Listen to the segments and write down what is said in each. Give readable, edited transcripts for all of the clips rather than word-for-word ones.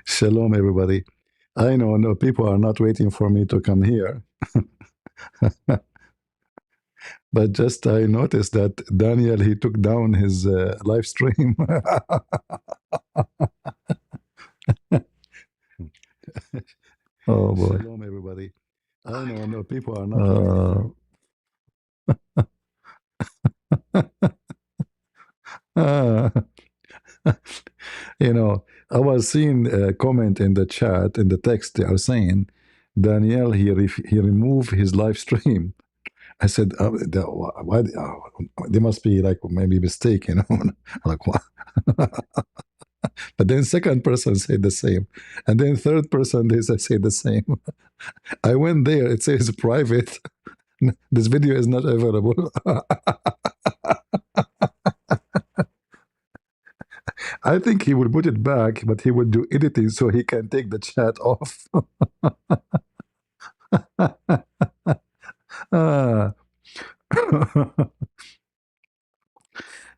Shalom, everybody. I know, no, people are not waiting for me to come here. But just I noticed that Daniel, he took down his live stream. Oh boy. Shalom, everybody. I know, no, people are not waiting for you know, I was seeing a comment in the chat, in the text, they are saying, Daniel, he removed his live stream. I said, why, there must be like maybe mistake, you know? Like, what? But then second person said the same. And then third person, they said the same. I went there, it says private. This video is not available. I think he would put it back, but he would do editing so he can take the chat off.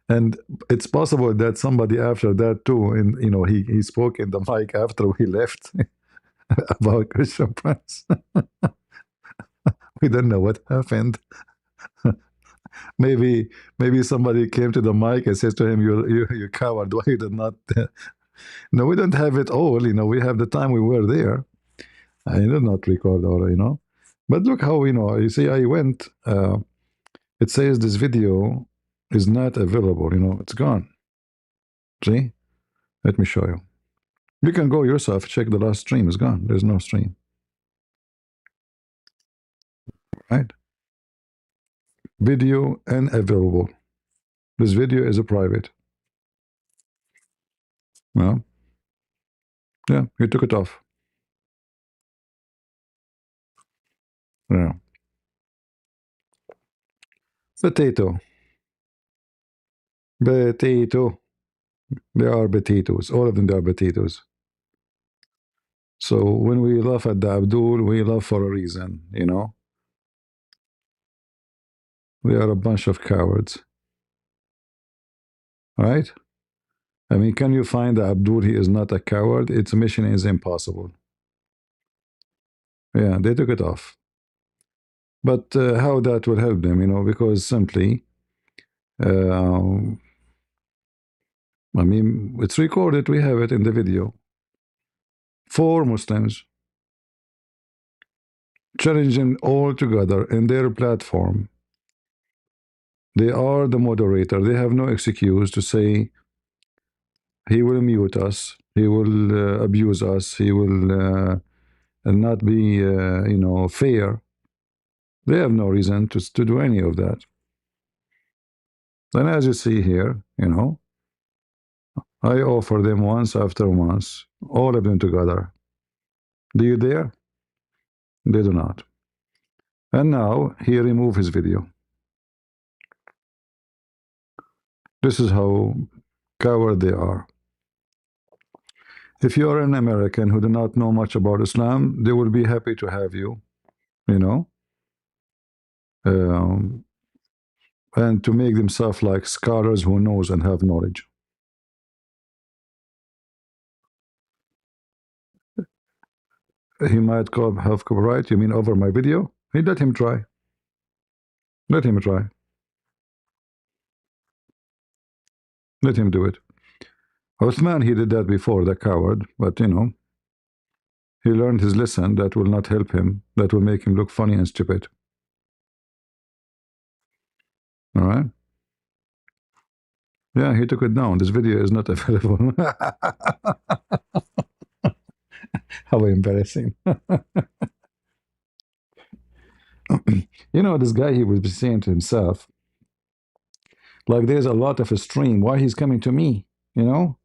And it's possible that somebody after that too, and you know, he spoke in the mic after we left about Christian Prince. We don't know what happened. maybe somebody came to the mic and says to him, you coward, why you did not no, we don't have it all, you know, we have the time we were there. I did not record all, you know. But look how, you know, you see, I went, it says this video is not available, you know, it's gone. See? Let me show you. You can go yourself, check the last stream, is gone. There's no stream. Right? Video unavailable. This video is a private. Well, yeah, he took it off. Yeah. Potato. Potato. They are potatoes. All of them, they are potatoes. So when we laugh at the Abdul, we laugh for a reason, you know. We are a bunch of cowards. Right? I mean, can you find the Abdul? He is not a coward. Its mission is impossible. Yeah, they took it off. But how that will help them, you know, because simply, I mean, it's recorded. We have it in the video. 4 Muslims challenging all together in their platform. They are the moderator. They have no excuse to say he will mute us, he will abuse us, he will not be, you know, fair. They have no reason to do any of that. And as you see here, you know, I offer them once after once, all of them together. Do you dare? They do not. And now he removed his video. This is how coward they are. If you are an American who do not know much about Islam, they will be happy to have you, you know, and to make themselves like scholars who knows and have knowledge. He might have copyright. You mean over my video? Hey, let him try. Let him try. Let him do it. Uthman, he did that before, the coward, but you know, he learned his lesson. That will not help him. That will make him look funny and stupid. All right? Yeah, he took it down. This video is not available. How embarrassing. You know, this guy, he was saying to himself, like, there's a lot of a stream. Why he's coming to me, you know?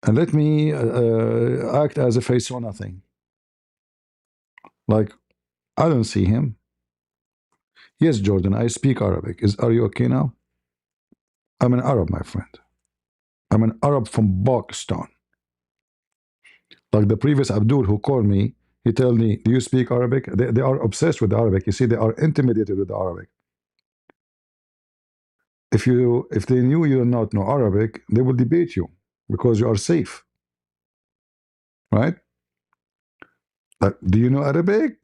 And let me act as if I saw nothing. Like, I don't see him. Yes, Jordan, I speak Arabic. Are you okay now? I'm an Arab, my friend. I'm an Arab from Pakistan. Like the previous Abdul who called me, he told me, do you speak Arabic? They are obsessed with Arabic. You see, they are intimidated with Arabic. if they knew you do not know Arabic, they would debate you because you are safe, right? Do you know Arabic?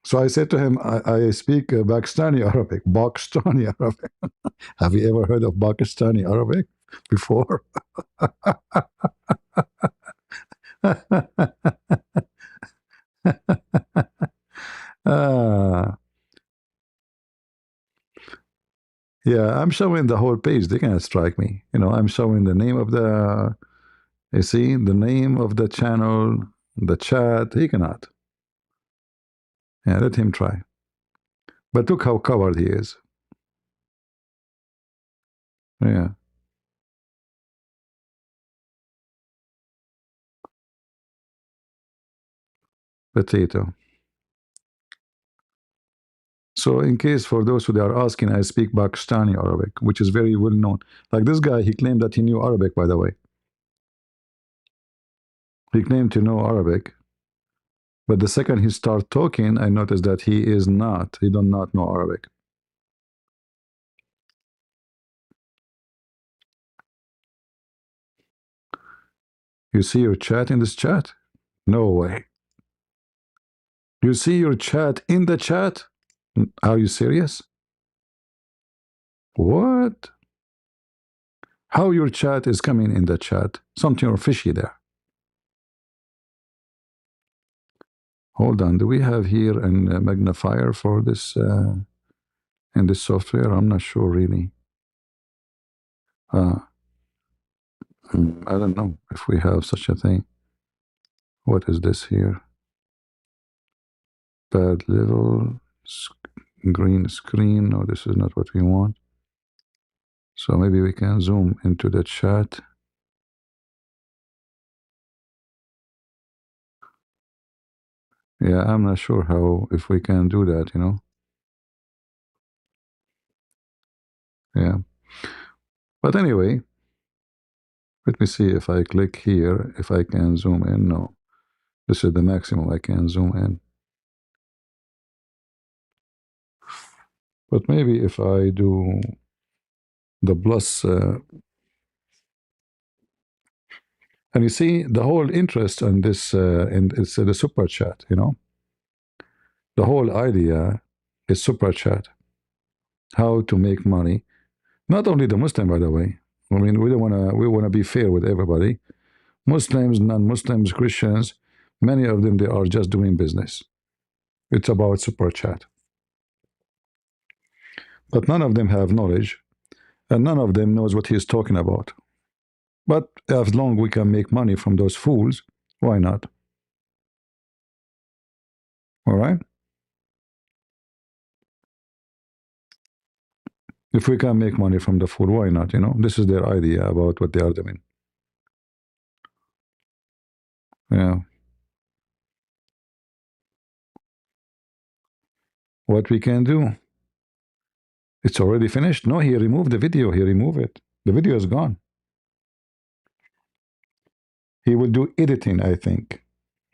So I said to him, I speak Pakistani Arabic. Pakistani Arabic. Have you ever heard of Pakistani Arabic before? Ah, yeah, I'm showing the whole page. They cannot strike me. I'm showing the name of the, you see, the name of the channel, the chat. He cannot. Yeah, let him try. But look how covered he is. Yeah, potato. So, in case for those who are asking, I speak Pakistani Arabic, which is very well known. Like this guy, he claimed that he knew Arabic, by the way. He claimed to know Arabic, but the second he started talking, I noticed that he is not. He does not know Arabic. You see your chat in this chat? No way. You see your chat in the chat? Are you serious? What? How your chat is coming in the chat? Something fishy there. Hold on. Do we have here a magnifier for this in this software? I'm not sure really. Uh, I don't know if we have such a thing. What is this here? Bad level, green screen. No, this is not what we want. So maybe we can zoom into the chat. Yeah, I'm not sure how, if we can do that. Yeah. But anyway, let me see if I click here, if I can zoom in. No, this is the maximum I can zoom in. But maybe if I do the plus, and you see the whole interest in this, and it's the super chat. The whole idea is super chat, how to make money. Not only the Muslim, by the way. I mean, we want to be fair with everybody. Muslims, non-Muslims, Christians, many of them, they are just doing business. It's about super chat. But none of them have knowledge, and none of them knows what he's talking about. But as long we can make money from those fools, why not? All right? If we can make money from the fool, why not? This is their idea about what they are doing. Yeah. What we can do? It's already finished. No, he removed the video. He removed it. The video is gone. He will do editing, I think.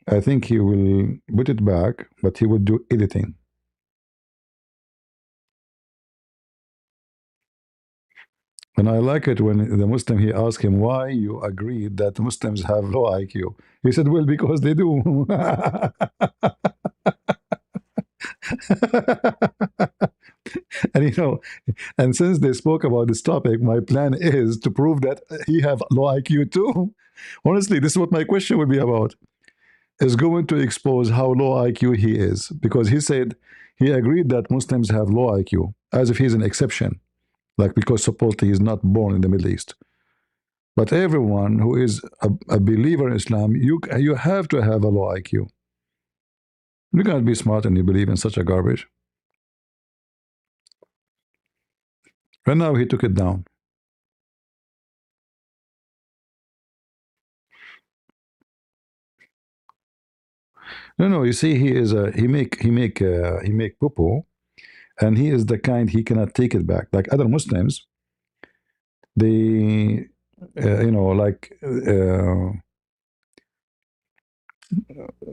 I think he will put it back, but he will do editing. And I like it when the Muslim, he asked him why you agreed that Muslims have low IQ. He said, well, because they do. And and since they spoke about this topic, my plan is to prove that he have low IQ too. Honestly, this is what my question would be about. Is going to expose how low IQ he is, because he said he agreed that Muslims have low IQ, as if he's an exception, like because supposedly he's not born in the Middle East. But everyone who is a believer in Islam, you have to have a low IQ. You cannot be smart and you believe in such a garbage. And now he took it down. No, no. You see, he make poo, and he is the kind he cannot take it back. Like other Muslims, they, like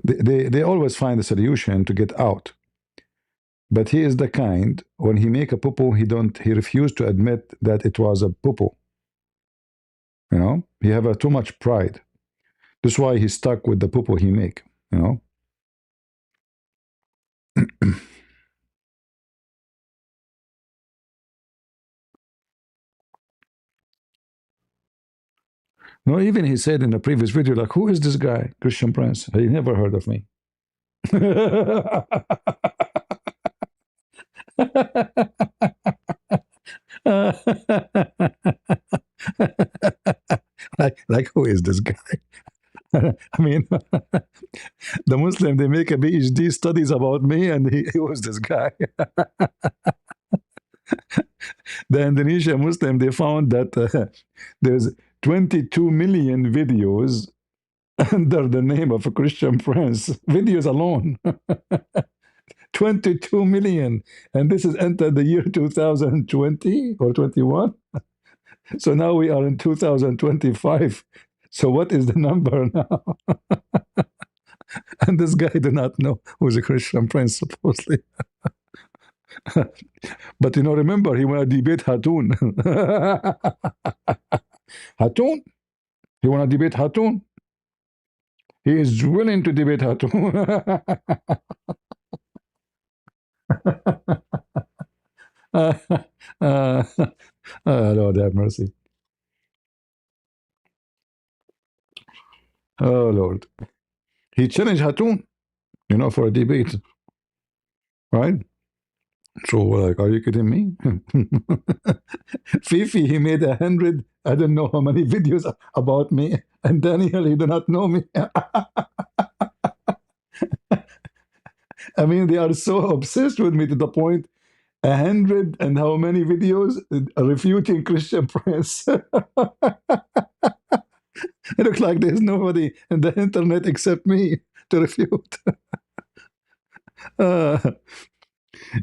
they always find a solution to get out. But he is the kind, when he make a poo-poo, he refused to admit that it was a poo-poo. You know, he have too much pride. That's why he's stuck with the poo-poo he make. You know. No, even he said in the previous video, like, who is this guy, Christian Prince? He never heard of me. like who is this guy? I mean, the Muslim, they make a PhD studies about me, and he was this guy. The Indonesian Muslim, they found that there's 22 million videos under the name of a Christian Prince. Videos alone. 22 million. And this is entered the year 2020 or 21. So now we are in 2025. So what is the number now? And this guy do not know who's a Christian Prince, supposedly. But you know, remember, he want to debate Hatun. Hatun? He want to debate Hatun? He is willing to debate Hatun. Lord have mercy. Oh, Lord. He challenged Hatun, you know, for a debate, right? So, like, are you kidding me? Fifi, he made 100, I don't know how many videos about me, and Daniel, he do not know me. I mean, they are so obsessed with me to the point 100 and how many videos refuting Christian Prince. It looks like there's nobody in the internet except me to refute.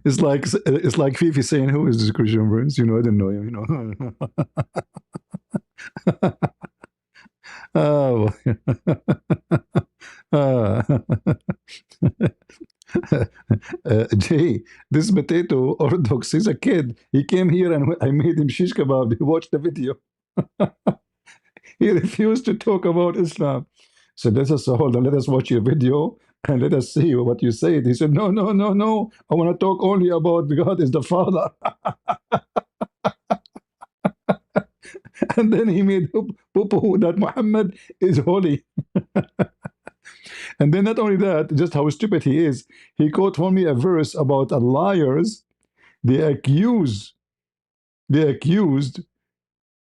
It's like Fifi saying, "Who is this Christian Prince?" You know, I didn't know him. You know. Jay, this potato Orthodox, he's a kid. He came here and I made him shish kebab. He watched the video. He refused to talk about Islam. So let us hold on, let us watch your video and let us see what you say. He said, no, no, no, no. I want to talk only about God is the Father. And then he made poo-poo that Muhammad is holy. And then not only that, just how stupid he is, he quote for me a verse about liars. They accused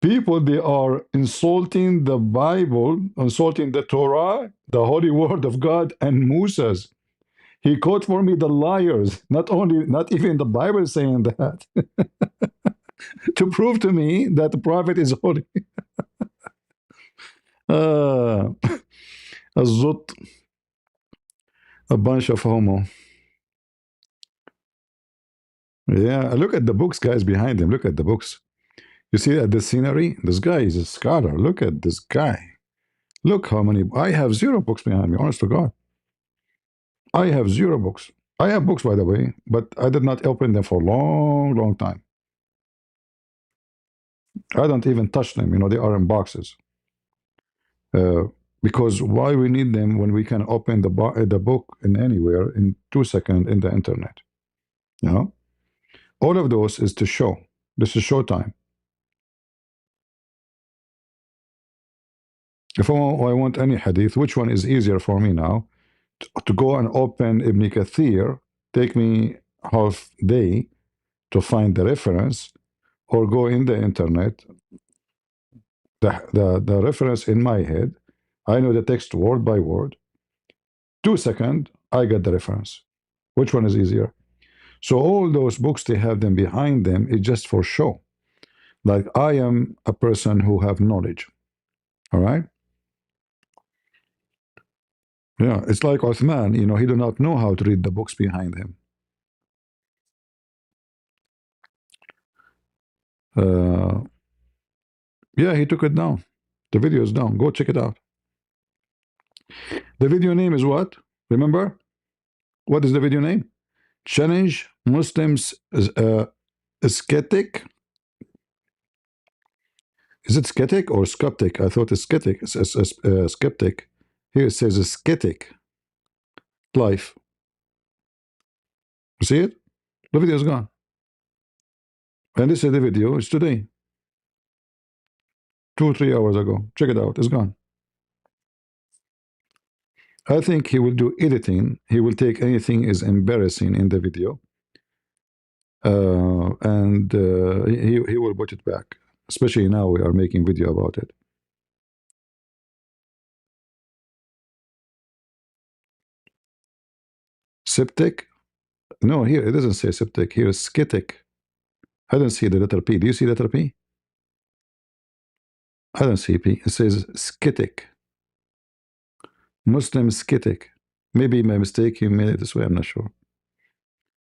people, they are insulting the Bible, insulting the Torah, the holy word of God, and Moses. He quote for me the liars, not even the Bible is saying that, to prove to me that the prophet is holy. الزط, a bunch of homo. Yeah, look at the books, guys, behind him. Look at the books. You see the scenery? This guy is a scholar. Look at this guy. Look how many. I have 0 books behind me, honest to God. I have 0 books. I have books, by the way, but I did not open them for a long, long time. I don't even touch them. You know, they are in boxes. Because why we need them when we can open the book in anywhere in 2 seconds in the internet? You know, all of those is to show. This is show time. If I want any hadith, which one is easier for me now? To go and open Ibn Kathir, take me half day to find the reference, or go in the internet, the reference in my head, I know the text word by word, 2 seconds, I get the reference. Which one is easier? So all those books, they have them behind them, it's just for show. Like, I am a person who have knowledge, all right? Yeah, it's like Uthman, you know, he do not know how to read the books behind him. Yeah, he took it down. The video is down. Go check it out. The video name is what? Remember? What is the video name? Challenge Muslims ascetic. Is it skeptic or skeptic? I thought it's skeptic. Skeptic. Here it says ascetic life. You see it? The video is gone. And this is the video. It's today, 2 3 hours ago. Check it out. It's gone. I think he will do editing. He will take anything is embarrassing in the video, and he will put it back. Especially now we are making video about it. Septic? No, here it doesn't say septic. Here is sketic. I don't see the letter P. Do you see letter P? I don't see P. It says sketic. Muslim sketic. Maybe my mistake. He made it this way. I'm not sure.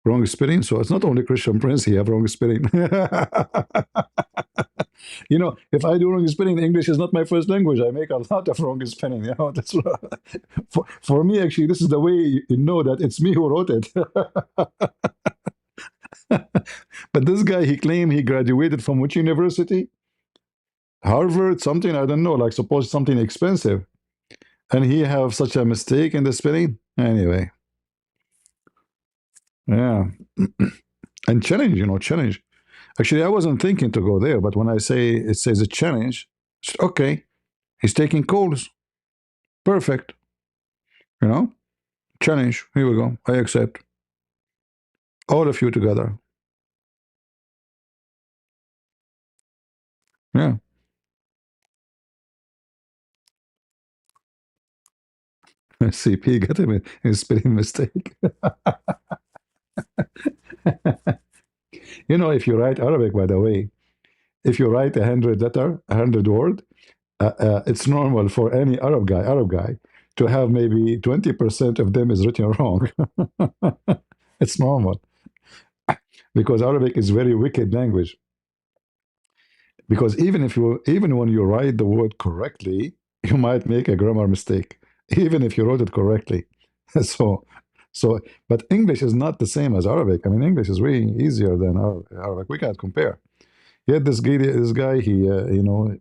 Wrong spelling. So it's not only Christian Prince. He have wrong spelling. You know, if I do wrong spelling, English is not my first language. I make a lot of wrong spelling. You know, that's for me. Actually, this is the way you know that it's me who wrote it. But this guy, he claimed he graduated from which university? Harvard, something, I don't know, like suppose something expensive. And he have such a mistake in the spelling? Anyway. Yeah. And challenge, you know, challenge. Actually, I wasn't thinking to go there, but when I say it says a challenge, okay, he's taking calls. Perfect. You know, challenge. Here we go. I accept. All of you together. Yeah. CP got him in spelling mistake. You know, if you write Arabic, by the way, if you write 100 letter, 100 word, it's normal for any Arab guy, to have maybe 20% of them is written wrong. It's normal because Arabic is very wicked language. Because even when you write the word correctly, you might make a grammar mistake, even if you wrote it correctly. so, so, but English is not the same as Arabic. I mean, English is way easier than Arabic. We can't compare. Yet this guy, he, you know,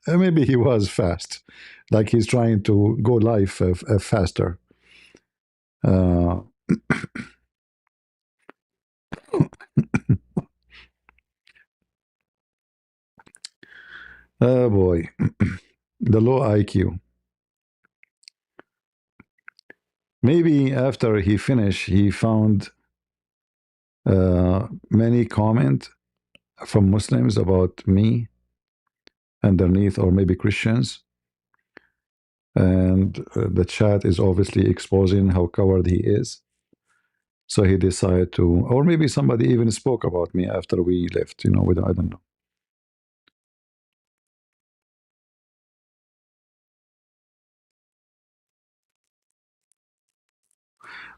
maybe he was fast, like he's trying to go life faster. Uh, oh boy, the low IQ. Maybe after he finished, he found many comment from Muslims about me underneath, or maybe Christians, and the chat is obviously exposing how coward he is. So he decided to, or maybe somebody even spoke about me after we left. You know, I don't know.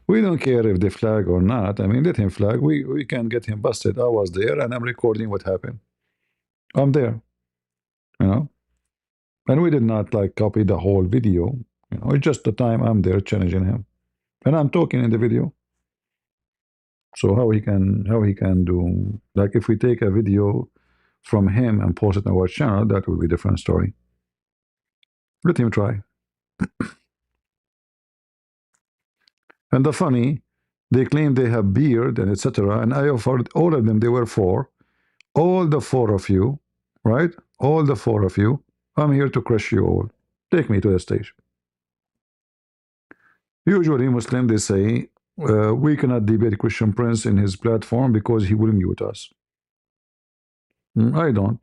We don't care if they flag or not. I mean, let him flag. We can get him busted. I was there and I'm recording what happened. I'm there, you know. And we did not like copy the whole video. You know, it's just the time I'm there challenging him. And I'm talking in the video. So how he can do, like, if we take a video from him and post it on our channel, that will be a different story. Let him try. And the funny, they claim they have beard and etc. And I offered all of them, they were four. All the four of you, right? All the four of you, I'm here to crush you all. Take me to the stage. Usually Muslim, they say, we cannot debate Christian Prince in his platform because he will mute us. I don't.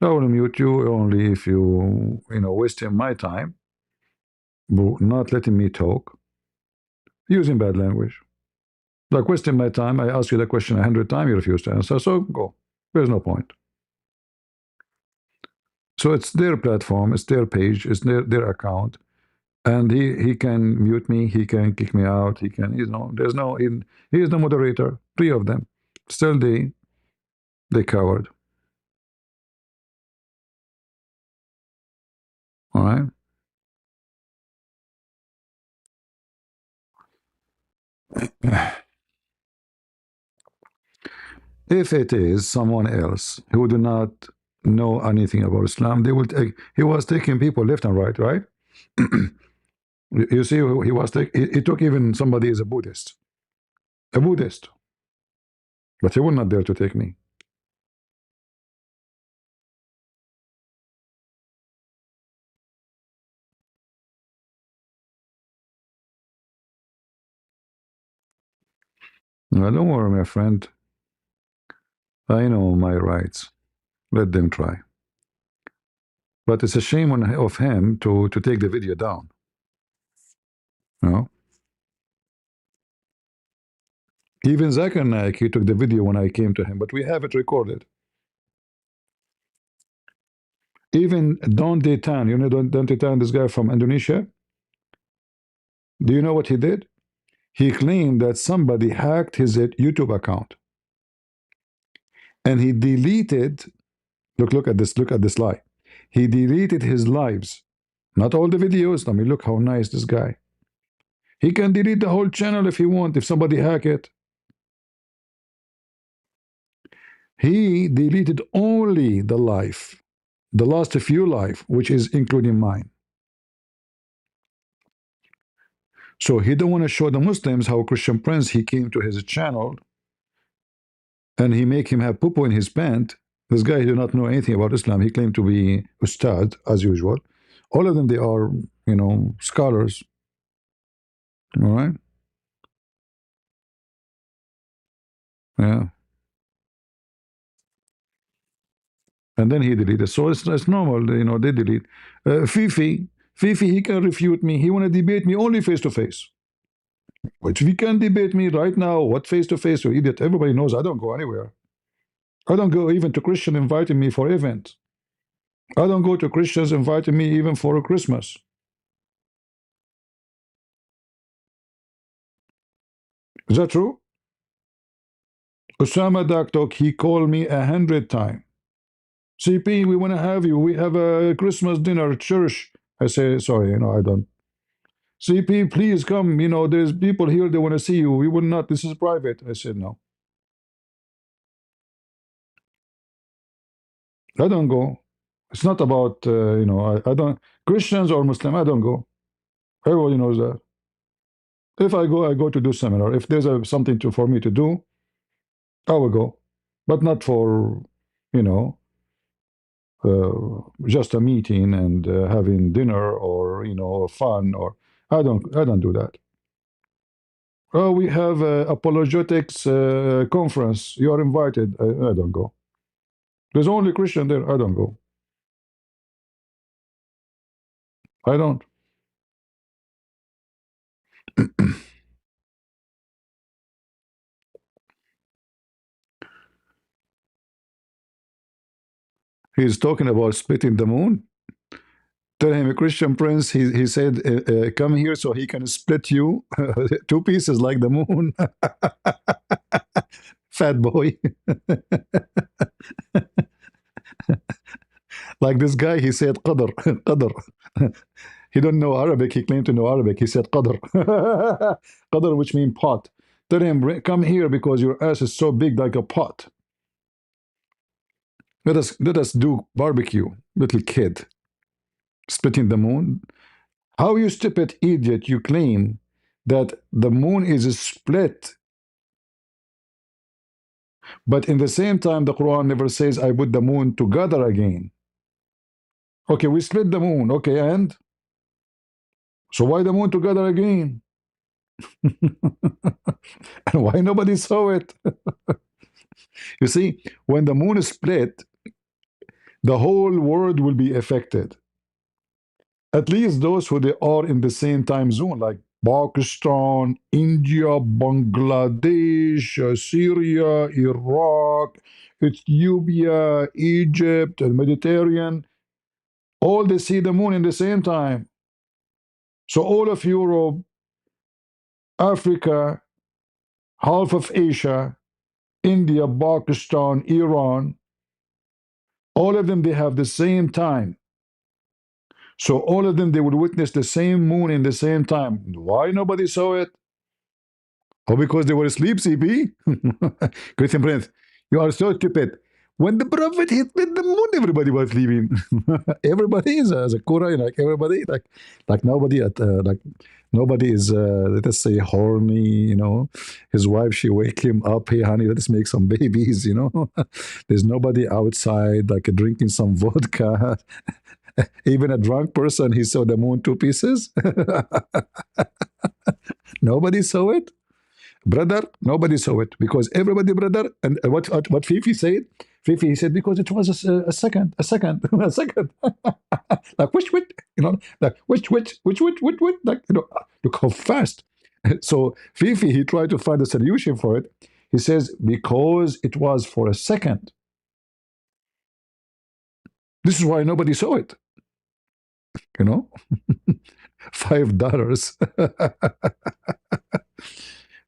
I will mute you only if you know, wasting my time, not letting me talk, using bad language. Like wasting my time, I ask you the question 100 times, you refuse to answer, so go. There's no point. So it's their platform, it's their page, it's their account, and he can mute me, he can kick me out, he can, you know, there's no, he is the moderator, three of them. Still they coward. All right. If it is someone else who do not know anything about Islam, they will take. He was taking people left and right, right? You see, he was he took even somebody is a Buddhist, but he will not dare to take me. Well, don't worry, my friend. I know my rights. Let them try. But it's a shame of him to take the video down. You know? Even Zakir Naik, he took the video when I came to him, but we have it recorded. Even Don Detan, you know Don Detan, this guy from Indonesia? Do you know what he did? He claimed that somebody hacked his YouTube account. And he deleted, look at this lie. He deleted his lives. Not all the videos. I mean, look how nice this guy. He can delete the whole channel if he wants, if somebody hack it. He deleted only the life, the last few life, which is including mine. So he don't want to show the Muslims how Christian Prince, he came to his channel and he make him have poo in his pant. This guy do not know anything about Islam. He claimed to be ustad as usual. All of them, they are, you know, scholars. All right. Yeah. And then he deleted. So it's normal, you know, they delete. Fifi, he can refute me. He want to debate me only face to face. Which we can debate me right now. What face to face, you idiot? Everybody knows I don't go anywhere. I don't go even to Christian inviting me for events. I don't go to Christians inviting me even for a Christmas. Is that true? Osama Daktok, he called me 100 times. CP, we want to have you. We have a Christmas dinner at church. I say, sorry, you know, I don't. CP, please come. You know, there's people here, they want to see you. We will not. This is private. I said, no. I don't go. It's not about, you know, I don't. Christians or Muslim, I don't go. Everybody knows that. If I go to do seminar. If there's something for me to do, I will go. But not for, you know, just a meeting and having dinner or, you know, fun, or I don't do that. Oh, we have apologetics conference. You are invited. I don't go. There's only Christian there. I don't go. I don't. He's talking about splitting the moon. Tell him, a Christian Prince, he said, come here so he can split you two pieces like the moon. Fat boy. Like this guy, he said qadr, qadr. He don't know Arabic. He claimed to know Arabic. He said qadr. Qadr, which means pot. Tell him, come here because your ass is so big like a pot. Let us do barbecue, little kid. Splitting the moon. How, you stupid idiot, you claim that the moon is split, but in the same time the Quran never says I put the moon together again. Okay, we split the moon. Okay, and so why the moon together again? And why nobody saw it? You see, when the moon is split, the whole world will be affected. At least those who they are in the same time zone, like Pakistan, India, Bangladesh, Syria, Iraq, Ethiopia, Egypt, and Mediterranean, all they see the moon in the same time. So all of Europe, Africa, half of Asia, India, Pakistan, Iran, all of them, they have the same time. So all of them, they would witness the same moon in the same time. Why nobody saw it? Oh, because they were asleep, CP? Christian Prince, You are so stupid. When the prophet hit the moon, everybody was leaving. Everybody is as a Quran, like everybody, like nobody at nobody is let us say horny. His wife she wake him up. Hey, honey, let's make some babies. There's nobody outside like drinking some vodka. Even a drunk person, he saw the moon two pieces. Nobody saw it. Brother, nobody saw it because everybody, brother, and what Fifi said? Fifi he said because it was a second, a second, a second, like which, like which, like look how fast. So Fifi he tried to find a solution for it. He says because it was for a second. This is why nobody saw it. You know, $5.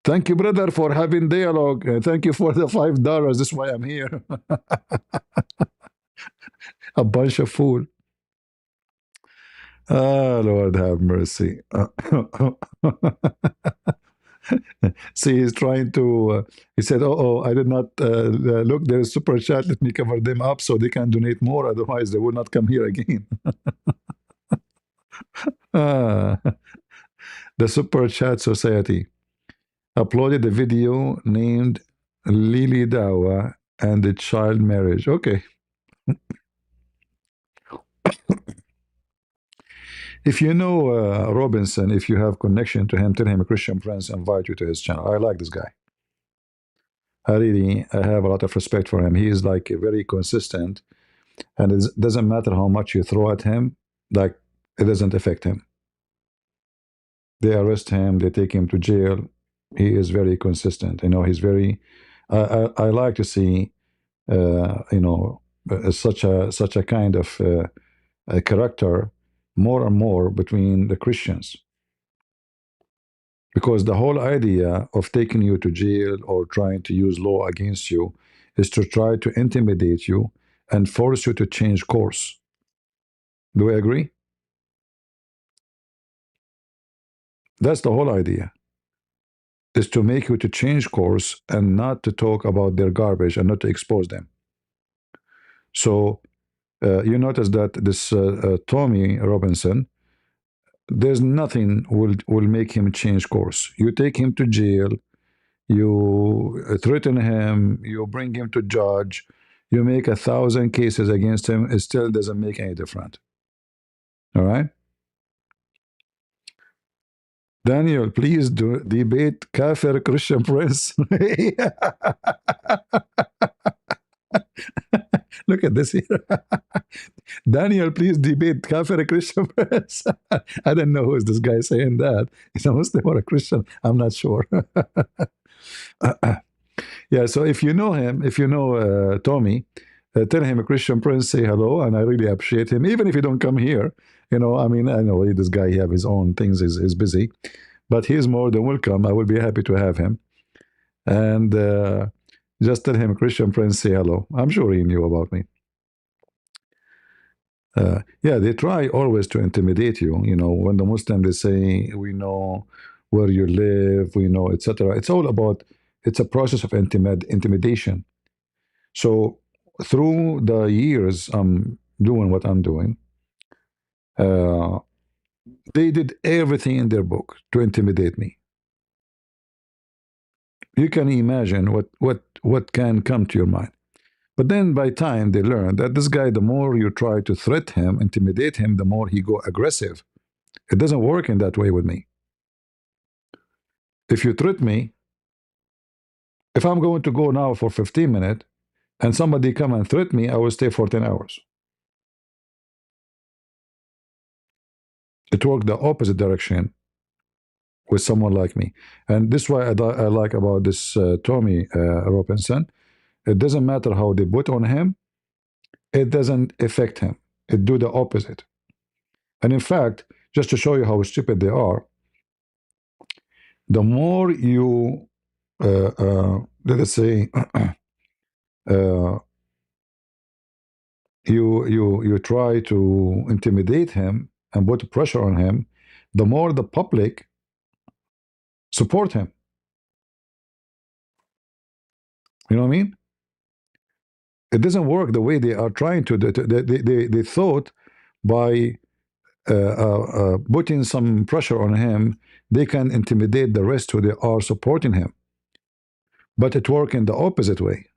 Thank you, brother, for having dialogue. Thank you for the $5. This is why I'm here. A bunch of fool. Ah, Lord have mercy. See, he's trying to. He said, "Oh, I did not look. There is super chat. Let me cover them up so they can donate more. Otherwise, they will not come here again." Ah, the Super Chat Society uploaded a video named Lily Dawa and the child marriage. Okay. If you know Robinson, if you have connection to him, tell him a Christian friends invite you to his channel. I like this guy. I have a lot of respect for him. He is like very consistent, and it doesn't matter how much you throw at him, like it doesn't affect him. They arrest him, they take him to jail. He is very consistent. He's very. I like to see, such a kind of a character more and more between the Christians. Because the whole idea of taking you to jail or trying to use law against you is to try to intimidate you and force you to change course. Do we agree? That's the whole idea. Is to make you to change course and not to talk about their garbage and not to expose them. So you notice that this Tommy Robinson, there's nothing will make him change course. You take him to jail, you threaten him, you bring him to judge, you make 1,000 cases against him, it still doesn't make any difference. All right? Daniel, please debate Kafir Christian Prince. Look at this here. Daniel, please debate Kafir Christian Prince. I don't know who is this guy saying that. Is a Muslim or a Christian? I'm not sure. Yeah, so if you know him, if you know Tommy, tell him a Christian Prince, say hello, and I really appreciate him. Even if you don't come here, I mean, I know this guy, he have his own things, is busy, but he's more than welcome. I will be happy to have him. And just tell him a Christian Prince, say hello. I'm sure he knew about me. Yeah, they try always to intimidate you. When the Muslim they say we know where you live, we know, etc. It's all about. It's a process of intimidation. So through the years, I'm doing what I'm doing. Uh, they did everything in their book to intimidate me. You can imagine what can come to your mind. But then by time they learn that this guy, the more you try to threat him, intimidate him, the more he go aggressive. It doesn't work in that way with me. If you threat me, if I'm going to go now for 15 minutes and somebody come and threat me, I will stay for 10 hours. It worked the opposite direction with someone like me. And this is why I like about this Tommy Robinson. It doesn't matter how they put on him, it doesn't affect him. It do the opposite. And in fact, just to show you how stupid they are, the more you, let us say, uh, you try to intimidate him and put pressure on him, the more the public support him. You know what I mean? It doesn't work the way they are trying to. They thought by putting some pressure on him, they can intimidate the rest who they are supporting him. But it worked in the opposite way.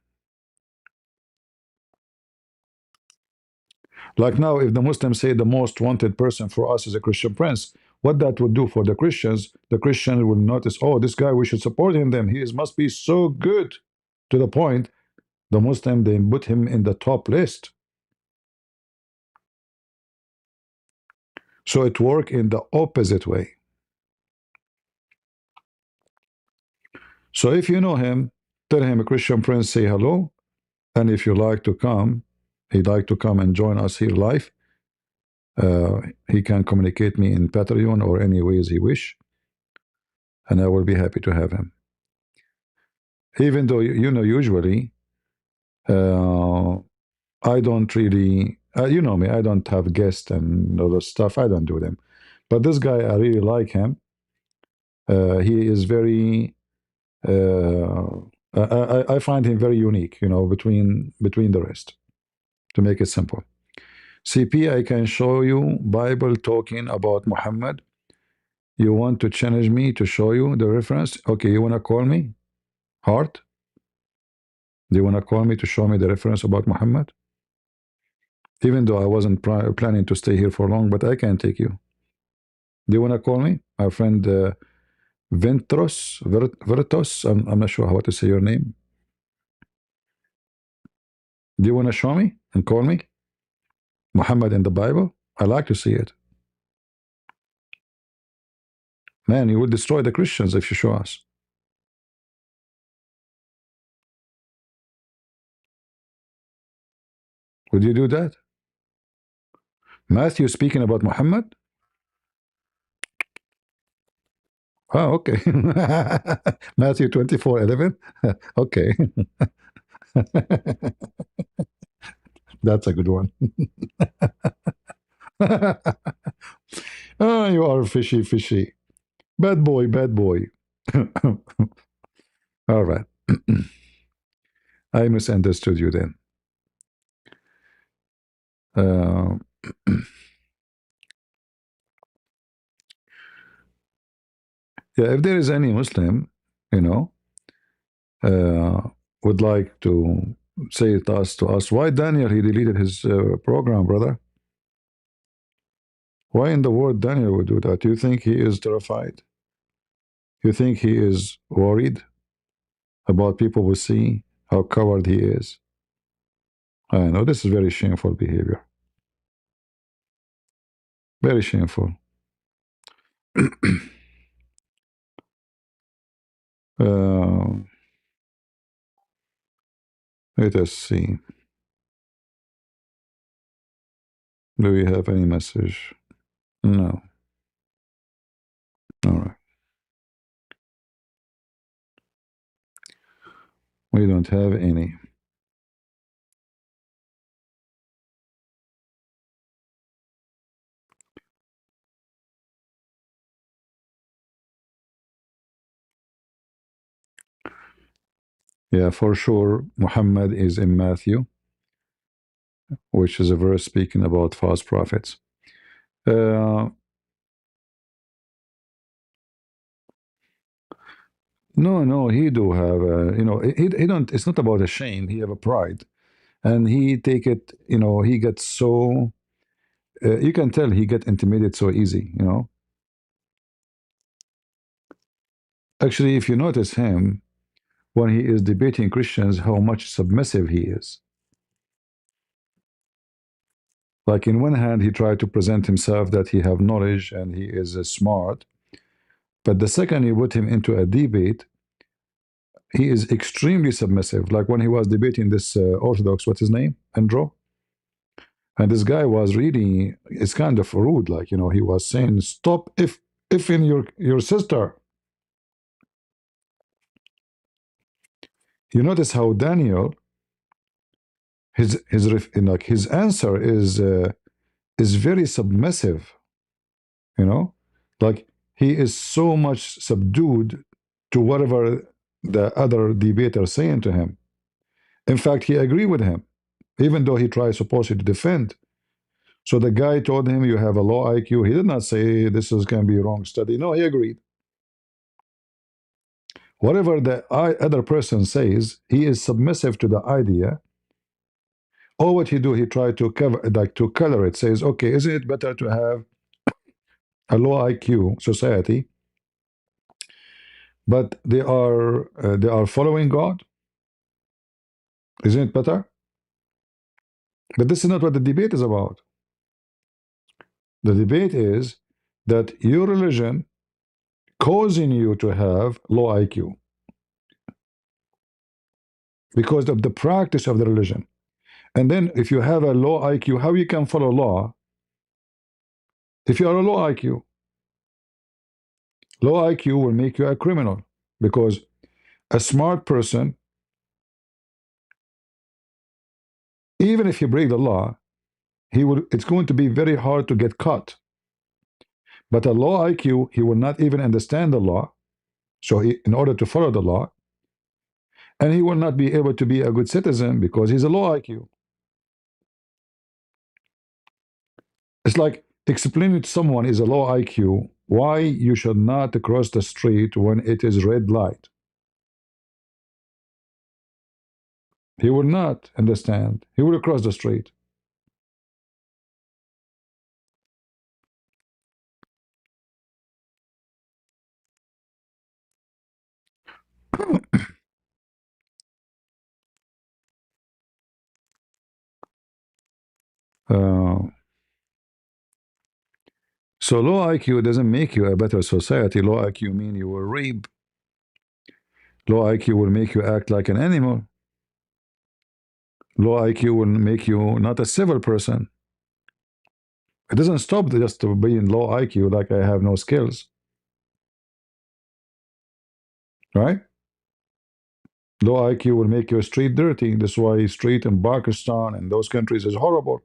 Like now, if the Muslims say the most wanted person for us is a Christian prince, what that would do for the Christians will notice, oh, this guy, we should support him. Then must be so good, to the point the Muslim they put him in the top list. So it worked in the opposite way. So if you know him, tell him a Christian prince, say hello, and if you like to come, he'd like to come and join us here live. He can communicate me in Patreon or any ways he wish, and I will be happy to have him. Even though you know, usually I don't really, you know me, I don't have guests and all those stuff. I don't do them. But this guy, I really like him. He is very. I find him very unique, you know, between the rest. To make it simple, CP, I can show you Bible talking about Muhammad. You want to challenge me to show you the reference? Okay, you want to call me? Heart? Do you want to call me to show me the reference about Muhammad? Even though I wasn't planning to stay here for long, but I can take you. Do you want to call me? Our friend Vertos, I'm not sure how to say your name. Do you want to show me and call me? Muhammad in the Bible? I like to see it. Man, you will destroy the Christians if you show us. Would you do that? Matthew speaking about Muhammad? Oh, okay. Matthew 24:11. Okay. That's a good one. Oh, you are fishy, fishy. Bad boy, bad boy. All right. I misunderstood you then. Yeah, if there is any Muslim, you know, would like to say it to us, why Daniel, he deleted his program, brother? Why in the world Daniel would do that? You think he is terrified? You think he is worried about people will see how coward he is? I know this is very shameful behavior. Very shameful. Let us see. Do we have any message? No. All right. We don't have any. Yeah, for sure, Muhammad is in Matthew, which is a verse speaking about false prophets. No, he do have, you know, he don't, it's not about a shame, he have a pride. And he take it, you know, he gets so, you can tell he get intimidated so easy, you know. Actually, if you notice him, when he is debating Christians, how much submissive he is. Like in one hand, he tried to present himself that he have knowledge and he is smart. But the second you put him into a debate, he is extremely submissive. Like when he was debating this Orthodox, what's his name? Andrew? And this guy was really, it's kind of rude. Like, you know, he was saying, stop if in your sister. You notice how Daniel, his answer is very submissive, you know, like he is so much subdued to whatever the other debater saying to him. In fact, he agree with him. even though he tries supposedly to defend. So the guy told him, you have a low IQ. He did not say this is can be a wrong study. No, he agreed. Whatever the other person says, he is submissive to the idea. Or what he do, he tried to cover, like to color it. Says, okay, isn't it better to have a low IQ society, but they are following God? Isn't it better? But this is not what the debate is about. The debate is that your religion causing you to have low IQ because of the practice of the religion. And then if you have a low IQ, how you can follow law if you are a low IQ? Low IQ will make you a criminal because a smart person, even if he break the law, it's going to be very hard to get caught. But a low IQ, he will not even understand the law. So in order to follow the law, and he will not be able to be a good citizen because he's a low IQ. It's like explaining to someone is a low IQ why you should not cross the street when it is red light. He will not understand. He will cross the street. Uh, so low IQ doesn't make you a better society. Low IQ mean you will rape. Low IQ will make you act like an animal. Low IQ will make you not a civil person. It doesn't stop just to being low IQ like I have no skills. Right? Low IQ will make your street dirty. That's why street in Pakistan and those countries is horrible.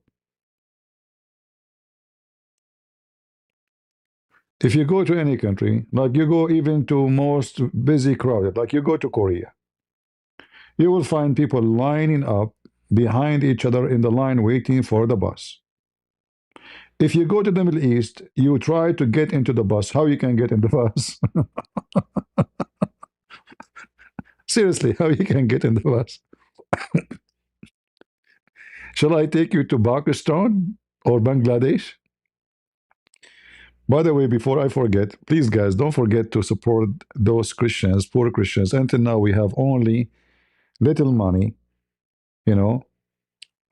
If you go to any country, like you go even to most busy crowded, like you go to Korea, you will find people lining up behind each other in the line waiting for the bus. If you go to the Middle East, you try to get into the bus. How you can get in the bus? Seriously, how you can get in the bus? Shall I take you to Pakistan or Bangladesh? By the way, before I forget, please, guys, don't forget to support those Christians, poor Christians. Until now, we have only little money. You know,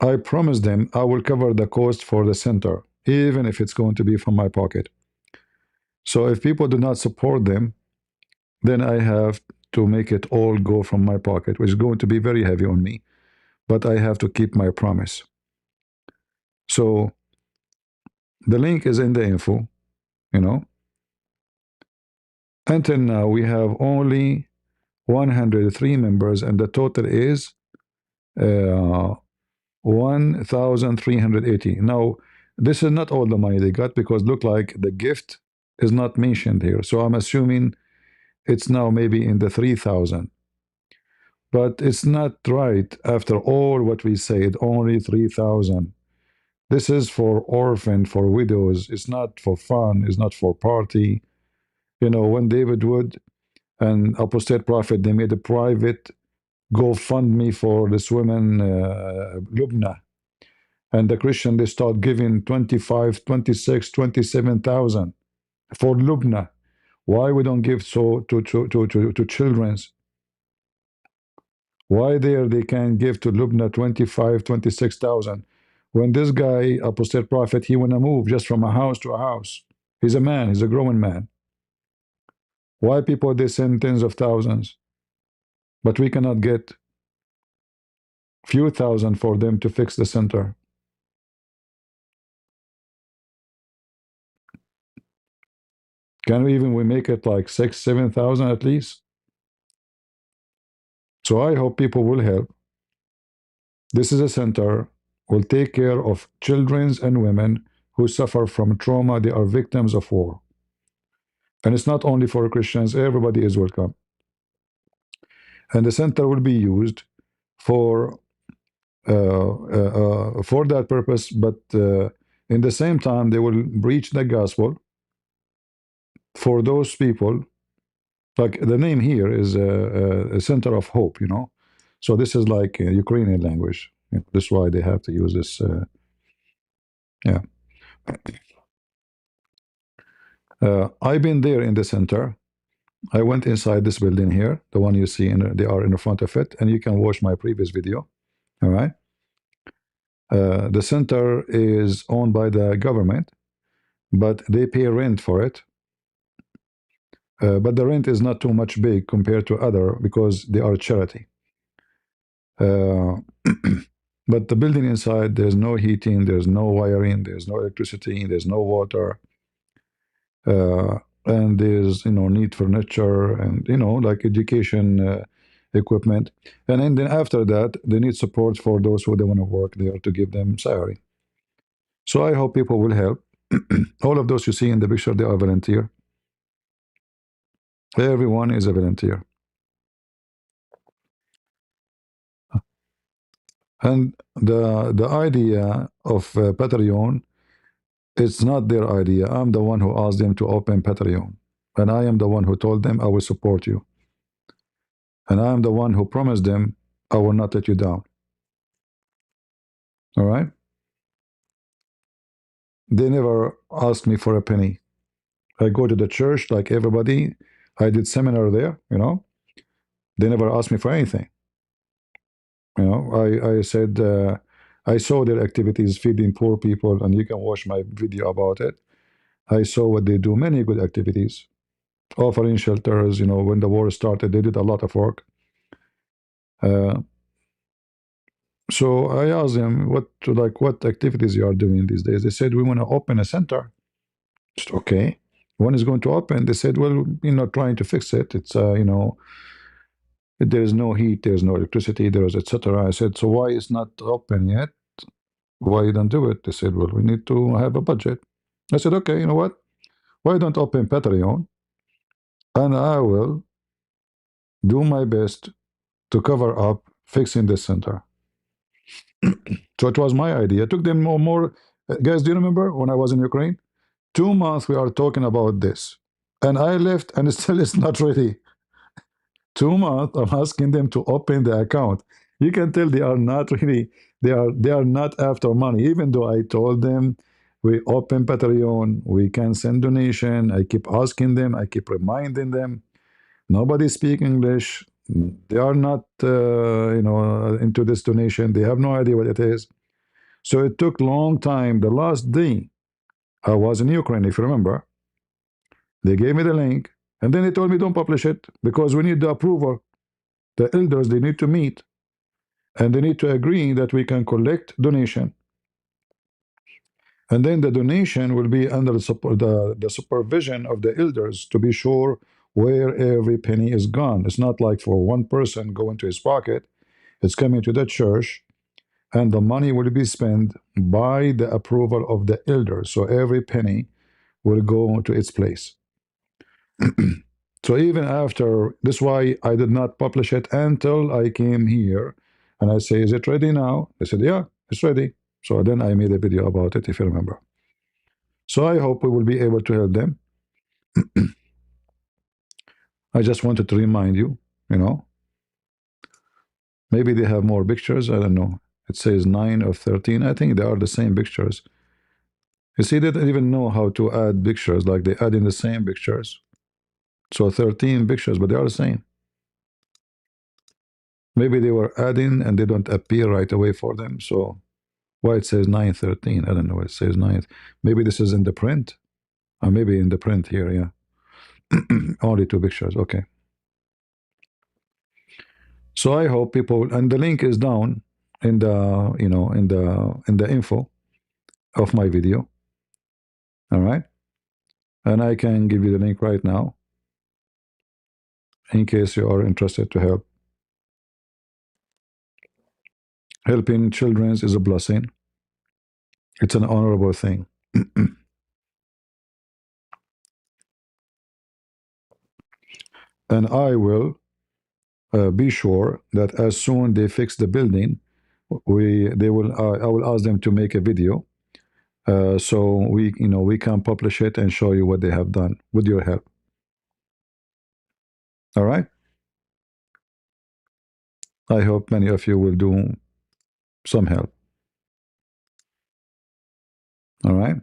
I promise them I will cover the cost for the center, even if it's going to be from my pocket. So if people do not support them, then I have to make it all go from my pocket, which is going to be very heavy on me. But I have to keep my promise. So the link is in the info, you know. Until now, we have only 103 members, and the total is 1,380. Now, this is not all the money they got because look like the gift is not mentioned here. So I'm assuming it's now maybe in the 3,000. But it's not right after all what we said, only 3,000. This is for orphan, for widows. It's not for fun. It's not for party. You know, when David Wood and Apostate Prophet, they made a private GoFundMe for this woman, Lubna. And the Christian, they start giving 25, 26, 27,000 for Lubna. Why we don't give so to children's? Why there they can give to Lubna 25, 26,000? When this guy, Apostate Prophet, he wanna move just from a house to a house. He's a man, he's a growing man. Why people they send tens of thousands, but we cannot get few thousand for them to fix the center? Can we make it like 6, 7,000 at least? So I hope people will help. This is a center will take care of children and women who suffer from trauma. They are victims of war. And it's not only for Christians, everybody is welcome. And the center will be used for for that purpose, but in the same time, they will preach the gospel for those people. Like the name here is a center of hope, you know. So this is like Ukrainian language. This is why they have to use this. Yeah. I've been there in the center. I went inside this building here, the one you see, they are in the front of it, and you can watch my previous video. All right. The center is owned by the government, but they pay rent for it. But the rent is not too much big compared to other because they are charity. Uh, but the building inside, there's no heating, there's no wiring, there's no electricity, there's no water, and there's need furniture and like education equipment, and then after that they need support for those who don't want to work there to give them salary. So I hope people will help. All of those you see in the picture, they are volunteer. Everyone is a volunteer. And the idea of Patreon, it's not their idea. I'm the one who asked them to open Patreon. And I am the one who told them I will support you. And I am the one who promised them I will not let you down. All right? They never asked me for a penny. I go to the church like everybody. I did seminar there, They never asked me for anything. I said, I saw their activities feeding poor people, and you can watch my video about it. I saw what they do, many good activities, offering shelters. When the war started, they did a lot of work. Uh, so I asked them what activities you are doing these days. They said we want to open a center. Just, okay, when is going to open? They said, well, trying to fix it. It's there is no heat, there is no electricity, there is etc. I said, so why is not open yet? Why you don't do it? They said, well, we need to have a budget. I said, okay, you know what? Why don't open Patreon, and I will do my best to cover up fixing this center. So it was my idea. It took them more. Guys, do you remember when I was in Ukraine? 2 months we are talking about this, and I left, and still it's not ready. 2 months I'm asking them to open the account. You can tell they are not really. They are not after money. Even though I told them we open Patreon, we can send donation. I keep asking them. I keep reminding them. Nobody speak English. They are not, into this donation. They have no idea what it is. So it took long time. The last day I was in Ukraine, if you remember, they gave me the link, and then they told me don't publish it because we need the approval. The elders, they need to meet, and they need to agree that we can collect donation. And then the donation will be under the supervision of the elders to be sure where every penny is gone. It's not like for one person going to his pocket. It's coming to the church, and the money will be spent by the approval of the elders. So every penny will go to its place. So even after this, why I did not publish it until I came here, and I say, "Is it ready now?" They said, "Yeah, it's ready." So then I made a video about it, if you remember. So I hope we will be able to help them. I just wanted to remind you, you know, maybe they have more pictures. I don't know. It says 9 of 13. I think they are the same pictures. You see, they didn't even know how to add pictures, like they add in the same pictures. So 13 pictures, but they are the same. Maybe they were adding and they don't appear right away for them. So why it says 913? I don't know. It says 9. Maybe this is in the print. Or maybe in the print here, yeah. Only 2 pictures. Okay. So I hope people, and the link is down in the, in the info of my video. All right. And I can give you the link right now in case you are interested to help. Helping children is a blessing. It's an honorable thing. And I will be sure that as soon they fix the building, I will ask them to make a video, so we can publish it and show you what they have done with your help. All right. I hope many of you will do some help. All right.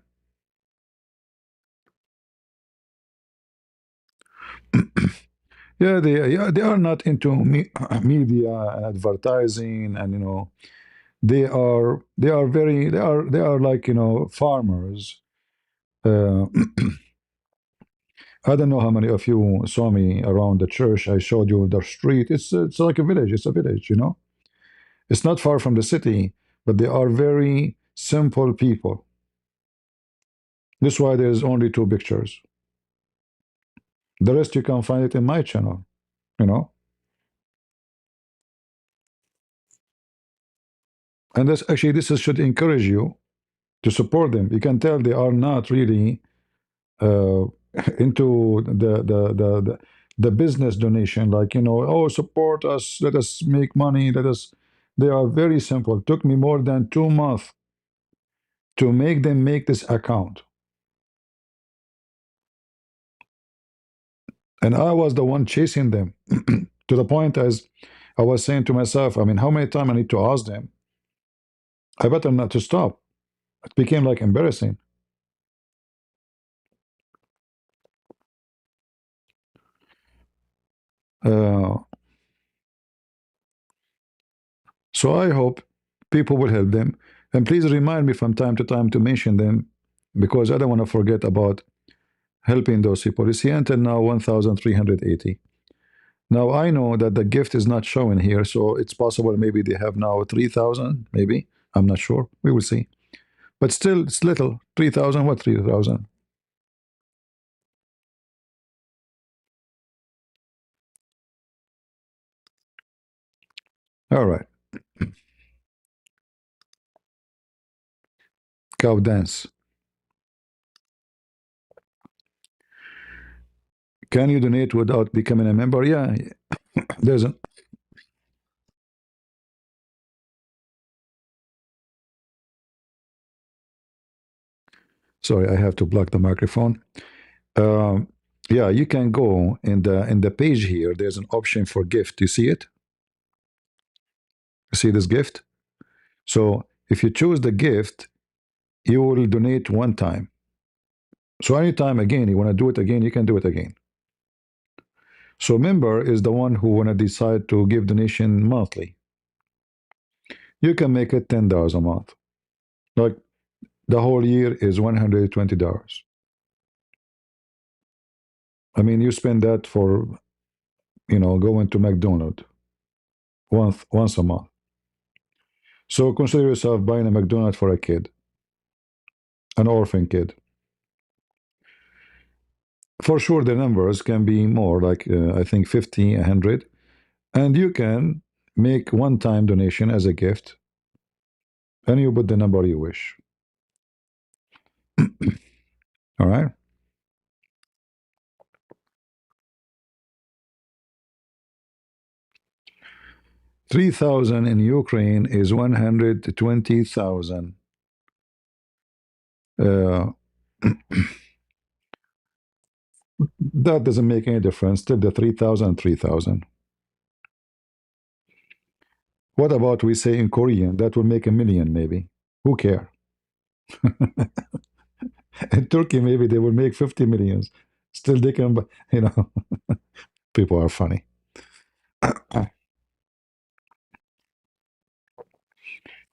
Yeah, they are not into media and advertising, and they are very they are like farmers. Uh, I don't know how many of you saw me around the church. I showed you the street. It's like a village. It's a village. It's not far from the city, but they are very simple people. That's why there's only two pictures. The rest you can find it in my channel. You know, and this should encourage you to support them. You can tell they are not really uh, into the business donation, like oh, support us, let us make money, let us. They are very simple. It took me more than 2 months to make them make this account, and I was the one chasing them to the point as I was saying to myself, I mean, how many times I need to ask them? I better not to stop. It became like embarrassing. uh, So I hope people will help them. And please remind me from time to time to mention them, because I don't want to forget about helping those people. You see, until now, 1,380. Now, I know that the gift is not showing here, so it's possible maybe they have now 3,000, maybe. I'm not sure. We will see. But still, it's little. 3,000, what 3,000? All right. Cow dance. Can you donate without becoming a member? Yeah, there's a. Sorry, I have to block the microphone. Um, yeah, you can go in the page here. There's an option for gift. You see it? You see this gift? So if you choose the gift, you will donate one time. So anytime again you want to do it again, you can do it again. So member is the one who want to decide to give donation monthly. You can make it $10 a month. Like the whole year is $120. I mean, you spend that for going to McDonald's once a month. So consider yourself buying a McDonald's for a kid, an orphan kid. For sure, the numbers can be more, like I think 50, 100, and you can make one-time donation as a gift, and you put the number you wish. All right. 3,000 in Ukraine is 120,000. Uh, that doesn't make any difference. Still, the 3,000, 3,000. What about we say in Korean? That will make a million, maybe. Who care? In Turkey, maybe they will make 50 millions. Still, they can, people are funny.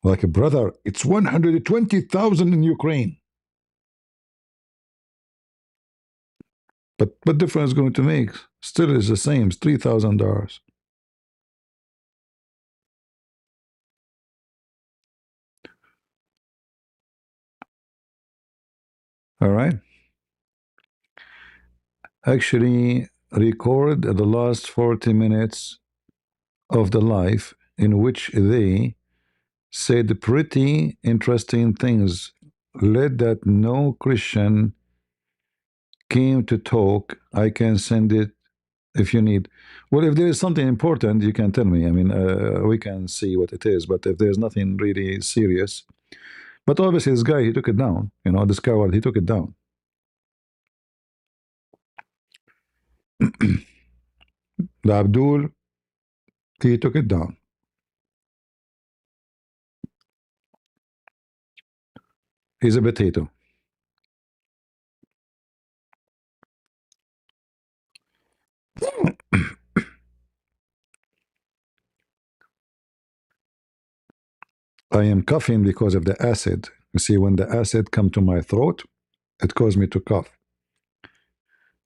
Like, brother, it's 120,000 in Ukraine. But what difference going to make? Still is the same. It's $3,000. All right. Actually, record the last 40 minutes of the life in which they said pretty interesting things. Let that no Christian came to talk. I can send it if you need. Well, if there is something important, you can tell me. I mean, we can see what it is. But if there's nothing really serious, but obviously this guy, he took it down. You know, this coward, he took it down. The Abdul, he took it down. He's a potato. I am coughing because of the acid. You see, when the acid come to my throat, it caused me to cough.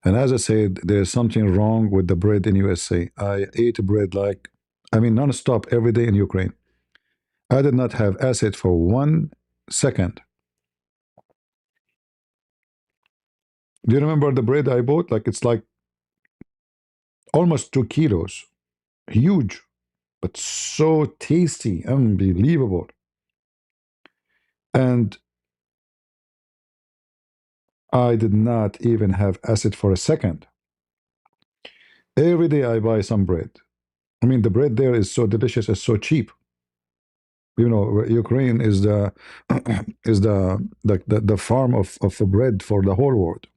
And as I said, there's something wrong with the bread in USA. I ate bread like, I mean, non-stop every day in Ukraine. I did not have acid for 1 second. Do you remember the bread I bought? Like, it's like almost 2 kilos. Huge, but so tasty, unbelievable. And I did not even have acid for a second. Every day I buy some bread. I mean, the bread there is so delicious, it's so cheap. You know, Ukraine is the is the farm of bread for the whole world.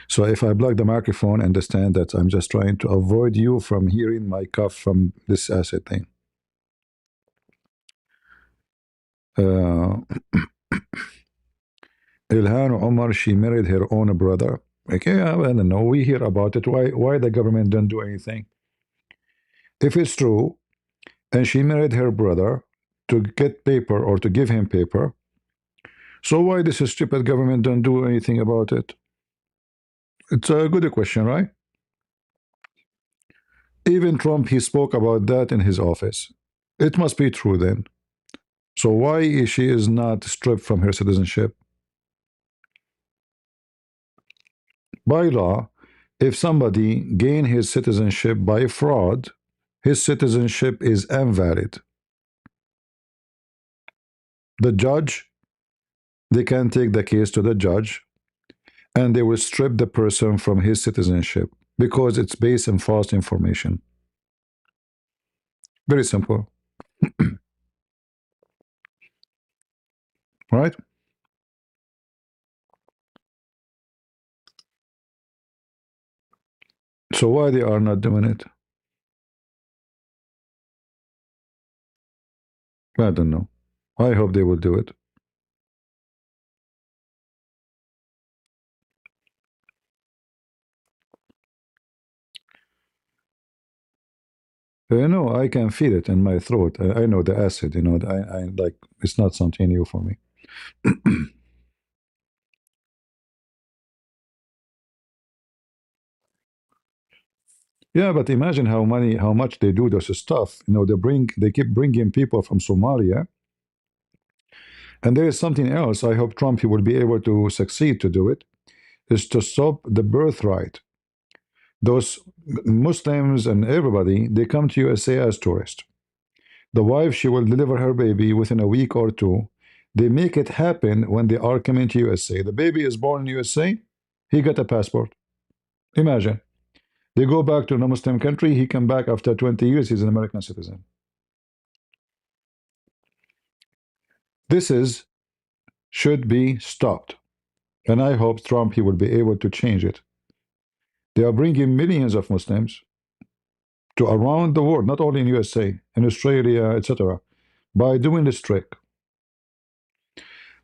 So if I plug the microphone, understand that I'm just trying to avoid you from hearing my cough from this acid thing. Uh, Ilhan Omar, she married her own brother. Like, yeah, I don't know. We hear about it. Why the government don't do anything? If it's true, and she married her brother to get paper or to give him paper, so why this stupid government don't do anything about it? It's a good question, right? Even Trump, he spoke about that in his office. It must be true then. So why she is not stripped from her citizenship? By law, if somebody gain his citizenship by fraud, his citizenship is invalid. The judge, they can take the case to the judge and they will strip the person from his citizenship because it's based on false information. Very simple. Right? So why they are not doing it? I don't know. I hope they will do it. No, I can feel it in my throat. I know the acid. You know, I like it's not something new for me. Yeah, but imagine how much they do this stuff. You know, they keep bringing people from Somalia, and there is something else. I hope Trump he will be able to succeed to do it. Is to stop the birthright. Those Muslims and everybody they come to USA as tourists. The wife she will deliver her baby within a week or two. They make it happen when they are coming to USA. The baby is born in USA. He got a passport. Imagine. They go back to a Muslim country. He come back after 20 years. He's an American citizen. This is should be stopped. And I hope Trump he will be able to change it. They are bringing millions of Muslims to around the world, not only in USA, in Australia, etc. by doing this trick.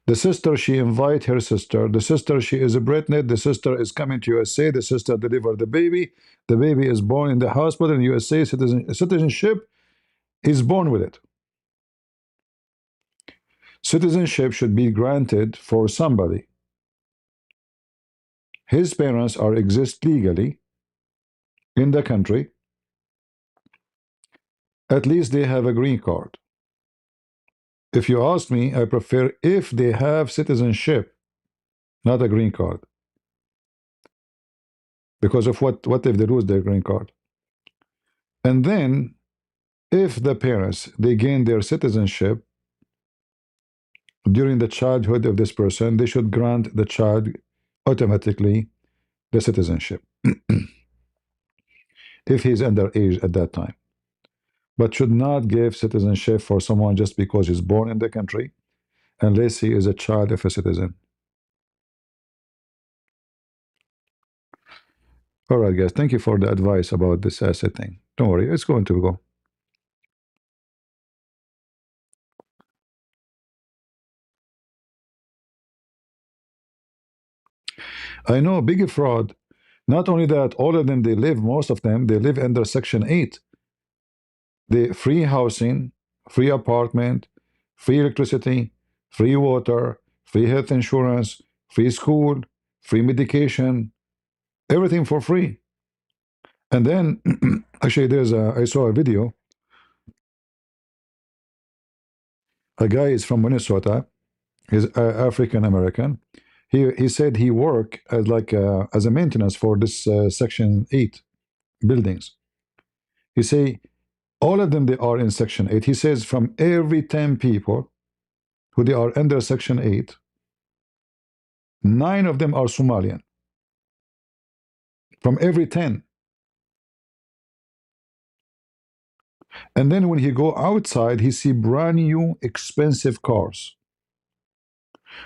The sister, she invite her sister. The sister, she is a pregnant. The sister is coming to USA. The sister delivered the baby. The baby is born in the hospital in USA. Citizenship is born with it. Citizenship should be granted for somebody. His parents are exist legally in the country. At least they have a green card. If you ask me, I prefer if they have citizenship, not a green card. Because of what if they lose their green card? And then, if the parents they gain their citizenship during the childhood of this person, they should grant the child automatically the citizenship if he's underage at that time. But should not give citizenship for someone just because he's born in the country, unless he is a child of a citizen. All right, guys. Thank you for the advice about this asset thing. Don't worry, it's going to go. I know, big fraud. Not only that, all of them, they live, most of them, they live under Section 8. The free housing, free apartment, free electricity, free water, free health insurance, free school, free medication, everything for free. And then, actually, I saw a video. A guy is from Minnesota. He's African American. He said he worked as like as a maintenance for this Section 8 buildings. He say all of them they are in Section 8. He says from every 10 people who they are under Section 8, 9 of them are Somalian. From every 10. And then when he go outside, he see brand new expensive cars.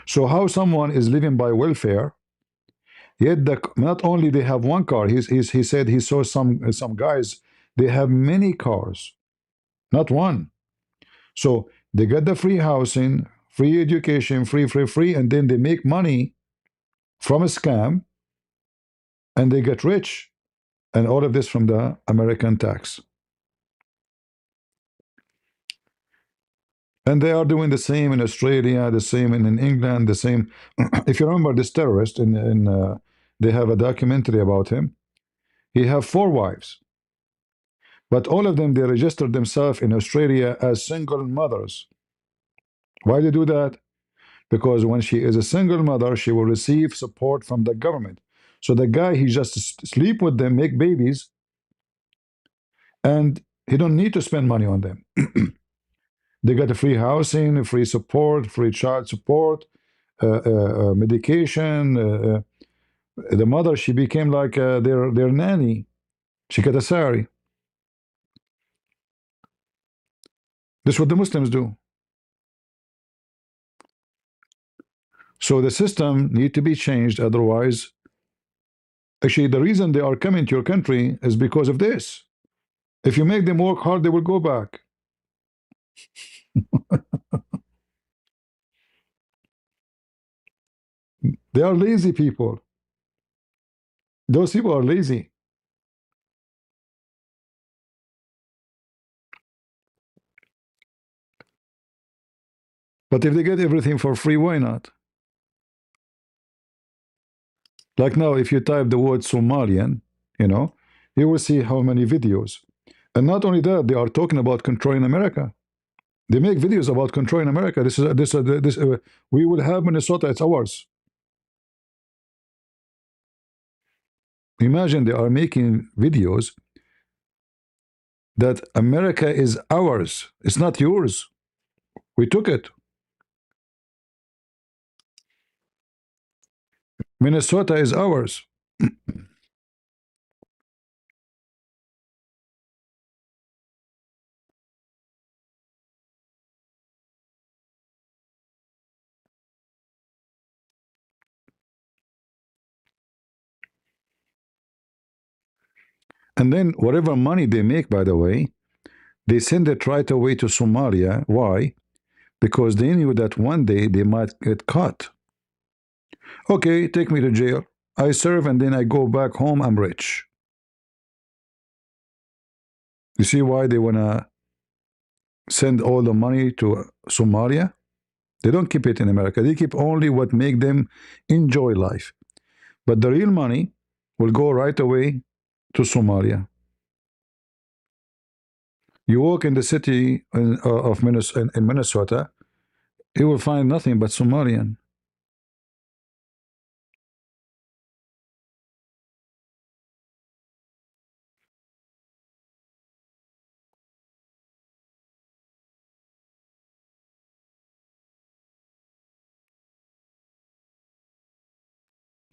So how someone is living by welfare, yet not only they have one car, he said he saw some guys, they have many cars, not one. So they get the free housing, free education, free, and then they make money from a scam, and they get rich, and all of this from the American tax. And they are doing the same in Australia, the same in England, the same. If you remember this terrorist, they have a documentary about him. He have 4 wives, but all of them they registered themselves in Australia as single mothers. Why they do that? Because when she is a single mother, she will receive support from the government. So the guy he just sleep with them, make babies, and he don't need to spend money on them. They got a free housing, free support, free child support, medication. The mother she became like their nanny. She got a salary. This is what the Muslims do. So the system need to be changed. Otherwise, actually, the reason they are coming to your country is because of this. If you make them work hard, they will go back. They are lazy people. Those people are lazy. But if they get everything for free, why not? Like now, if you type the word Somalian, you know, you will see how many videos. And not only that, they are talking about controlling America. They make videos about controlling America. We will have Minnesota, it's ours. Imagine they are making videos that America is ours. It's not yours. We took it. Minnesota is ours. And then whatever money they make, by the way, they send it right away to Somalia. Why? Because they knew that one day they might get caught. Okay, take me to jail. I serve and then I go back home. I'm rich. You see why they want to send all the money to Somalia? They don't keep it in America. They keep only what make them enjoy life. But the real money will go right away to Somalia. You walk in the city of Minnesota, you will find nothing but Somalian.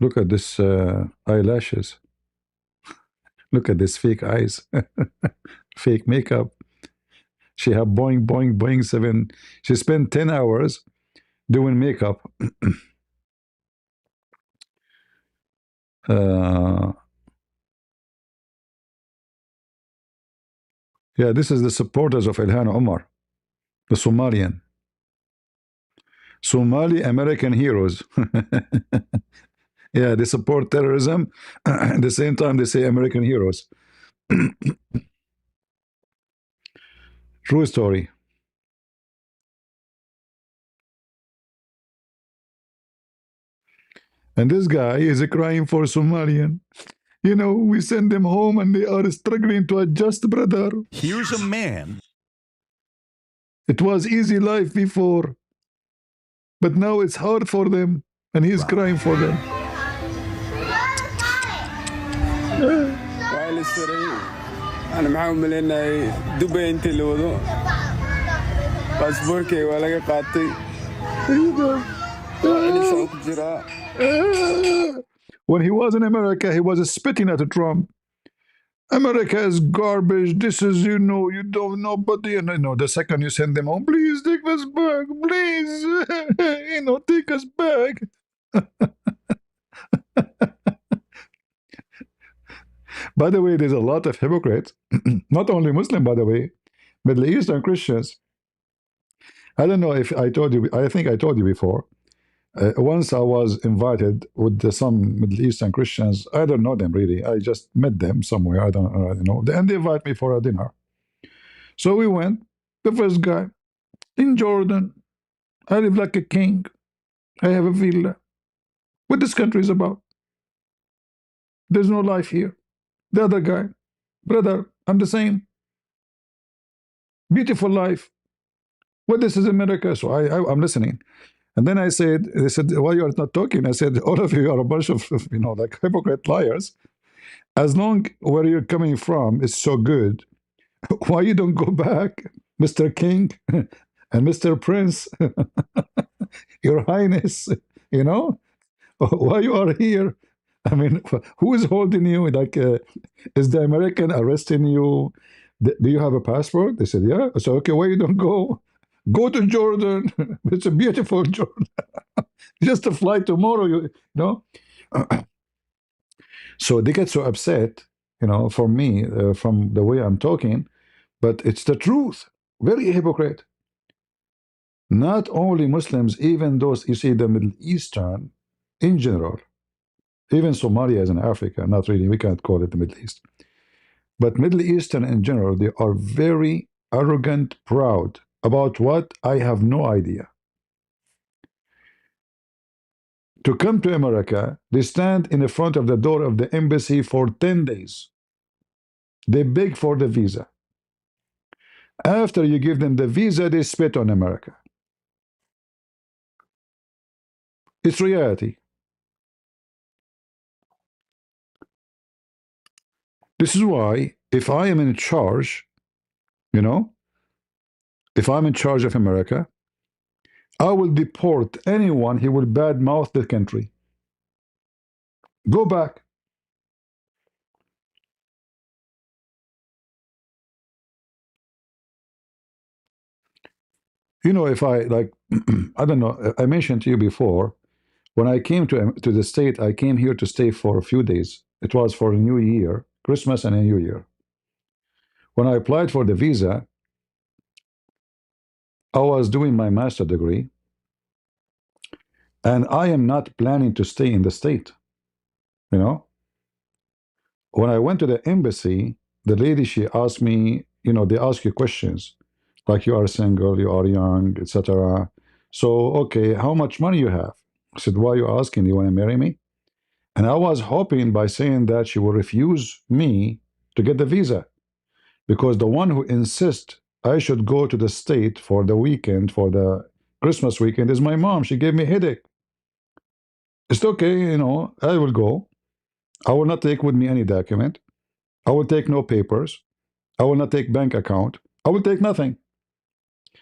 Look at this eyelashes. Look at this fake eyes. Fake makeup. She have boing, boing, boing 7. She spent 10 hours doing makeup. uh, yeah, this is the supporters of Ilhan Omar, the Somalian. Somali American heroes. Yeah, they support terrorism. At the same time, they say American heroes. True story. And this guy is crying for Somalian. You know, we send them home and they are struggling to adjust, brother. Here's a man. It was easy life before, but now it's hard for them, and he's crying for them. أنا معهم لأن دبي أنت اللي وضو باسبوركي ولا قاطي When he was in America, he was spitting at Trump. America is garbage. This is, you know, you don't know, but you know, the second you send them home, please take us back, please, you know, take us back. By the way, there's a lot of hypocrites, not only Muslim, by the way, Middle Eastern Christians. I don't know if I told you, I think I told you before. Once I was invited with some Middle Eastern Christians. I don't know them really. I just met them somewhere. I don't know. And they invite me for a dinner. So we went. The first guy in Jordan. I live like a king. I have a villa. What this country is about? There's no life here. The other guy, brother, I'm the same. Beautiful life. What this is America? So I'm listening. And then I said, they said, why you are not talking? I said, all of you are a bunch of, you know, like hypocrite liars. As long where you're coming from is so good, why you don't go back, Mr. King and Mr. Prince, Your Highness, you know? Why you are here? I mean, who is holding you? Like, is the American arresting you? Do you have a passport? They said, yeah. So, okay, why you don't go? Go to Jordan. It's a beautiful Jordan. Just to fly tomorrow, you know? So they get so upset, you know, for me, from the way I'm talking, but it's the truth. Very hypocrite. Not only Muslims, even those, you see, the Middle Eastern in general, even Somalia is in Africa, not really, we can't call it the Middle East. But Middle Eastern in general, they are very arrogant, proud about what I have no idea. To come to America, they stand in the front of the door of the embassy for 10 days. They beg for the visa. After you give them the visa, they spit on America. It's reality. This is why, if I am in charge, you know, if I'm in charge of America, I will deport anyone who will badmouth the country. Go back. You know, if I, like, I don't know, I mentioned to you before, when I came to the state, I came here to stay for a few days. It was for a New Year, Christmas and a New Year. When I applied for the visa, I was doing my master's degree, and I am not planning to stay in the state, you know. When I went to the embassy, the lady, she asked me, you know, they ask you questions like you are single, you are young, etc. So, okay, how much money you have? I said, why are you asking? You want to marry me? And I was hoping by saying that she will refuse me to get the visa, because the one who insists I should go to the state for the weekend, for the Christmas weekend, is my mom. She gave me a headache. It's okay, you know, I will go. I will not take with me any document. I will take no papers. I will not take bank account. I will take nothing.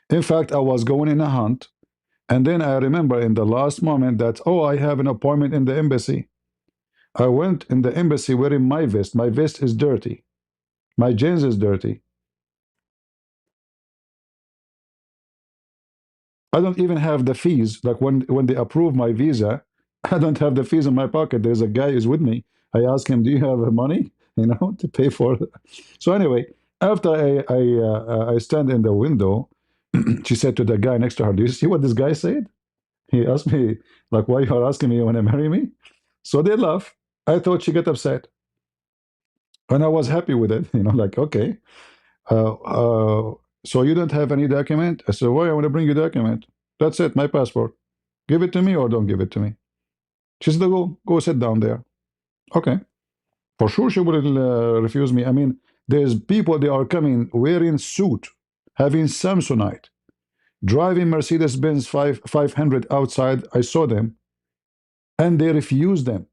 In fact, I was going in a hunt, and then I remember in the last moment that, oh, I have an appointment in the embassy. I went in the embassy wearing my vest. My vest is dirty. My jeans is dirty. I don't even have the fees. Like when they approve my visa, I don't have the fees in my pocket. There's a guy who's with me. I ask him, "Do you have money, to pay for it?" So anyway, after I stand in the window, she said to the guy next to her, "Do you see what this guy said?" He asked me, like, "Why you are asking me you want to marry me?" So they laugh. I thought she got upset, and I was happy with it. Like, okay. Uh, uh, so you don't have any document? I said, "Why? I want to bring you document. That's it, my passport. Give it to me or don't give it to me." She said, go sit down there. Okay. For sure she will refuse me. I mean, there's people, they are coming wearing suit, having Samsonite, driving Mercedes-Benz 500 outside. I saw them, and they refuse them.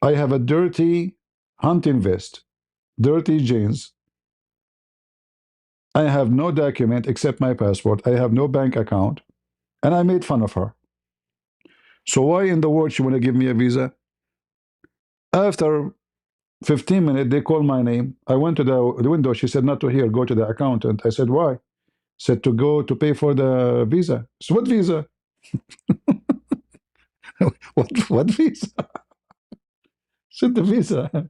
I have a dirty hunting vest, dirty jeans. I have no document except my passport. I have no bank account. And I made fun of her. So why in the world she want to give me a visa? After 15 minutes, they call my name. I went to the window. She said, not to here, go to the accountant. I said, why? Said to go to pay for the visa. So what visa? what visa? Said the visa.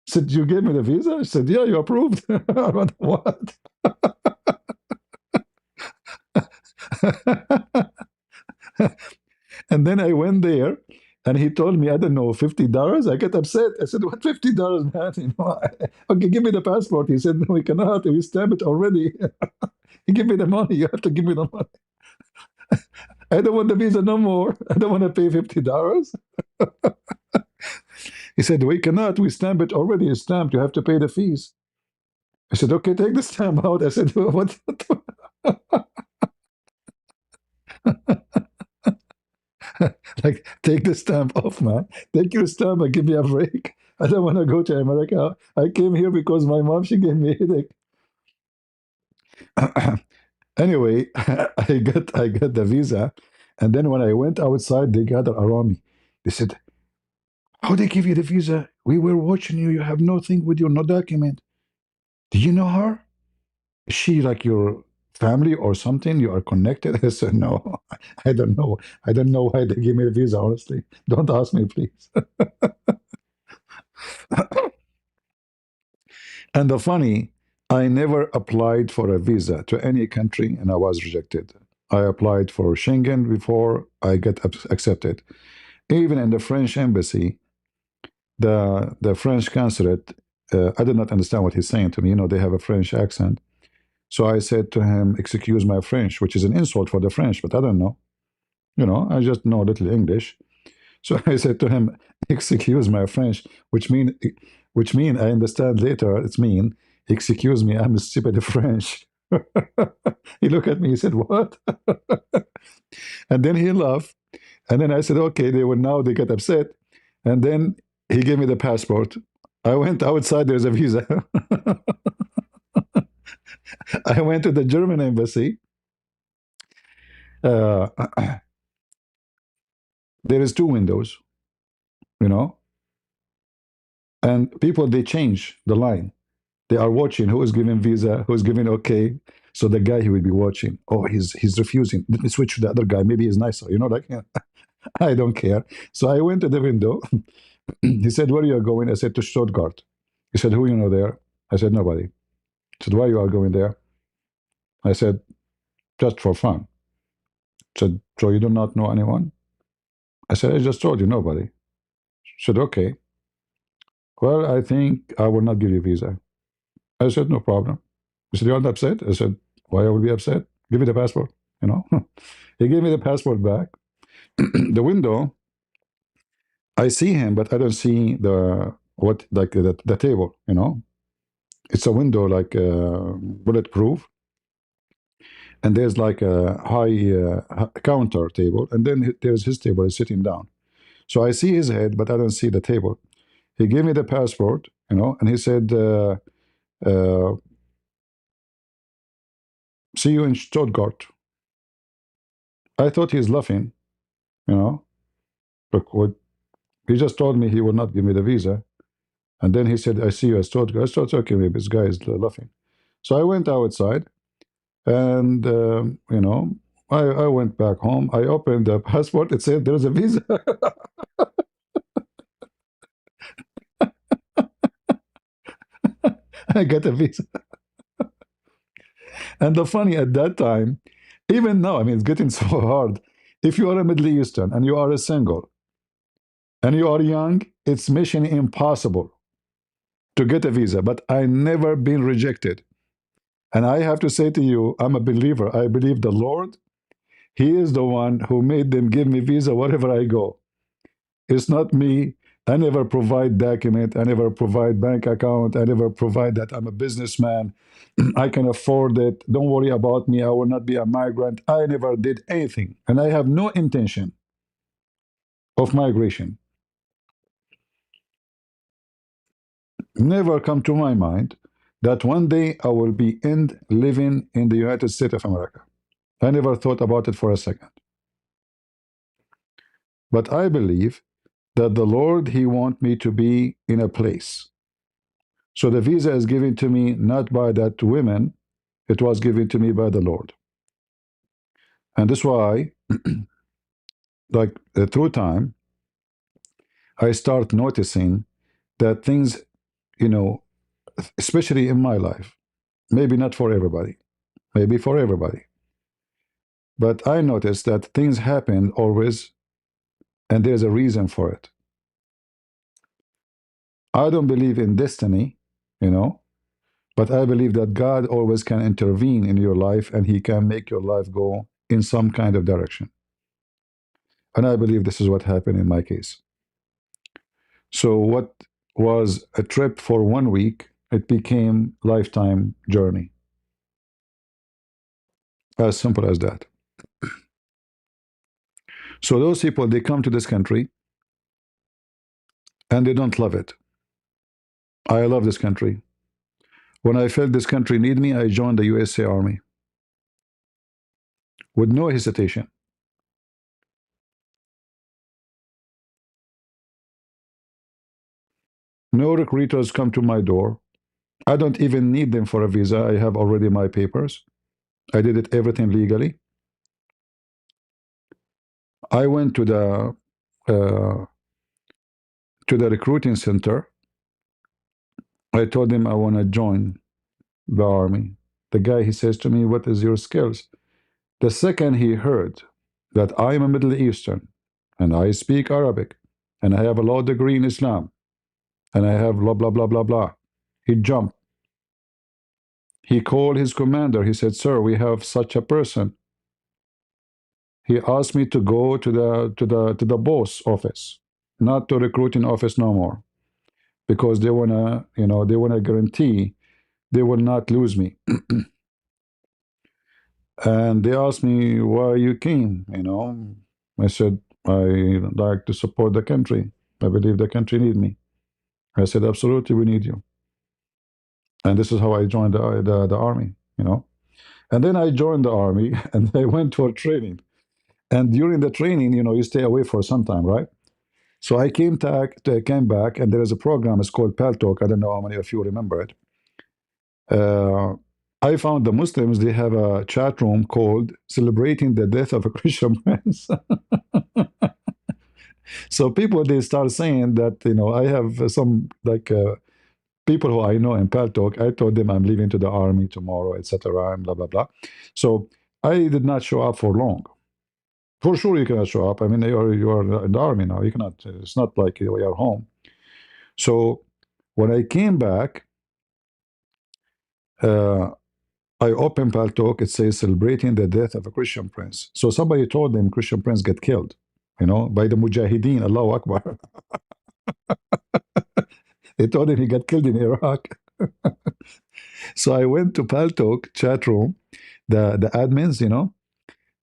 Said, you gave me the visa? I said, yeah, you approved. What? And then I went there, and he told me, I don't know, $50. I get upset. I said, what $50, man? Okay, give me the passport. He said, no, we cannot. We stamped it already. He give me the money. You have to give me the money. I don't want the visa no more. I don't want to pay $50. He said, we cannot. We stamp it already. It's stamped. You have to pay the fees. I said, okay, take the stamp out. I said, what? Like, take the stamp off, man. Take your stamp and give me a break. I don't want to go to America. I came here because my mom, she gave me a headache. Anyway, I got the visa, and then when I went outside, they gathered around me. They said, "How they give you the visa? We were watching you. You have nothing with your no document. Do you know her? Is she like your family or something? You are connected?" I said, "No, I don't know. I don't know why they give me the visa. Honestly, don't ask me, please." And the funny, I never applied for a visa to any country, and I was rejected. I applied for Schengen before I get accepted. Even in the French embassy, the French consulate, I did not understand what he's saying to me. They have a French accent. So I said to him, "Excuse my French," which is an insult for the French, but I don't know. I just know a little English. So I said to him, "Excuse my French," which mean I understand later. It's mean, "Excuse me, I'm stupid French." He looked at me. He said, "What?" And then he laughed. And then I said, "Okay." They get upset. And then he gave me the passport. I went outside. There's a visa. I went to the German embassy. Uh, there is two windows, you know, and people, they change the line. They are watching who is giving visa, who is giving okay. So the guy, he will be watching. Oh, he's refusing. Let me switch to the other guy. Maybe he's nicer. Like, yeah, I don't care. So I went to the window. He said, "Where are you going?" I said, "To Stuttgart." He said, "Who you know there?" I said, "Nobody." He said, "Why you are going there?" I said, "Just for fun." He said, "So you do not know anyone?" I said, "I just told you, nobody." He said, "Okay. Well, I think I will not give you a visa." I said, "No problem." He said, "You aren't upset?" I said, "Why I will be upset? Give me the passport." You know, he gave me the passport back. The window, I see him, but I don't see the table. It's a window like bulletproof, and there's like a high counter table, and then there's his table. He's sitting down, so I see his head, but I don't see the table. He gave me the passport, and he said, uh, "See you in Stuttgart." I thought he's laughing, you know. Look, what, he just told me he will not give me the visa. And then he said, I see you as told. I thought, okay, maybe this guy is laughing. So I went outside and, I went back home. I opened the passport. It said there's a visa. I got a visa. And the funny at that time, even now, I mean, it's getting so hard. If you are a Middle Eastern and you are a single and you are young, it's mission impossible to get a visa. But I never been rejected. And I have to say to you, I'm a believer. I believe the Lord. He is the one who made them give me visa wherever I go. It's not me. I never provide document. I never provide bank account. I never provide that I'm a businessman. I can afford it. Don't worry about me. I will not be a migrant. I never did anything. And I have no intention of migration. Never come to my mind that one day I will be living in the United States of America. I never thought about it for a second. But I believe that the Lord, He wants me to be in a place. So the visa is given to me not by that women, it was given to me by the Lord. And that's why, like through time, I start noticing that things, you know, especially in my life, maybe not for everybody, maybe for everybody, but I noticed that things happen always, and there's a reason for it. I don't believe in destiny, you know, but I believe that God always can intervene in your life and He can make your life go in some kind of direction. And I believe this is what happened in my case. So what was a trip for 1 week, it became lifetime journey. As simple as that. So those people, they come to this country and they don't love it. I love this country. When I felt this country need me, I joined the USA Army with no hesitation. No recruiters come to my door. I don't even need them for a visa. I have already my papers. I did it everything legally. I went uh, to the recruiting center. I told him I want to join the army. The guy, he says to me, what is your skills? The second he heard that I am a Middle Eastern and I speak Arabic and I have a law degree in Islam and I have blah, blah, blah, blah, blah, he jumped. He called his commander. He said, sir, we have such a person. He asked me to go to the boss office, not to recruiting office no more, because they wanna, they wanna guarantee they will not lose me. And they asked me why you came. I said I like to support the country. I believe the country need me. I said absolutely we need you. And this is how I joined the army. And then I joined the army and I went for training. And during the training, you stay away for some time, right? So I came back, and there is a program. It's called Pal Talk. I don't know how many of you remember it. Uh, I found the Muslims, they have a chat room called Celebrating the Death of a Christian Prince. So people, they start saying that, I have some people who I know in Pal Talk. I told them I'm leaving to the army tomorrow, etc., and blah, blah, blah. So I did not show up for long. For sure, you cannot show up. I mean, you are in the army now. You cannot, it's not like you are home. So when I came back, uh, I opened Pal Talk. It says celebrating the death of a Christian prince. So somebody told them Christian prince get killed, by the Mujahideen. Allahu Akbar. They told him he got killed in Iraq. So I went to Pal Talk chat room, the admins,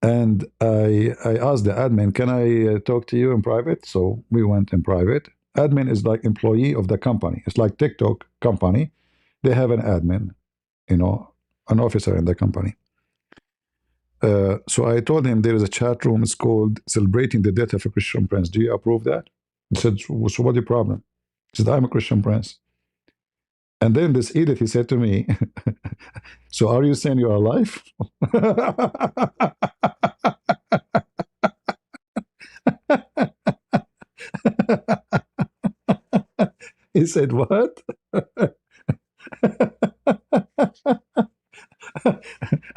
and I asked the admin, can I talk to you in private? So we went in private. Admin is like employee of the company. It's like TikTok company. They have an admin, an officer in the company. So I told him there is a chat room. It's called "Celebrating the Death of a Christian Prince." Do you approve that? He said, "So what's the problem?" He said, "I'm a Christian prince." And then this idiot, he said to me, "So are you saying you are alive?" He said, "What?"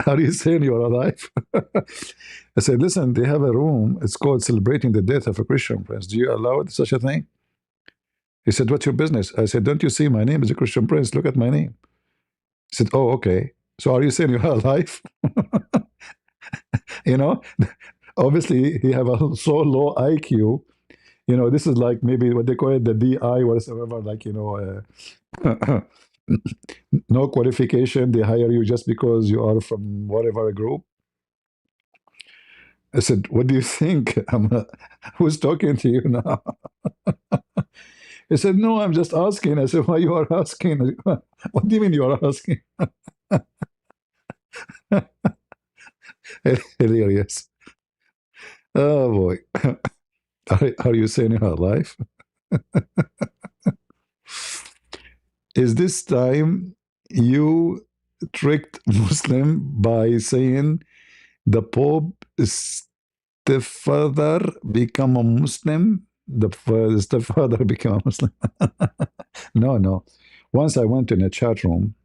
Are you saying you're alive? I said, "Listen, they have a room. It's called Celebrating the Death of a Christian Prince. Do you allow such a thing?" He said, "What's your business?" I said, "Don't you see my name is a Christian Prince? Look at my name." He said, "Oh, okay. So are you saying you're alive?" You know, obviously he have a so low IQ. You know, this is like maybe what they call it, the DI, whatever, like, no qualification. They hire you just because you are from whatever group. I said, "What do you think? Who's talking to you now?" He said, "No, I'm just asking." I said, "Why you are asking?" "What do you mean you are asking?" Hilarious. Oh boy. Are you saying you're alive? Is this time you tricked Muslim by saying the Pope stepfather become a Muslim? The stepfather become a Muslim? No, no. Once I went in a chat room.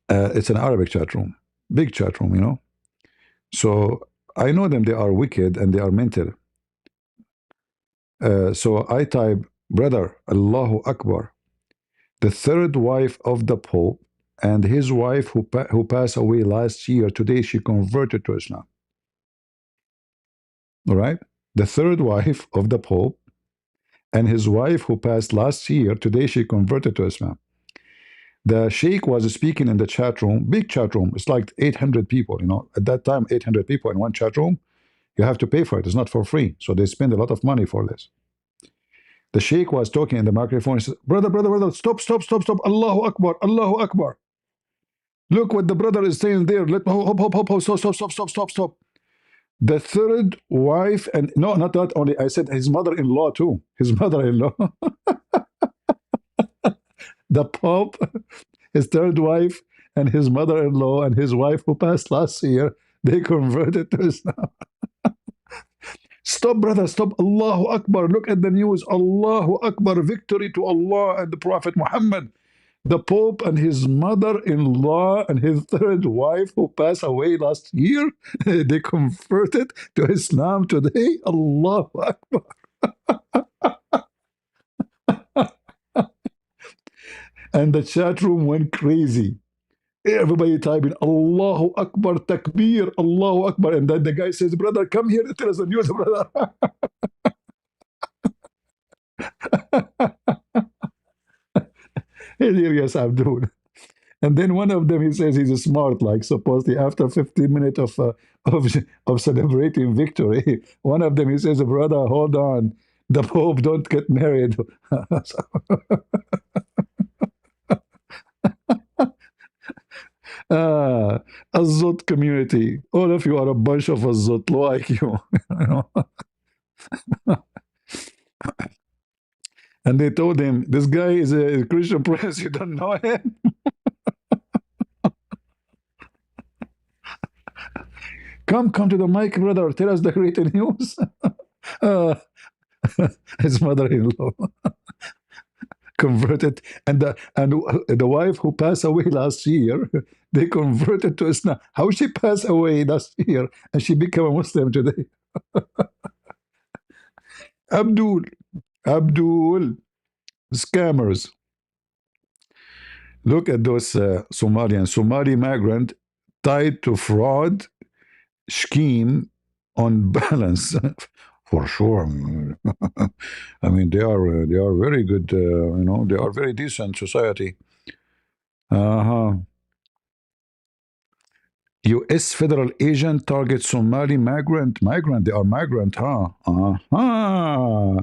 It's an Arabic chat room, big chat room, you know. So I know them; they are wicked and they are mental. So I type, "Brother, Allahu Akbar, the third wife of the Pope and his wife who passed away last year. Today she converted to Islam." All right, the third wife of the Pope and his wife who passed last year. Today she converted to Islam. The sheikh was speaking in the chat room, big chat room. It's like 800 people. You know, at that time, 800 people in one chat room. You have to pay for it. It's not for free. So they spend a lot of money for this. The sheikh was talking in the microphone. He said, "Brother, brother, brother, stop, stop, stop, stop. Allahu Akbar, Allahu Akbar. Look what the brother is saying there. Let hop, hop, hop, hop, stop, stop, stop, stop, stop, stop." The third wife, and no, not that only. I said his mother-in-law too. His mother-in-law, the Pope, his third wife, and his mother-in-law, and his wife who passed last year, they converted to Islam. Stop, brother, stop. Allahu Akbar. Look at the news. Allahu Akbar. Victory to Allah and the Prophet Muhammad. The Pope and his mother-in-law and his third wife who passed away last year, they converted to Islam today. Allahu Akbar. And the chat room went crazy. Everybody typing Allahu Akbar, Takbir, Allahu Akbar. And then the guy says, "Brother, come here to tell us the news, brother." Hilarious, Abdul. And then one of them, he says he's smart, like supposedly after 15 minutes of celebrating victory, one of them, he says, "Brother, hold on. The Pope don't get married." Azot community. All of you are a bunch of Azot, low IQ. You know? And they told him, "This guy is a Christian prince. You don't know him." Come to the mic, brother. Tell us the great news. uh, his mother-in-law converted, and the wife who passed away last year, they converted to Islam. How she passed away last year and she became a Muslim today? Abdul, scammers. Look at those Somali migrant tied to fraud scheme on balance. For sure. I mean, they are very good. They are very decent society. Uh-huh. U.S. federal agent targets Somali migrant. They are migrant, huh? Uh-huh.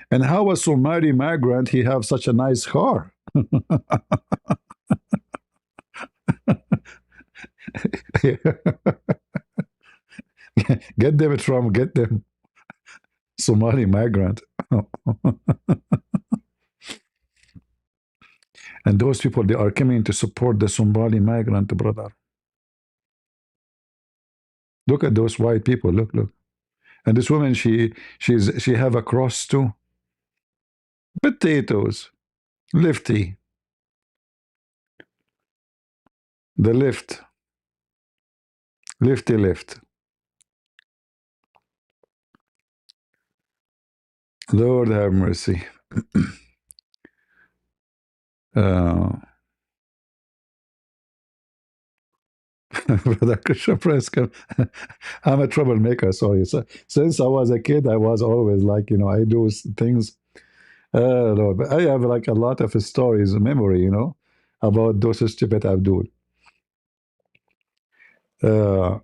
And how a Somali migrant he have such a nice car? Get them from, get them Somali migrant. And those people, they are coming to support the Somali migrant, brother. Look at those white people. Look, look. And this woman, she have a cross too. Potatoes. Lifty. The lift. Lifty lift. Lord have mercy. uh, Brother Christian Prescott, I'm a troublemaker. Sorry. So, since I was a kid, I was always like, I do things. Lord, but I have like a lot of stories, memory, about those stupid Abdul. Uh,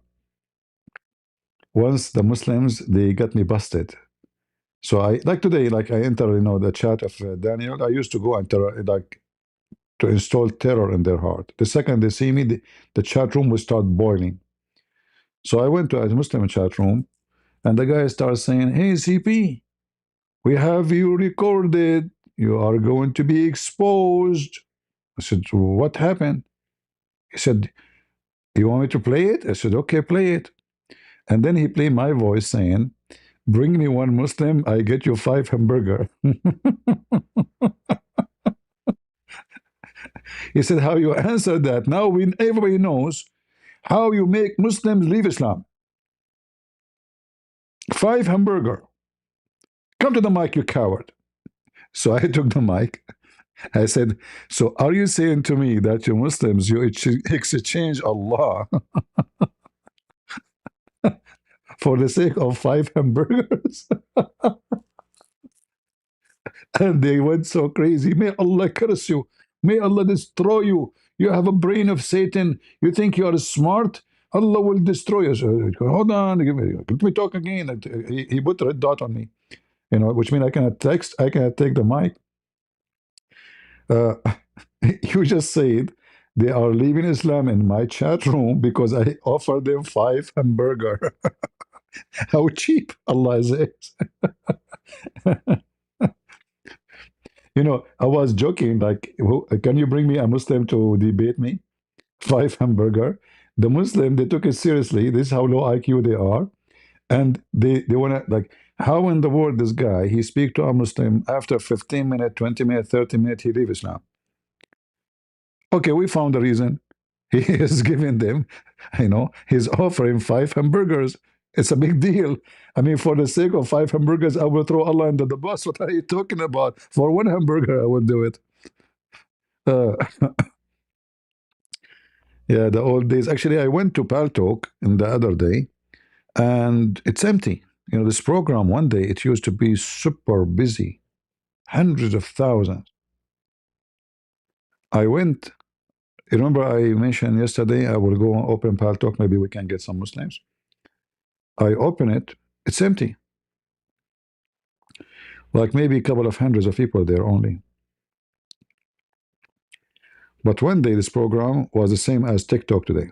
Once the Muslims, they got me busted. So I, like today, like I enter, the chat of Daniel. I used to go and like to install terror in their heart. The second they see me, the chat room will start boiling. So I went to a Muslim chat room, and the guy starts saying, "Hey, CP, we have you recorded. You are going to be exposed." I said, "What happened?" He said, "You want me to play it?" I said, "Okay, play it." And then he played my voice saying, "Bring me one Muslim, I get you 5 hamburger." He said, "How you answer that? Now everybody knows how you make Muslims leave Islam. 5 hamburger. Come to the mic, you coward." So I took the mic. I said, "So are you saying to me that you Muslims, you exchange Allah for the sake of 5 hamburgers?" And they went so crazy. May Allah curse you. May Allah destroy you. You have a brain of Satan. You think you are smart? Allah will destroy us. Hold on. Let me talk again. He put a red dot on me, which means I cannot text. I cannot take the mic. Uh, you just said they are leaving Islam in my chat room because I offered them 5 hamburger. How cheap Allah is. I was joking, like, can you bring me a Muslim to debate me? 5 hamburger. The Muslim, they took it seriously. This is how low IQ they are. And they want to, like, how in the world this guy, he speak to a Muslim after 15 minutes, 20 minutes, 30 minutes, he leave Islam. Okay, we found the reason. He is giving them, he's offering 5 hamburgers. It's a big deal. I mean, for the sake of 5 hamburgers, I will throw Allah under the bus. What are you talking about? For 1 hamburger, I would do it. Uh, yeah, the old days. Actually, I went to Paltalk in the other day, and it's empty. This program, one day, it used to be super busy, hundreds of thousands. I went, remember I mentioned yesterday, I will go and open Paltalk, maybe we can get some Muslims. I open it, it's empty. Like maybe a couple of hundreds of people there only. But one day this program was the same as TikTok today.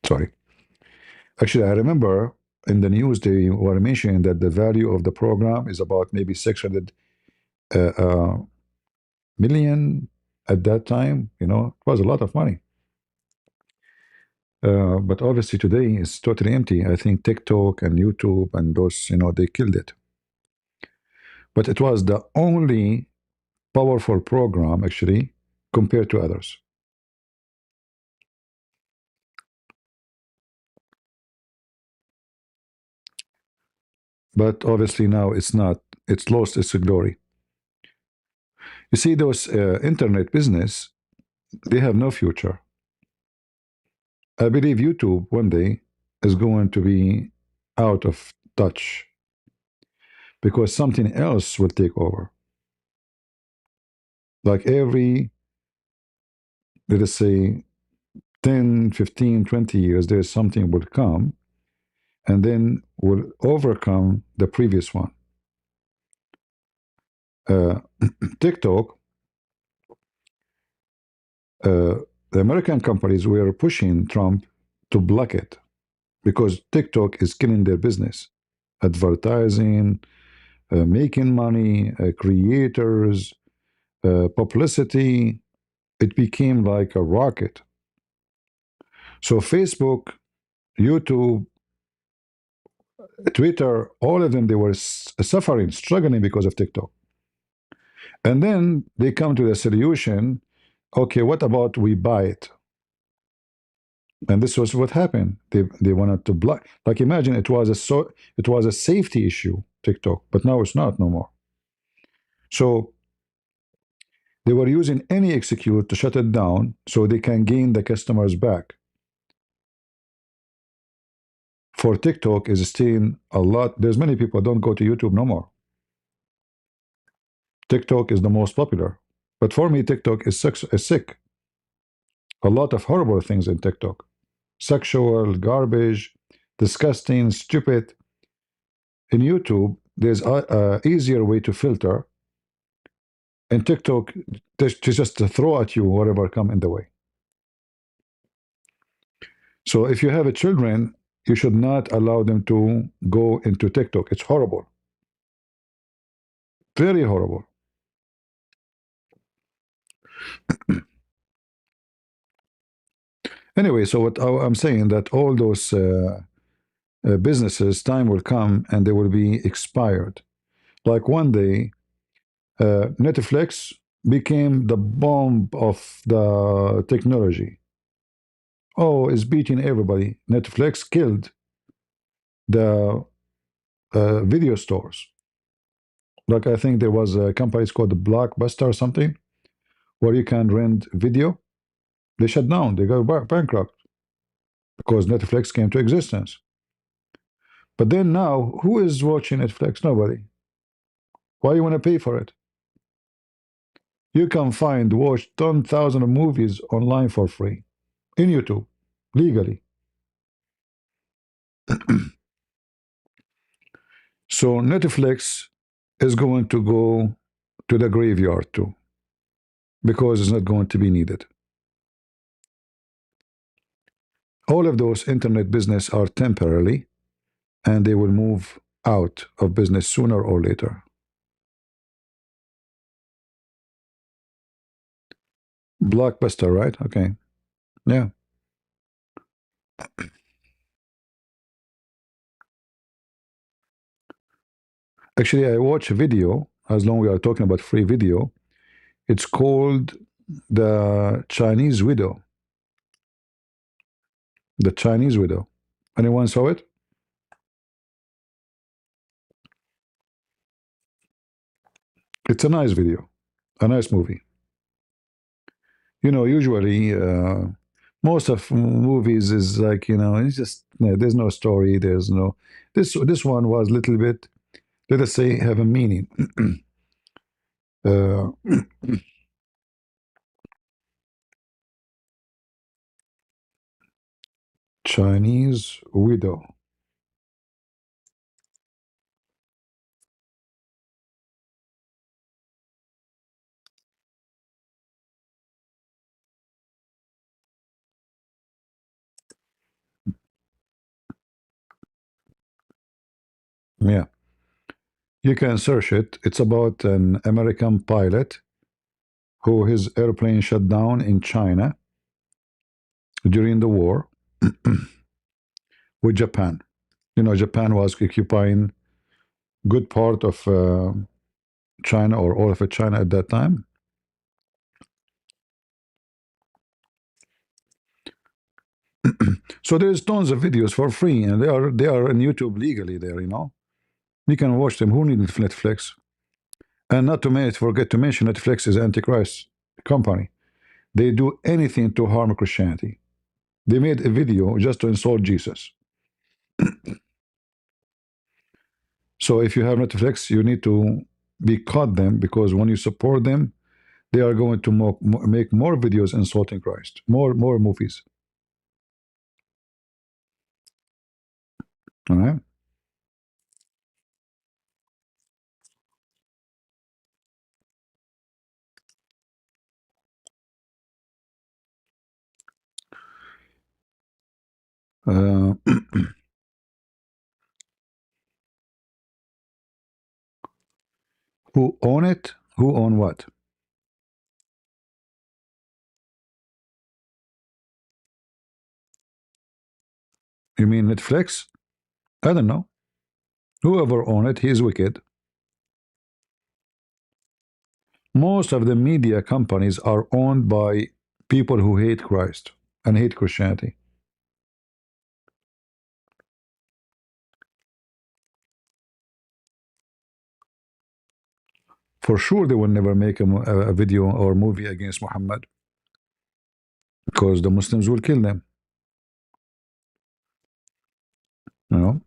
Sorry. Actually, I remember in the news they were mentioning that the value of the program is about maybe 600 uh, uh, million at that time. It was a lot of money. But obviously today it's totally empty. I think TikTok and YouTube and those, they killed it. But it was the only powerful program actually compared to others. But obviously now it's not. It's lost its glory. You see, those internet business, they have no future. I believe YouTube one day is going to be out of touch because something else will take over. Like every, let us say, 10, 15, 20 years, there's something will come and then will overcome the previous one. uh, TikTok, the American companies were pushing Trump to block it because TikTok is killing their business, advertising, making money, creators, publicity. It became like a rocket. So Facebook, YouTube, Twitter, all of them, they were suffering, struggling because of TikTok. And then they come to the solution, okay, what about we buy it? And this was what happened. They wanted to block. Like imagine it was a safety issue, TikTok, but now it's not no more. So they were using any excuse to shut it down so they can gain the customers back. For TikTok is staying a lot. There's many people don't go to YouTube no more. TikTok is the most popular. But for me, TikTok is sick. A lot of horrible things in TikTok. Sexual, garbage, disgusting, stupid. In YouTube, there's a easier way to filter. In TikTok, to just throw at you whatever come in the way. So if you have a children, you should not allow them to go into TikTok. It's horrible. Very horrible. Anyway, so what I'm saying that all those businesses, time will come and they will be expired. Like one day, Netflix became the bomb of the technology. Oh, it's beating everybody. Netflix killed the video stores. Like I think there was a company called Blockbuster or something where you can rent video. They shut down. They go bankrupt because Netflix came to existence. But then now, who is watching Netflix? Nobody. Why you want to pay for it? You can watch 10,000 movies online for free in YouTube, legally. So Netflix is going to go to the graveyard too, because it's not going to be needed. All of those internet business are temporarily, and they will move out of business sooner or later. Blockbuster, right? Okay. Yeah. Actually, I watch a video, as long as we are talking about free video. It's called The Chinese Widow. The Chinese Widow. Anyone saw it? It's a nice video, a nice movie. You know, usually most of movies is like, it's just there's no story. There's no this one was a little bit, let us say, have a meaning. uh, Chinese Widow. Yeah, you can search it. It's about an American pilot who his airplane shut down in China during the war with Japan. You know, Japan was occupying good part of China or all of China at that time. So there's tons of videos for free, and they are on YouTube legally. There, you can watch them. Who needs Netflix? And not to forget to mention, Netflix is Antichrist company. They do anything to harm Christianity. They made a video just to insult Jesus. So if you have Netflix, you need to be caught them, because when you support them, they are going to make more videos insulting Christ, more movies. All right. Uh, who own it? Who own what? You mean Netflix? I don't know. Whoever own it, he is wicked. Most of the media companies are owned by people who hate Christ and hate Christianity. For sure, they will never make a video or movie against Muhammad because the Muslims will kill them. You know,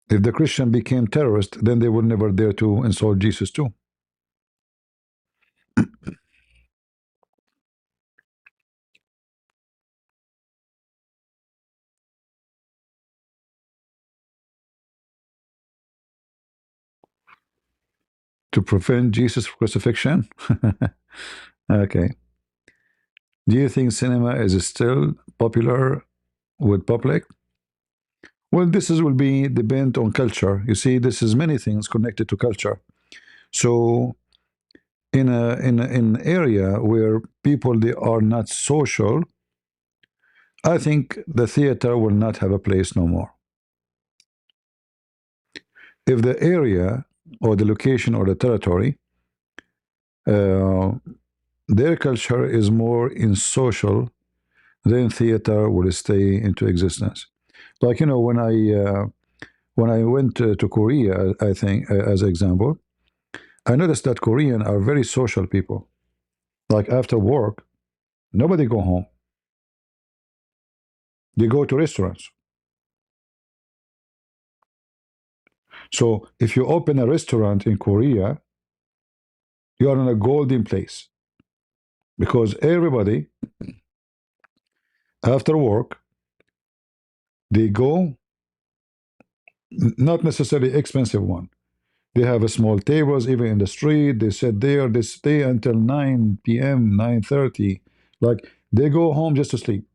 if the Christian became terrorist, then they will never dare to insult Jesus too. To prevent Jesus' crucifixion. Okay. Do you think cinema is still popular with public? Well, will be depend on culture. You see, this is many things connected to culture. So, in an area where people they are not social, I think the theater will not have a place no more. If the area or the location or the territory, uh, their culture is more in social, then theater will stay into existence. Like when I went to Korea, I think as an example, I noticed that Korean are very social people. Like after work, nobody go home. They go to restaurants. So if you open a restaurant in Korea, you are in a golden place because everybody after work they go, not necessarily expensive one. They have a small tables even in the street. They sit there. They stay until 9 p.m., 9:30. Like they go home just to sleep.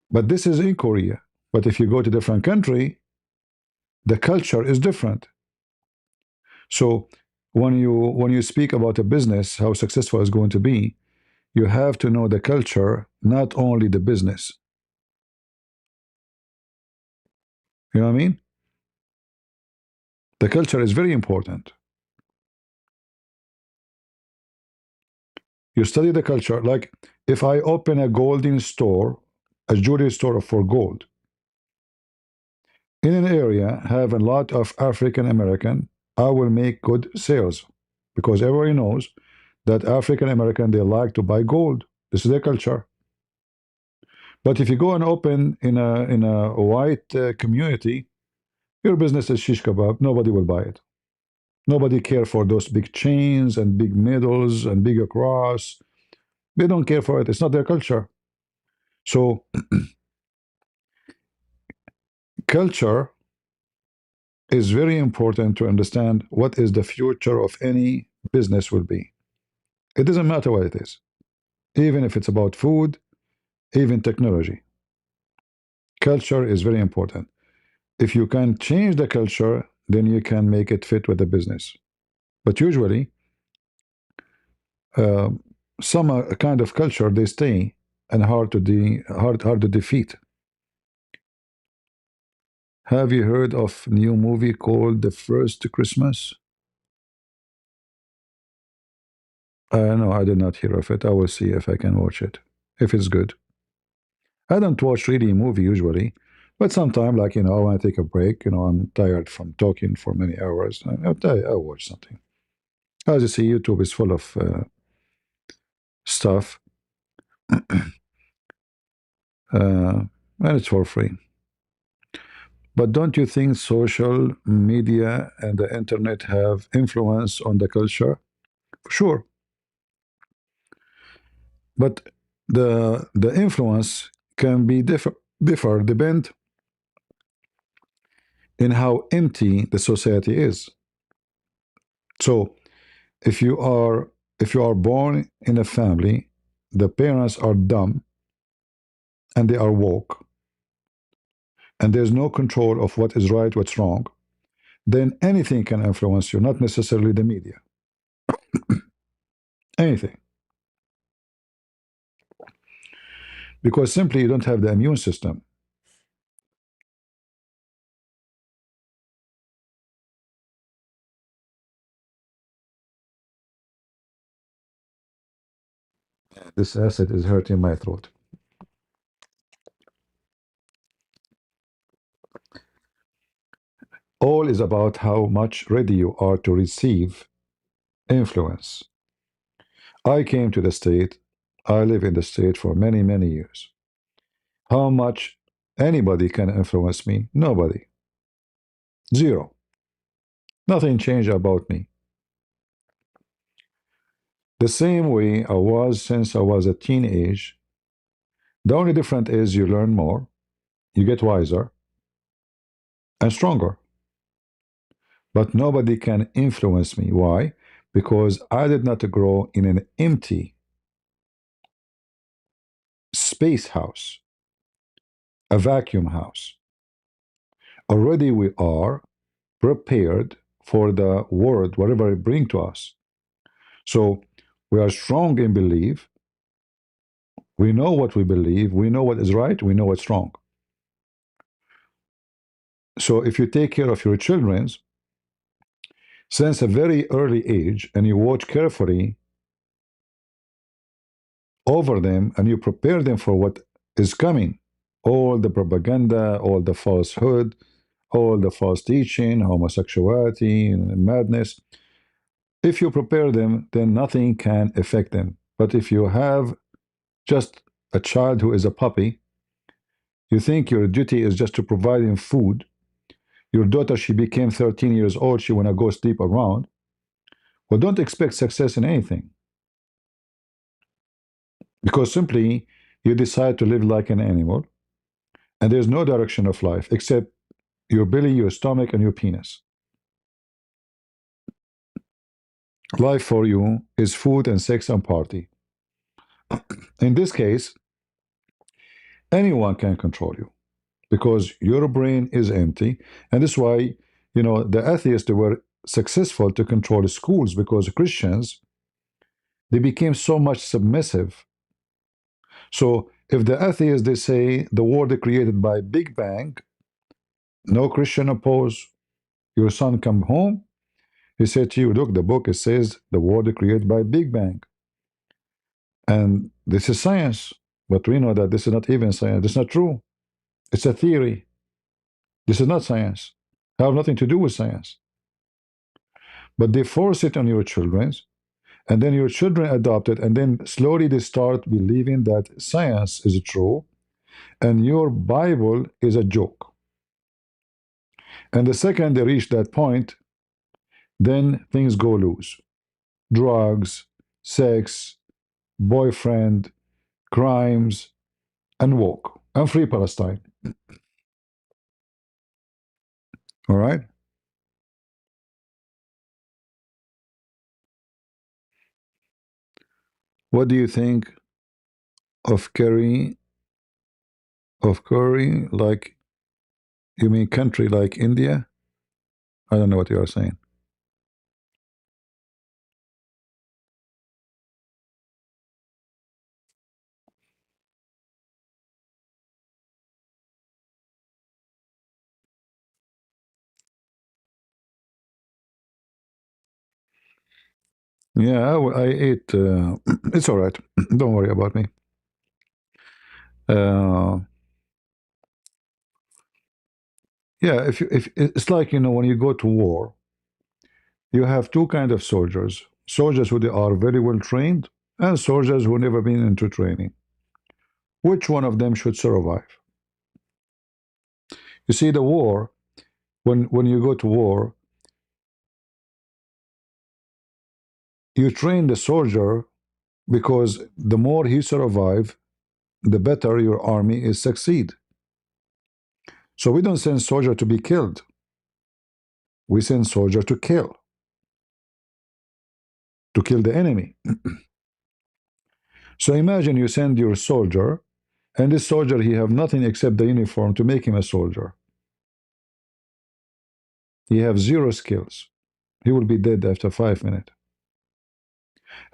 But this is in Korea. But if you go to different country, the culture is different. So when you speak about a business, how successful it's going to be, you have to know the culture, not only the business. You know what I mean? The culture is very important. You study the culture. Like if I open a golden store, a jewelry store for gold, in an area have a lot of African American, I will make good sales because everybody knows that African American they like to buy gold. This is their culture. But if you go and open in a white community, your business is shish kebab. Nobody will buy it. Nobody care for those big chains and big medals and bigger cross. They don't care for it. It's not their culture. So culture is very important to understand what is the future of any business will be. It doesn't matter what it is, even if it's about food, even technology. Culture is very important. If you can change the culture, then you can make it fit with the business. But usually, uh, some kind of culture they stay and hard to defeat. Have you heard of new movie called The First Christmas? No, I did not hear of it. I will see if I can watch it. If it's good. I don't watch really movie usually, but sometimes, like, I want to take a break. I'm tired from talking for many hours. I'll watch something. As you see, YouTube is full of stuff, and it's for free. But don't you think social media and the internet have influence on the culture? For sure. But the influence can be differ depend in how empty the society is. So if you are if you are born in a family, the parents are dumb, and they are woke, and there's no control of what is right, what's wrong, then anything can influence you, not necessarily the media. Anything. Because simply you don't have the immune system. This acid is hurting my throat. All is about how much ready you are to receive influence. I came to the state, I live in the state for many, many years. How much anybody can influence me? Nobody. Zero. Nothing changed about me. The same way I was since I was a teenage. The only difference is you learn more, you get wiser, and stronger. But nobody can influence me. Why? Because I did not grow in an empty space house, a vacuum house. Already we are prepared for the world, whatever it brings to us. So we are strong in belief. We know what we believe. We know what is right. We know what's wrong. So if you take care of your children since a very early age and you watch carefully over them and you prepare them for what is coming, all the propaganda, all the falsehood, all the false teaching, homosexuality, madness. If you prepare them, then nothing can affect them. But if you have just a child who is a puppy, you think your duty is just to provide him food. Your daughter, she became 13 years old, she want to go sleep around. Well, don't expect success in anything. Because simply you decide to live like an animal, and there's no direction of life except your belly, your stomach, and your penis. Life for you is food and sex and party. In this case, anyone can control you because your brain is empty. And that's why, the atheists, they were successful to control the schools because Christians, they became so much submissive. So if the atheists, they say the world created by Big Bang, no Christian oppose, your son come home, he said to you, look, the book, it says the world created by Big Bang. And this is science. But we know that this is not even science. It's not true. It's a theory. This is not science. It have nothing to do with science. But they force it on your children, and then your children adopt it, and then slowly they start believing that science is true, and your Bible is a joke. And the second they reach that point, then things go loose. Drugs, sex, boyfriend, crimes, and woke, and free Palestine. All right? What do you think of Curry, like, you mean country like India? I don't know what you are saying. Yeah, I ate. It's all right. Don't worry about me. Uh, yeah, if it's like when you go to war, you have two kind of soldiers: soldiers who they are very well trained, and soldiers who never been into training. Which one of them should survive? You see, the war. When you go to war, you train the soldier because the more he survive, the better your army is succeed. So we don't send soldier to be killed. We send soldier to kill the enemy. So imagine you send your soldier And this soldier, he have nothing except the uniform to make him a soldier. He have zero skills. He will be dead after 5 minutes.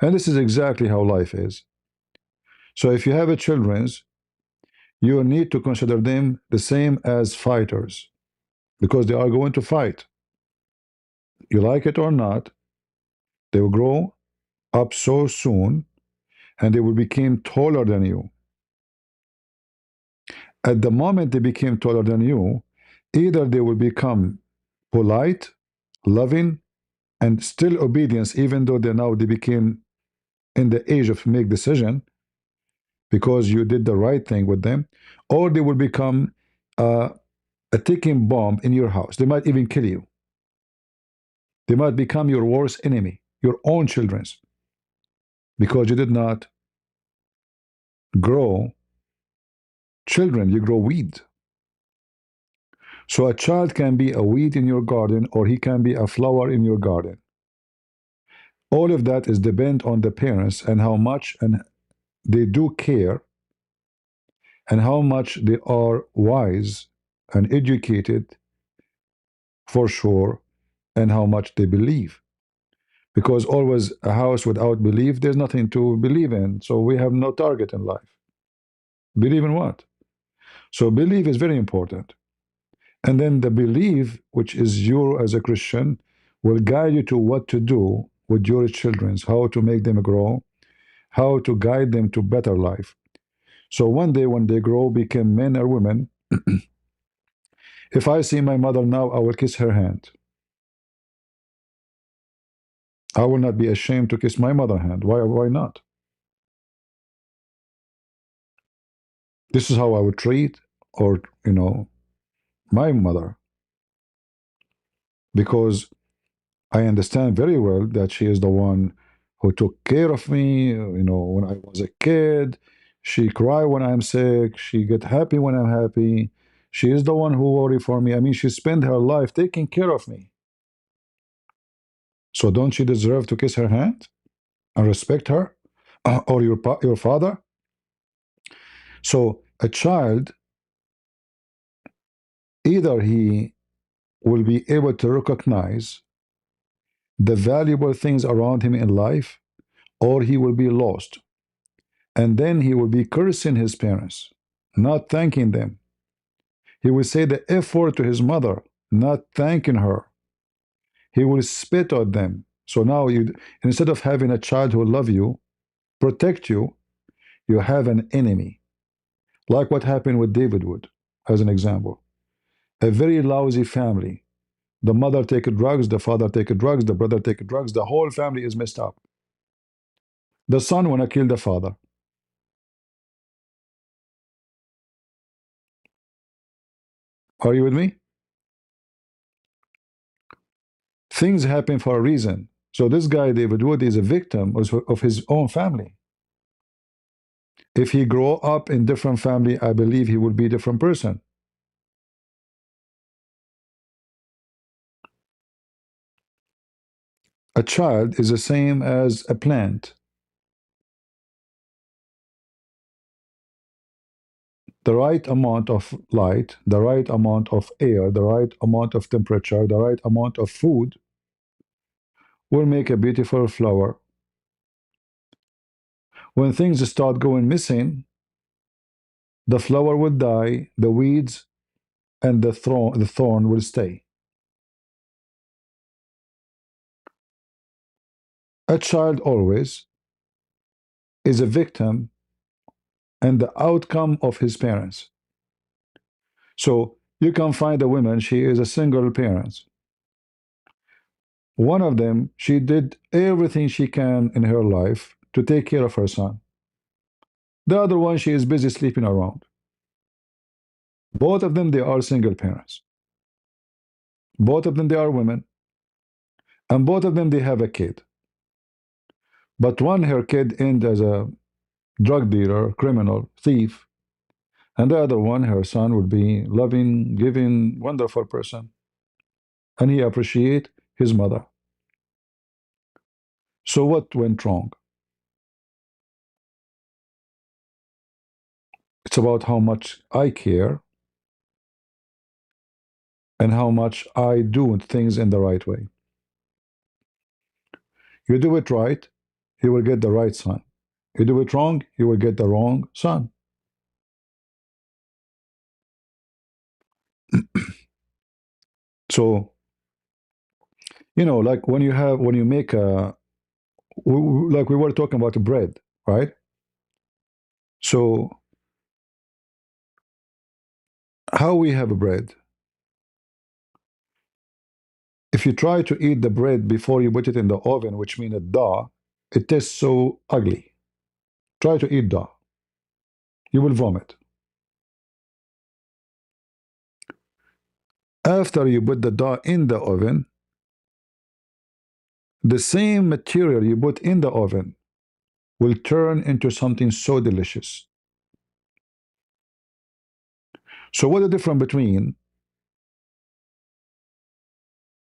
And this is exactly how life is. So if you have a children's, you need to consider them the same as fighters, because they are going to fight. You like it or not, they will grow up so soon, and they will become taller than you. At the moment they became taller than you, either they will become polite, loving, and still obedience, even though they became in the age of make decision, because you did the right thing with them, or they will become a ticking bomb in your house. They might even kill you. They might become your worst enemy, your own children's, because you did not grow children, you grow weed. So a child can be a weed in your garden, or he can be a flower in your garden. All of that is depend on the parents and how much and they do care, and how much they are wise and educated, for sure, and how much they believe. Because always a house without belief, there's nothing to believe in. So we have no target in life. Believe in what? So belief is very important. And then the belief, which is you as a Christian, will guide you to what to do with your children, how to make them grow, how to guide them to better life. So one day when they grow, become men or women, if I see my mother now, I will kiss her hand. I will not be ashamed to kiss my mother's hand. Why not? This is how I would treat, or, my mother. Because I understand very well that she is the one who took care of me, when I was a kid. She cry when I'm sick. She get happy when I'm happy. She is the one who worry for me. I mean, she spent her life taking care of me. So don't she deserve to kiss her hand and respect her? Or your father? So a child, either he will be able to recognize the valuable things around him in life, or he will be lost. And then he will be cursing his parents, not thanking them. He will say the F word to his mother, not thanking her. He will spit at them. So now instead of having a child who love you, protect you, you have an enemy. Like what happened with David Wood, as an example. A very lousy family. The mother take drugs, the father take drugs, the brother take drugs, the whole family is messed up. The son wanna kill the father. Are you with me? Things happen for a reason. So this guy, David Wood, is a victim of his own family. If he grow up in different family, I believe he will be a different person. A child is the same as a plant. The right amount of light, the right amount of air, the right amount of temperature, the right amount of food will make a beautiful flower. When things start going missing, the flower will die, the weeds and the thorn will stay. A child always is a victim and the outcome of his parents. So you can find a woman, she is a single parent. One of them, she did everything she can in her life to take care of her son. The other one, she is busy sleeping around. Both of them, they are single parents. Both of them, they are women. And both of them, they have a kid. But one, her kid ended as a drug dealer, criminal, thief. And the other one, her son, would be loving, giving, wonderful person. And he appreciate his mother. So what went wrong? It's about how much I care and how much I do things in the right way. You do it right, you will get the right son. You do it wrong, you will get the wrong son. So, like when you make like we were talking about bread, right? So, how we have bread? If you try to eat the bread before you put it in the oven, which means a dough, it tastes so ugly. Try to eat dough. You will vomit. After you put the dough in the oven, the same material you put in the oven will turn into something so delicious. So what's the difference between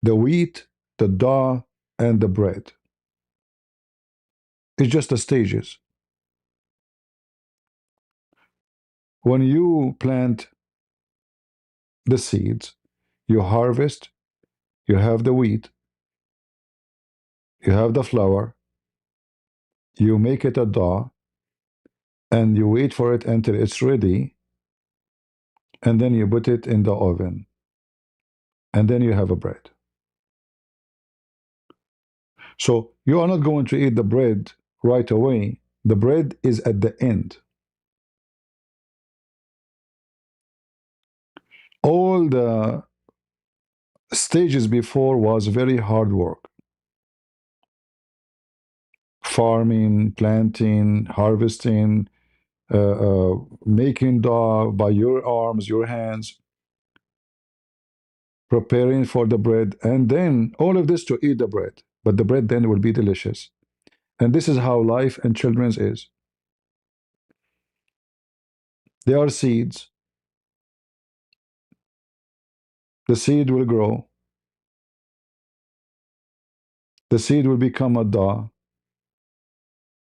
the wheat, the dough, and the bread? It's just the stages. When you plant the seeds, you harvest, you have the wheat, you have the flour, you make it a dough, and you wait for it until it's ready, and then you put it in the oven, and then you have a bread. So you are not going to eat the bread right away. The bread is at the end. All the stages before was very hard work. Farming, planting, harvesting, making dough by your arms, your hands, preparing for the bread, and then all of this to eat the bread. But the bread then will be delicious. And this is how life and children's is. They are seeds. The seed will grow. The seed will become a dough.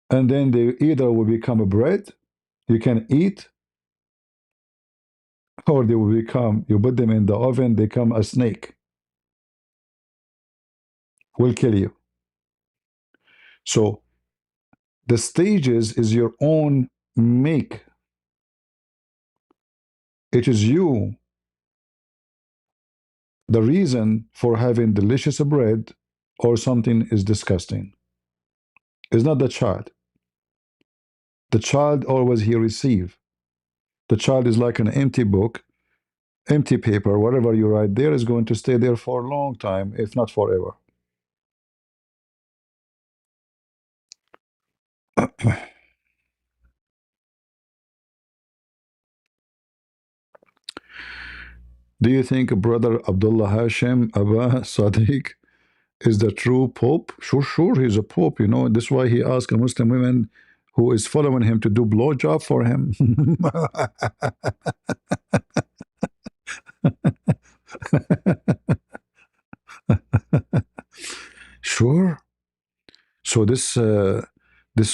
And then they either will become a bread you can eat, or they will become, you put them in the oven, they become a snake. Will kill you. So the stages is your own make. It is you, the reason for having delicious bread or something is disgusting. It's not the child. The child always he receive. The child is like an empty book, empty paper, whatever you write there is going to stay there for a long time, if not forever. Do you think Brother Abdullah Hashim Abba Sadiq is the true Pope? Sure, he's a Pope, This is why he asked a Muslim woman who is following him to do blowjob for him. Sure. So this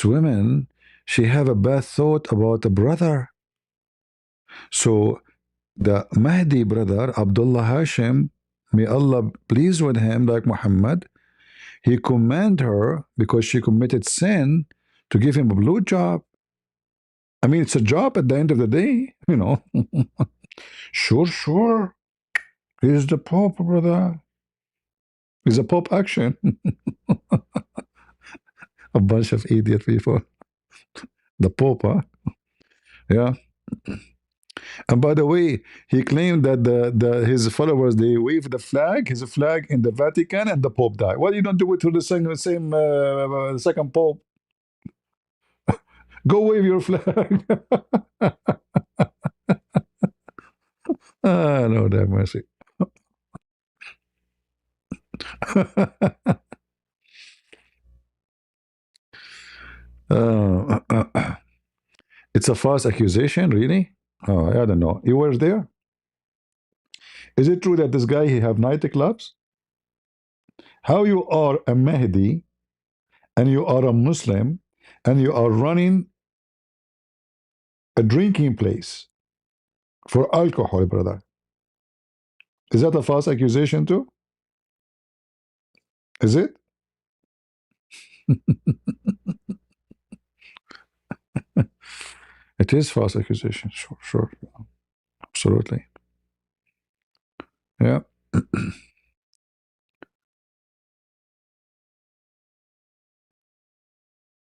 woman, she have a bad thought about a brother. So the Mahdi brother, Abdullah Hashim, may Allah please with him, like Muhammad, he command her, because she committed sin, to give him a blue job. I mean, it's a job at the end of the day. Sure. He's the Pope, brother. He's a Pope action. A bunch of idiot people. The Pope, huh? Yeah. And by the way, he claimed that his followers, they wave his flag in the Vatican, and the Pope died. Why you don't do it to the same second Pope? Go wave your flag. Ah, Lord have mercy. It's a false accusation, really? Oh, I don't know. You were there? Is it true that this guy, he have nightclubs? How you are a Mahdi and you are a Muslim and you are running a drinking place for alcohol, brother. Is that a false accusation too? Is it? It is false accusation. Sure, sure, absolutely. Yeah.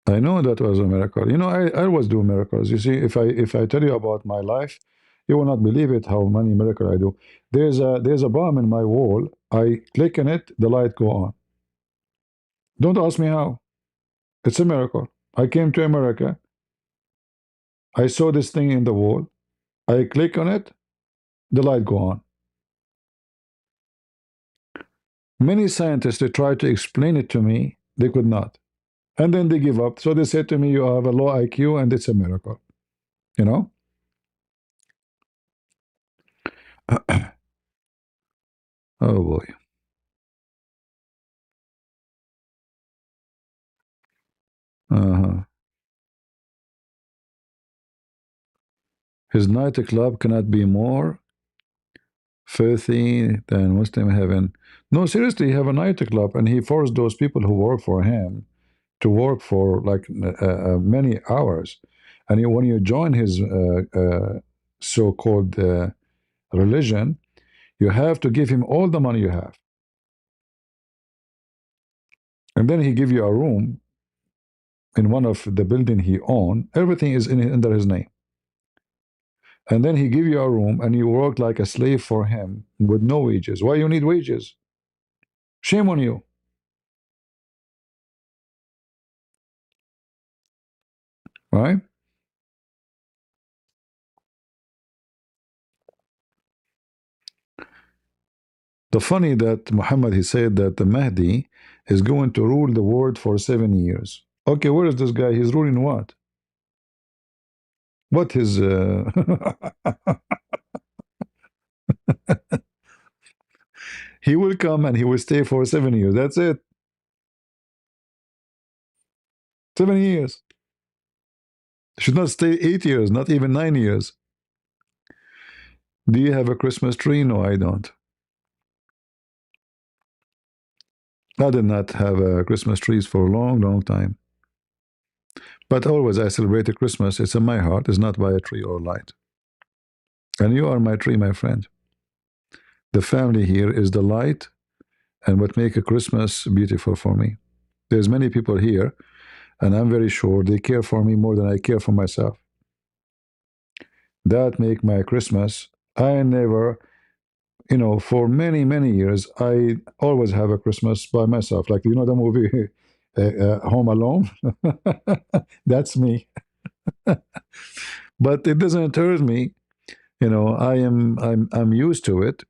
I know that was a miracle. You know, I always do miracles. You see, if I tell you about my life, you will not believe it how many miracles I do. There's a bomb in my wall. I click on it, the light go on. Don't ask me how. It's a miracle. I came to America. I saw this thing in the wall. I click on it, the light go on. Many scientists they tried to explain it to me, they could not. And then they give up. So they said to me, you have a low IQ and it's a miracle. You know? Oh boy. Uh-huh. His nightclub cannot be more filthy than Muslim heaven. No, seriously, he have a nightclub and he forced those people who work for him to work for like many hours. And when you join his so-called religion, you have to give him all the money you have. And then he give you a room in one of the building he own. Everything is under his name. And then he give you a room and you work like a slave for him with no wages. Why you need wages? Shame on you, right? The funny that Muhammad he said that the Mahdi is going to rule the world for 7 years. Okay, where is this guy? He's ruling what? What his he will come and he will stay for 7 years. That's it. 7 years. Should not stay 8 years, not even 9 years. Do you have a Christmas tree? No, I don't. I did not have Christmas trees for a long, long time. But always I celebrated Christmas. It's in my heart. It's not by a tree or light. And you are my tree, my friend. The family here is the light and what make a Christmas beautiful for me. There's many people here, and I'm very sure they care for me more than I care for myself. That make my Christmas. I never, for many, many years, I always have a Christmas by myself. Like, the movie Home Alone? That's me. But it doesn't hurt me. I'm used to it.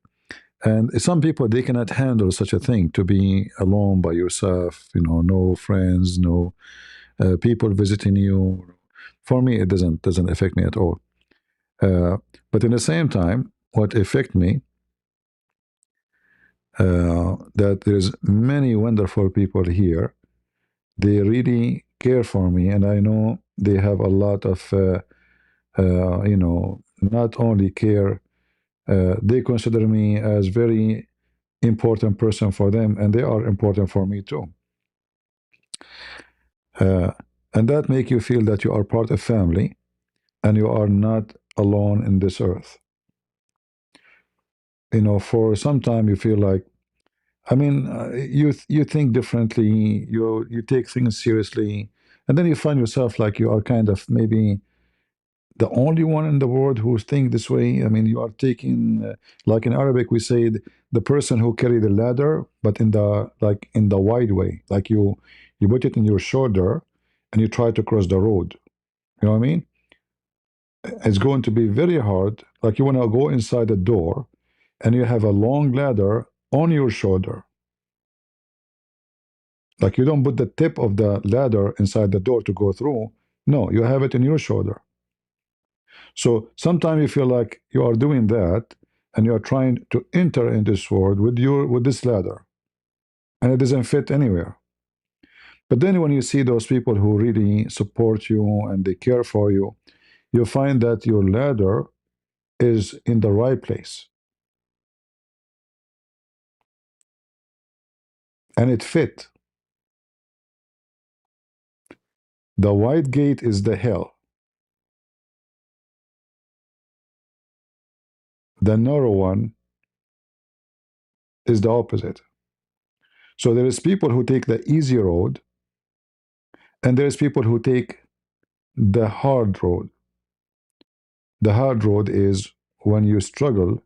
And some people, they cannot handle such a thing, to be alone by yourself, no friends, no people visiting you. For me, it doesn't affect me at all. But in the same time, what affect me, that there's many wonderful people here. They really care for me, and I know they have a lot of, not only care, they consider me as very important person for them, and they are important for me too. Uh, and that make you feel that you are part of family, and you are not alone in this earth. For some time you feel like, I mean, you think differently, you take things seriously, and then you find yourself like you are kind of maybe the only one in the world who think this way. I mean, you are taking, like in Arabic, we say the person who carry the ladder, but in the wide way, like you put it in your shoulder, and you try to cross the road. You know what I mean? It's going to be very hard. Like you want to go inside a door, and you have a long ladder on your shoulder. Like you don't put the tip of the ladder inside the door to go through. No, you have it in your shoulder. So sometimes you feel like you are doing that, and you are trying to enter in this world with this ladder, and it doesn't fit anywhere. But then when you see those people who really support you and they care for you, you find that your ladder is in the right place and it fit. The wide gate is the hell. The narrow one is the opposite. So there is people who take the easy road, and there's people who take the hard road. The hard road is when you struggle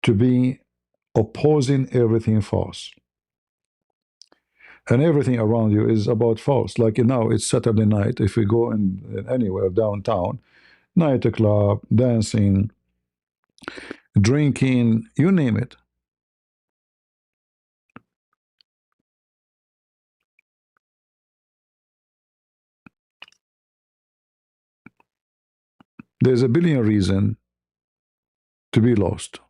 to be opposing everything false. And everything around you is about false. Like now, it's Saturday night. If we go in anywhere downtown, nightclub, dancing, drinking, you name it. There's a billion reasons to be lost.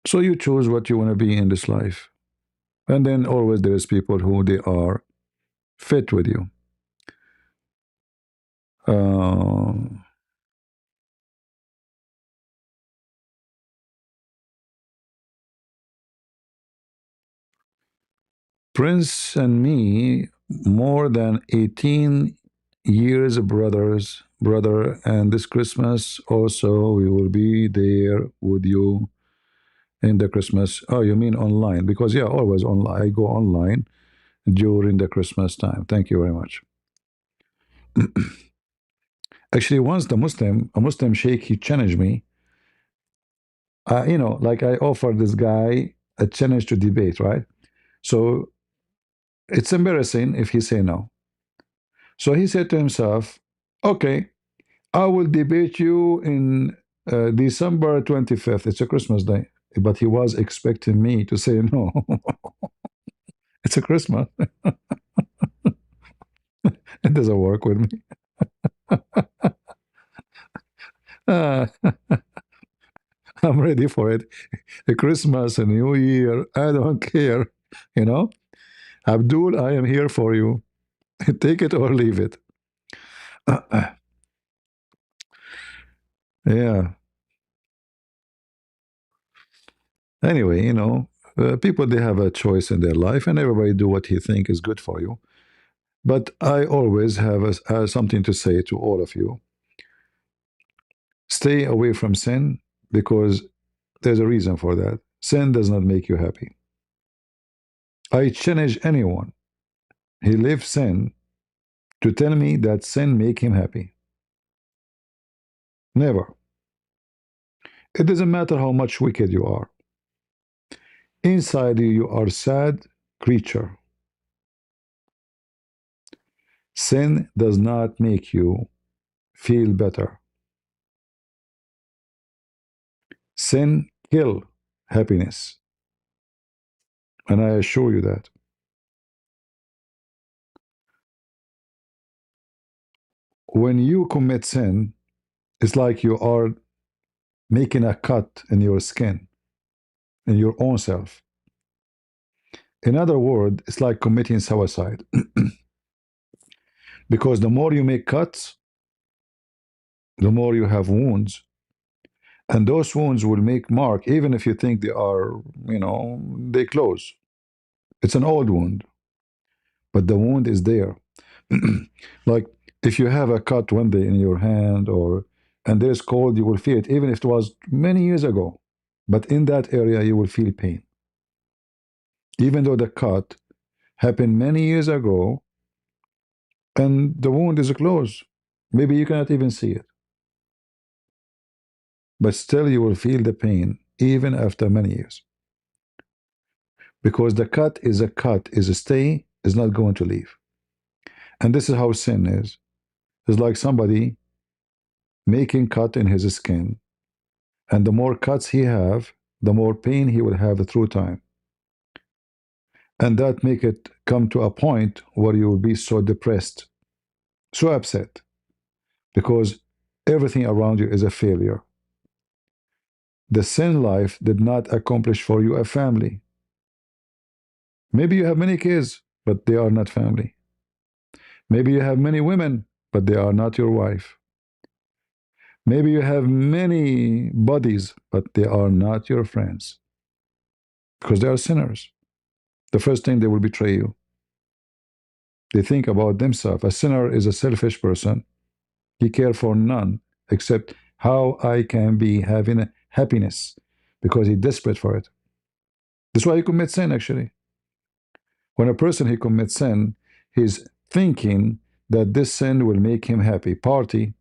So you choose what you want to be in this life. And then always there is people who they are fit with you. Uh, Prince and me, more than 18 years brother, and this Christmas also we will be there with you in the Christmas. Oh, you mean online? Because yeah, always online. I go online during the Christmas time. Thank you very much. Actually, once a Muslim sheikh, he challenged me. Like I offered this guy a challenge to debate, right? So it's embarrassing if he say no. So he said to himself, "Okay, I will debate you in December 25th. It's a Christmas day." But he was expecting me to say no. It's a Christmas. It doesn't work with me. Uh, I'm ready for it. A Christmas, a New Year, I don't care. You know, Abdul, I am here for you. Take it or leave it. Yeah. Anyway, people they have a choice in their life, and everybody do what he think is good for you. But I always have something to say to all of you. Stay away from sin because there's a reason for that. Sin does not make you happy. I challenge anyone he lives sin to tell me that sin make him happy. Never. It doesn't matter how much wicked you are. Inside you, you are sad creature. Sin does not make you feel better. Sin kill happiness. And I assure you that. When you commit sin, it's like you are making a cut in your skin, in your own self. In other words, it's like committing suicide. Because the more you make cuts, the more you have wounds. And those wounds will make mark, even if you think they are, they close. It's an old wound, but the wound is there. Like if you have a cut one day in your hand and there's cold, you will feel it, even if it was many years ago. But in that area, you will feel pain. Even though the cut happened many years ago and the wound is closed, maybe you cannot even see it. But still, you will feel the pain even after many years. Because the cut, is a stay, is not going to leave. And this is how sin is. It's like somebody making cut in his skin, and the more cuts he have, the more pain he will have through time. And that make it come to a point where you will be so depressed, so upset, because everything around you is a failure. The sin life did not accomplish for you a family. Maybe you have many kids, but they are not family. Maybe you have many women, but they are not your wife. Maybe you have many buddies, but they are not your friends because they are sinners. The first thing they will betray you. They think about themselves. A sinner is a selfish person. He cares for none except how I can be having a happiness because he's desperate for it. That's why he commits sin, actually. When a person he commits sin, he's thinking that this sin will make him happy. Party,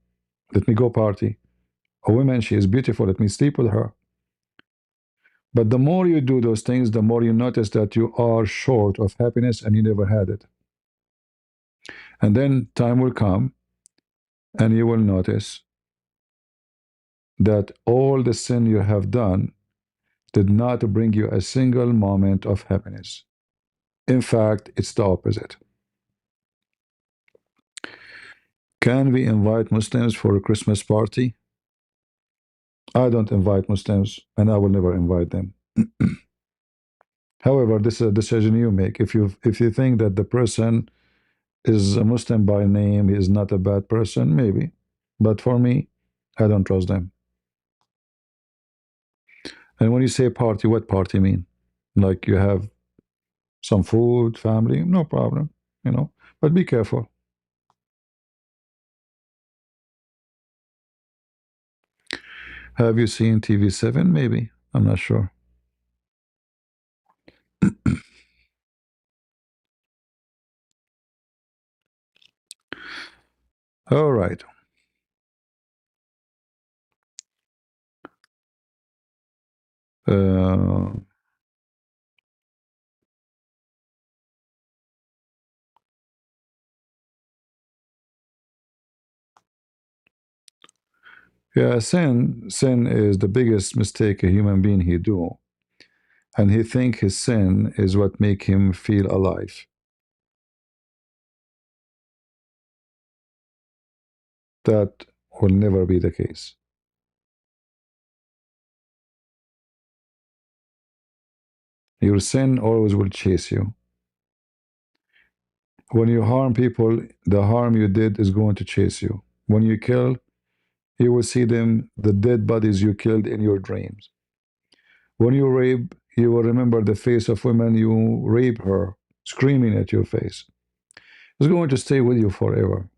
let me go party. A woman, she is beautiful, let me sleep with her. But the more you do those things, the more you notice that you are short of happiness and you never had it. And then time will come and you will notice that all the sin you have done did not bring you a single moment of happiness. In fact, it's the opposite. Can we invite Muslims for a Christmas party? I don't invite Muslims and I will never invite them. However, this is a decision you make. If you think that the person is a Muslim by name, he is not a bad person, maybe. But for me, I don't trust them. And when you say party, what party mean? Like you have some food, family, no problem, you know. But be careful. Have you seen TV7? Maybe. I'm not sure. All right. Uh, yeah, sin is the biggest mistake a human being he do, and he think his sin is what make him feel alive. That will never be the case. Your sin always will chase you. When you harm people, the harm you did is going to chase you. When you kill, you will see them, the dead bodies you killed in your dreams. When you rape, you will remember the face of women you rape her, screaming at your face. It's going to stay with you forever.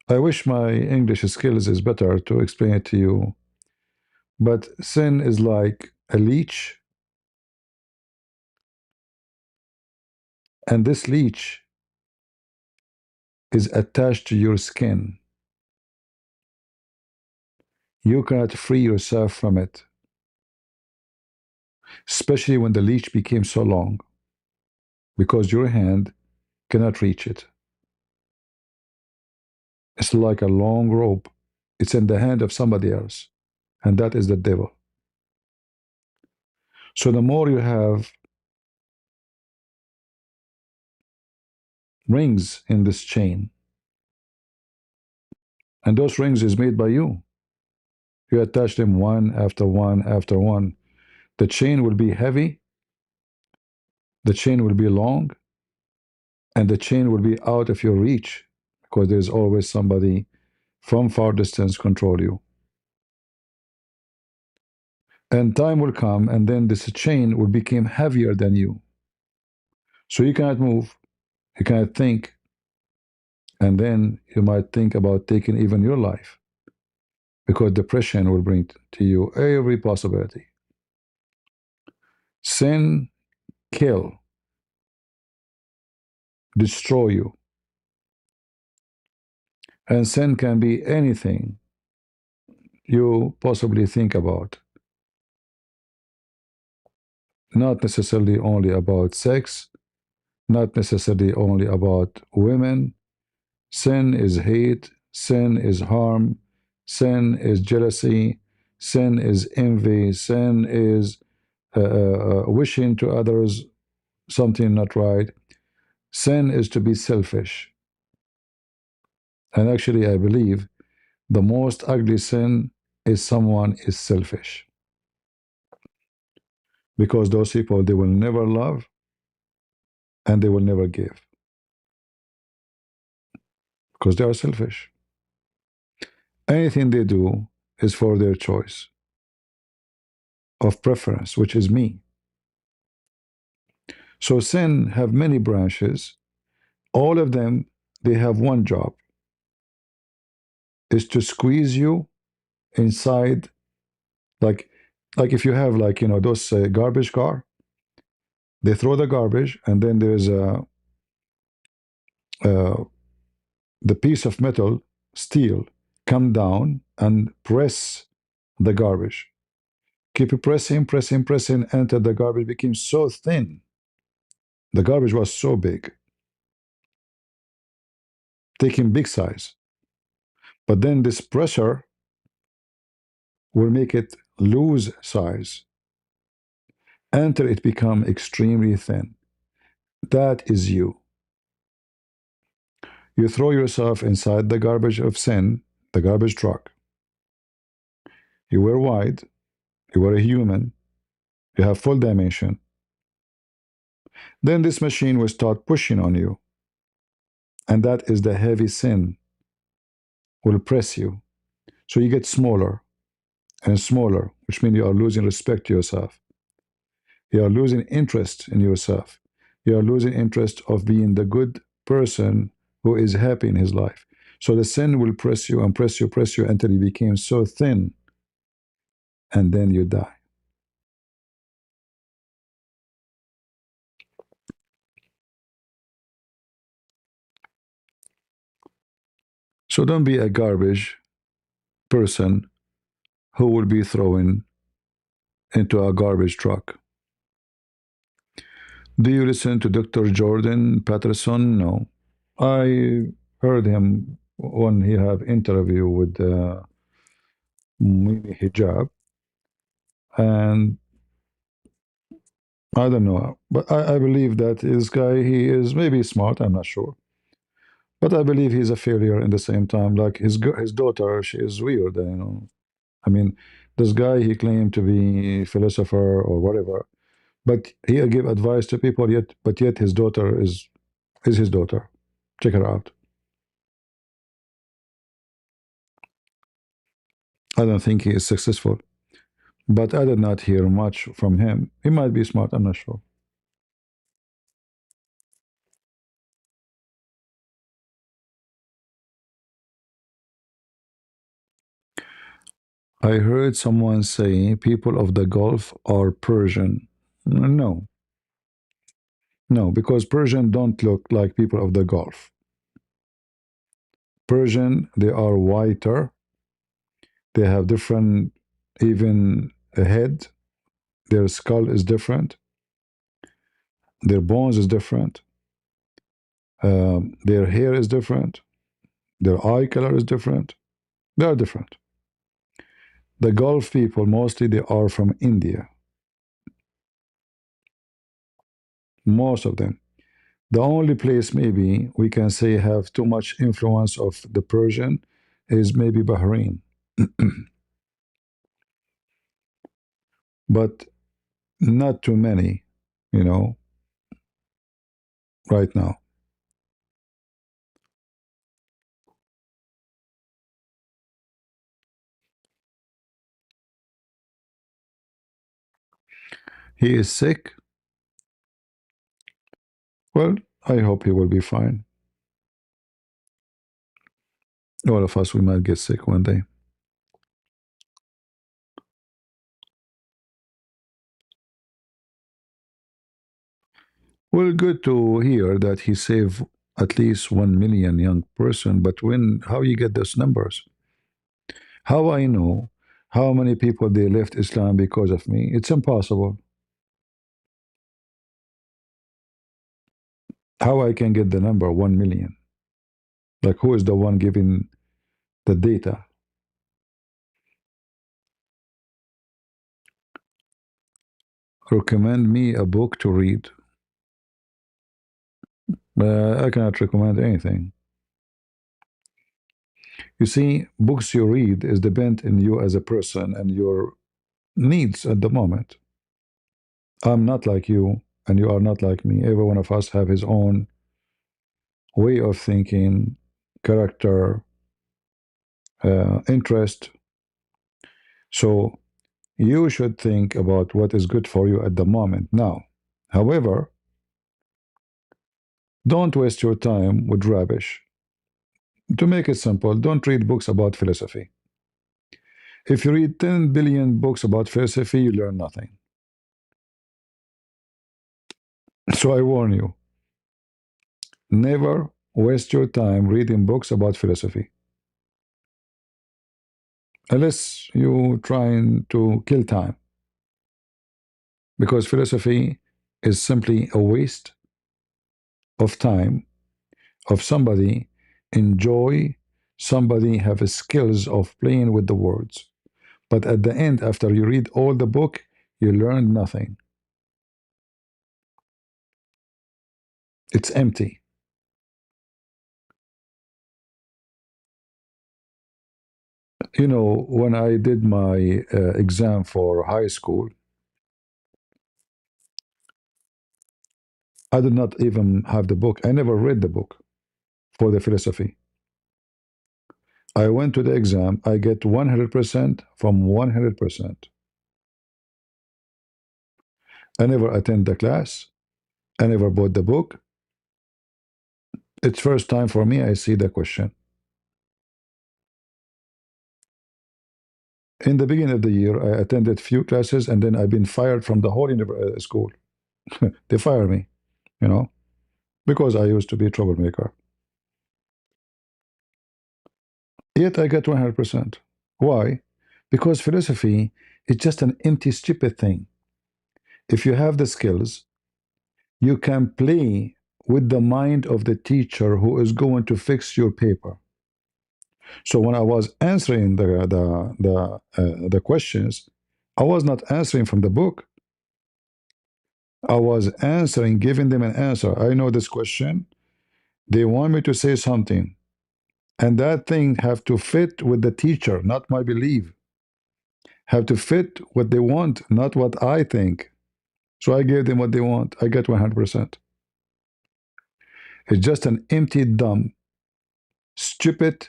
I wish my English skills is better to explain it to you, but sin is like a leech, and this leech is attached to your skin. You cannot free yourself from it, especially when the leech became so long, because your hand cannot reach it. It's like a long rope. It's in the hand of somebody else, and that is the devil. So the more you have rings in this chain, and those rings is made by you. You attach them one after one after one. The chain will be heavy, the chain will be long, and the chain will be out of your reach because there's always somebody from far distance control you. And time will come, and then this chain will become heavier than you. So you cannot move, you cannot think, and then you might think about taking even your life because depression will bring to you every possibility. Sin kill, destroy you. And sin can be anything you possibly think about. Not necessarily only about sex, not necessarily only about women. Sin is hate, sin is harm, sin is jealousy, sin is envy, sin is wishing to others something not right. Sin is to be selfish. And actually, I believe The most ugly sin is someone is selfish. Because those people, they will never love and they will never give. Because they are selfish. Anything they do is for their choice of preference, which is me. So sin have many branches. All of them, they have one job, is to squeeze you inside, like like if you have, like, those garbage car, they throw the garbage and then there's uh, the piece of metal, steel, come down and press the garbage. Keep pressing, pressing, pressing until the garbage became so thin. The garbage was so big, taking big size. But then this pressure will make it lose size until it become extremely thin. That is you. You throw yourself inside the garbage of sin, the garbage truck. You were wide, you were a human, you have full dimension. Then this machine will start pushing on you. And that is the heavy sin will press you. So you get smaller and smaller, which means you are losing respect to yourself. You are losing interest in yourself. You are losing interest of being the good person who is happy in his life. So the sin will press you and press you until you became so thin, and then you die. So don't be a garbage person who will be thrown into a garbage truck. Do you listen to Dr. Jordan Peterson? No. I heard him when he have interview with Mimi Hijab, and I don't know, but I believe that this guy, he is maybe smart, I'm not sure, but I believe he's a failure in the same time. Like his daughter, she is weird. I mean, this guy, he claimed to be philosopher or whatever, but he give advice to people, yet his daughter is his daughter. Check her out. I don't think he is successful, but I did not hear much from him. He might be smart, I'm not sure. I heard someone say people of the Gulf are Persian. No, no, because Persian don't look like people of the Gulf. Persian, they are whiter. They have different, even a head. Their skull is different. Their bones is different. Their hair is different. Their eye color is different. They are different. The Gulf people, mostly they are from India. Most of them. The only place maybe we can say have too much influence of the Persian is maybe Bahrain. But not too many, you know, right now. He is sick. Well, I hope he will be fine. All of us, we might get sick one day. Well, good to hear that he saved at least 1 million young person. But how you get those numbers? How I know how many people they left Islam because of me? It's impossible. How I can get the number 1 million? Like, who is the one giving the data? Recommend me a book to read. I cannot recommend anything. You see, books you read is depend on you as a person and your needs at the moment. I'm not like you, and you are not like me. Every one of us have his own way of thinking, character, interest. So you should think about what is good for you at the moment now. However, don't waste your time with rubbish. To make it simple, don't read books about philosophy. If you read 10 billion books about philosophy, you learn nothing. So I warn you, never waste your time reading books about philosophy. Unless you're trying to kill time. Because philosophy is simply a waste of time of somebody enjoy, somebody have skills of playing with the words. But at the end, after you read all the book, you learn nothing. It's empty. You know, when I did my exam for high school, I did not even have the book. I never read the book for the philosophy. I went to the exam, I get 100% from 100%. I never attend the class. I never bought the book. It's first time for me I see the question. In the beginning of the year, I attended few classes and then I've been fired from the whole school. They fired me, you know, because I used to be a troublemaker. Yet I get 100%. Why? Because philosophy is just an empty, stupid thing. If you have the skills, you can play with the mind of the teacher who is going to fix your paper. So when I was answering the questions, I was not answering from the book. I was answering, giving them an answer. I know this question. They want me to say something, and that thing have to fit with the teacher, not my belief. Have to fit what they want, not what I think. So I gave them what they want. I get 100%. It's just an empty, dumb, stupid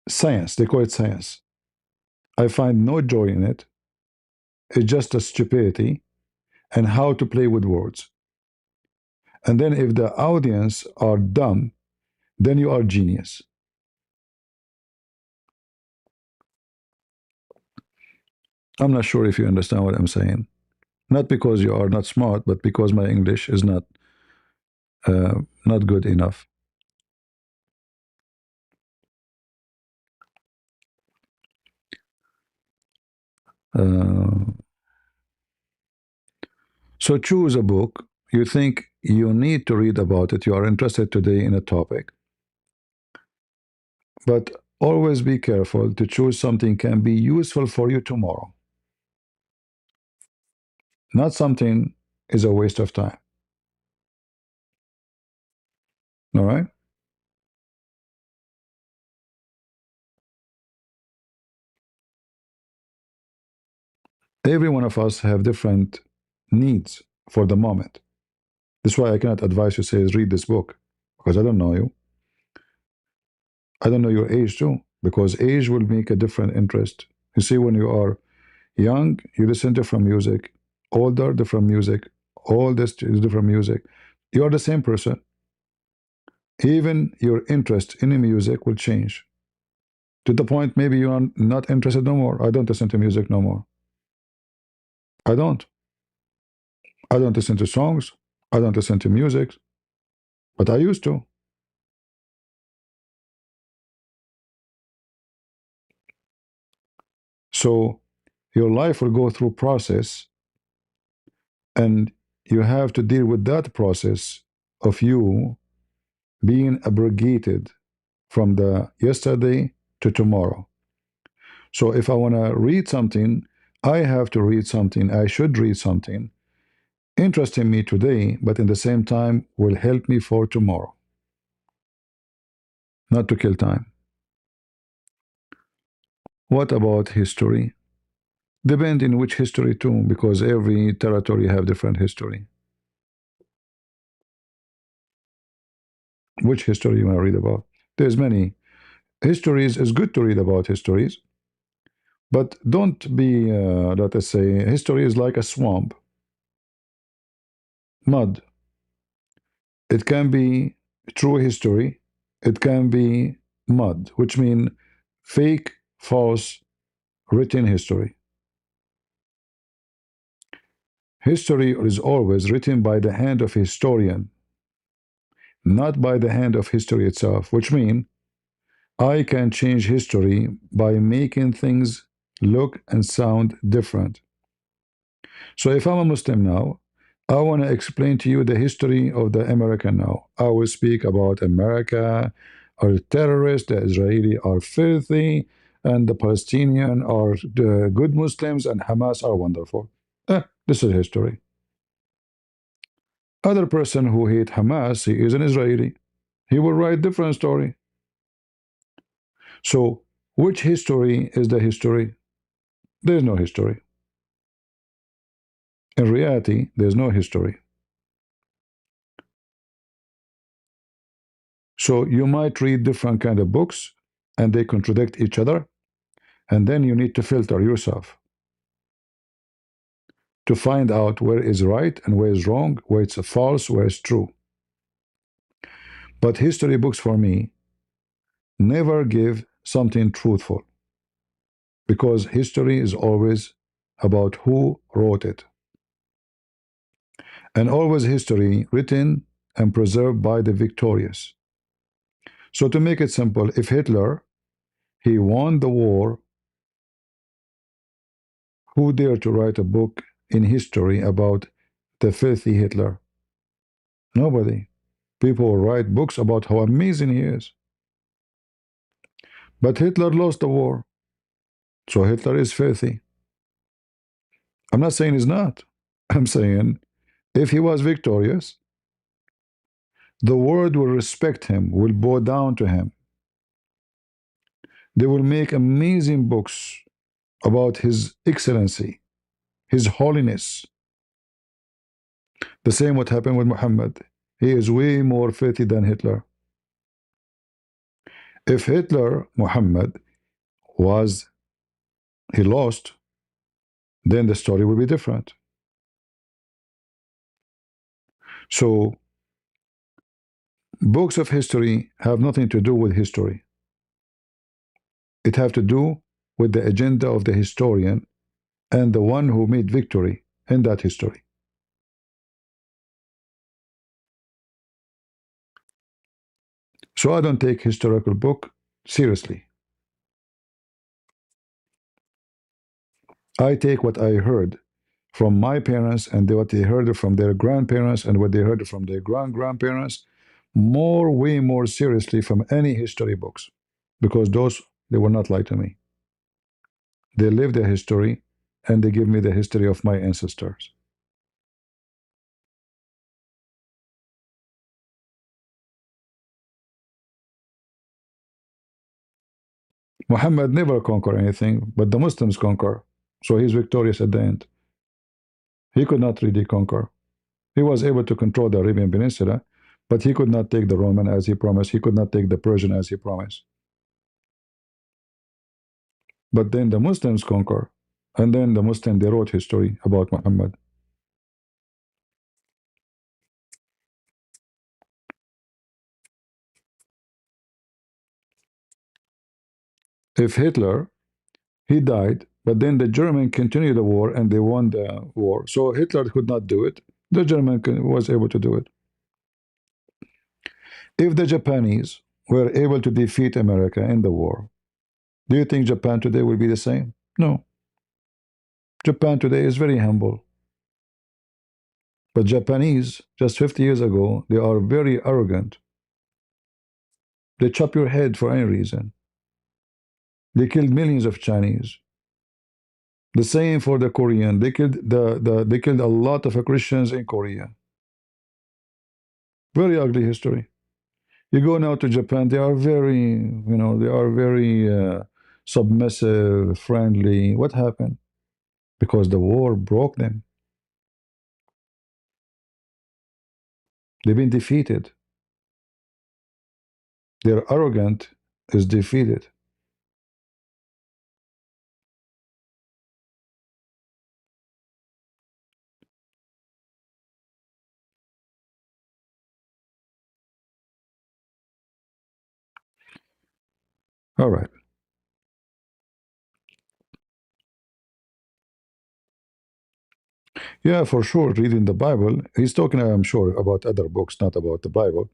science. They call it science. I find no joy in it. It's just a stupidity and how to play with words. And then if the audience are dumb, then you are genius. I'm not sure if you understand what I'm saying. Not because you are not smart, but because my English is not good enough. Uh, so choose a book you think you need to read about it. You are interested today in a topic, but always be careful to choose something can be useful for you tomorrow. Not something is a waste of time. All right. Every one of us have different needs for the moment. That's why I cannot advise you says read this book because I don't know you. I don't know your age too because age will make a different interest. You see, when you are young, you listen to different music. Older, different music. Oldest is different music. You are the same person. Even your interest in the music will change to the point maybe you are not interested no more. I don't listen to music no more. I don't. I don't listen to songs. I don't listen to music, but I used to. So your life will go through process, and you have to deal with that process of you being abrogated from the yesterday to tomorrow. So if I want to read something, I have to read something. I should read something interesting me today, but in the same time will help me for tomorrow, not to kill time. What about history? Depend in which history too, because every territory have different history. Which history you want to read about? There's many histories. It's good to read about histories, but don't be, let us say, history is like a swamp, mud. It can be true history. It can be mud, which mean fake, false, written history. History is always written by the hand of a historian, not by the hand of history itself, which means I can change history by making things look and sound different. So if I'm a Muslim now, I want to explain to you the history of the American now. I will speak about America are terrorists, the Israeli are filthy, and the Palestinian are the good Muslims, and Hamas are wonderful. This is history. Other person who hate Hamas, he is an Israeli. He will write different story. So which history is the history? There is no history. In reality, there's no history. So you might read different kind of books and they contradict each other, and then you need to filter yourself to find out where is right and where is wrong, where it's false, where it's true. But history books for me never give something truthful, because history is always about who wrote it, and always history written and preserved by the victorious. So to make it simple, if Hitler, he won the war, who dared to write a book in history about the filthy Hitler? Nobody. People write books about how amazing he is. But Hitler lost the war, so Hitler is filthy. I'm not saying he's not. I'm saying if he was victorious, the world will respect him, will bow down to him. They will make amazing books about his excellency, his holiness. The same what happened with Muhammad. He is way more filthy than Hitler. If Hitler, Muhammad, was, he lost, then the story will be different. So books of history have nothing to do with history. It have to do with the agenda of the historian and the one who made victory in that history. So I don't take historical book seriously. I take what I heard from my parents and what they heard from their grandparents and what they heard from their grandparents more, way more seriously from any history books, because those, they will not lie to me. They live their history and they give me the history of my ancestors. Muhammad never conquered anything, but the Muslims conquer. So he's victorious at the end. He could not really conquer. He was able to control the Arabian Peninsula, but he could not take the Roman as he promised. He could not take the Persian as he promised. But then the Muslims conquer, and then the Muslims, they wrote history about Muhammad. If Hitler, he died, but then the German continued the war and they won the war. So Hitler could not do it. The German was able to do it. If the Japanese were able to defeat America in the war, do you think Japan today will be the same? No. Japan today is very humble. But Japanese, just 50 years ago, they are very arrogant. They chop your head for any reason. They killed millions of Chinese. The same for the Korean. They killed they killed a lot of Christians in Korea. Very ugly history. You go now to Japan, they are very, they are very submissive, friendly. What happened? Because the war broke them. They've been defeated. Their arrogant is defeated. All right. Yeah, for sure. Reading the Bible. He's talking, I'm sure, about other books, not about the Bible.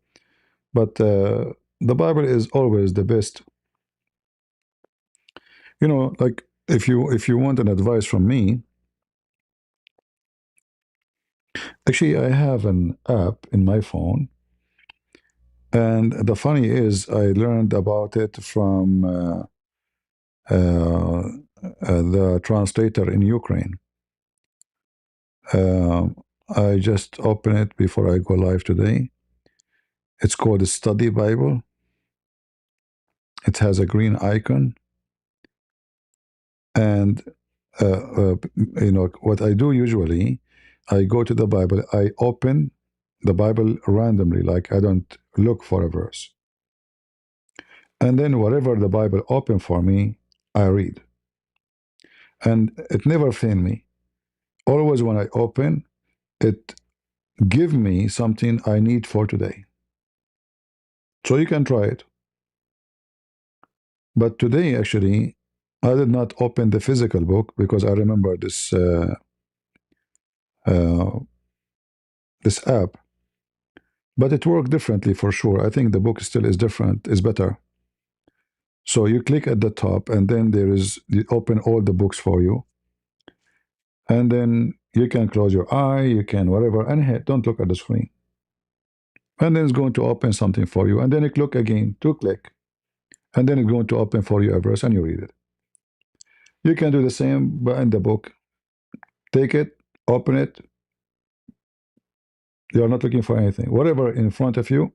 But the Bible is always the best. You know, like if you want an advice from me, actually, I have an app in my phone, and the funny is, I learned about it from the translator in Ukraine. Uh, I just open it before I go live today. It's called a Study Bible. It has a green icon, and you know what I do usually. I go to the Bible. I open the Bible randomly, like I don't look for a verse. And then whatever the Bible open for me, I read. And it never fail me. Always when I open, it give me something I need for today. So you can try it. But today, actually, I did not open the physical book because I remember uh, this app. But it worked differently for sure. I think the book still is different, is better. So you click at the top, and then you open all the books for you. And then you can close your eye, you can whatever, and hey, don't look at the screen. And then it's going to open something for you. And then you click again, to click. And then it's going to open for you a verse and you read it. You can do the same but in the book. Take it, open it. You're not looking for anything. Whatever in front of you.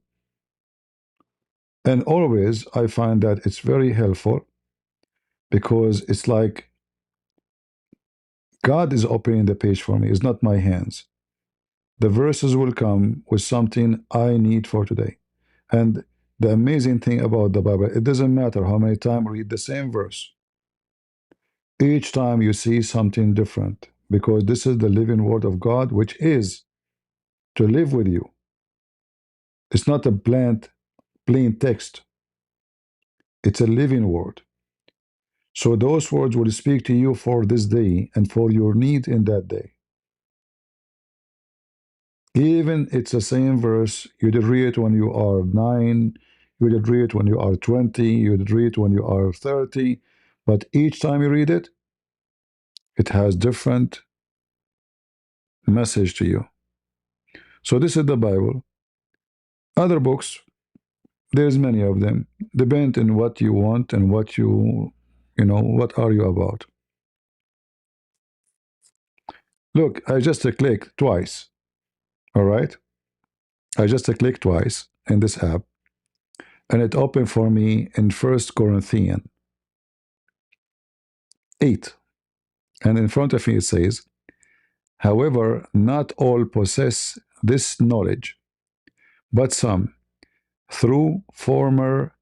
And always I find that it's very helpful because it's like God is opening the page for me. It's not my hands. The verses will come with something I need for today. And the amazing thing about the Bible, it doesn't matter how many times you read the same verse. Each time you see something different because this is the living word of God, which is to live with you. It's not a plain text. It's a living word. So those words will speak to you for this day and for your need in that day. Even it's the same verse, you did read it when you are 9, you did read it when you are 20, you did read it when you are 30, but each time you read it, it has different message to you. So this is the Bible. Other books, there's many of them. Depend on what you want and what are you about. Look, I just clicked twice. All right. I just clicked twice in this app and it opened for me in 1 Corinthians 8. And in front of me it says, however, not all possess this knowledge, but some, through former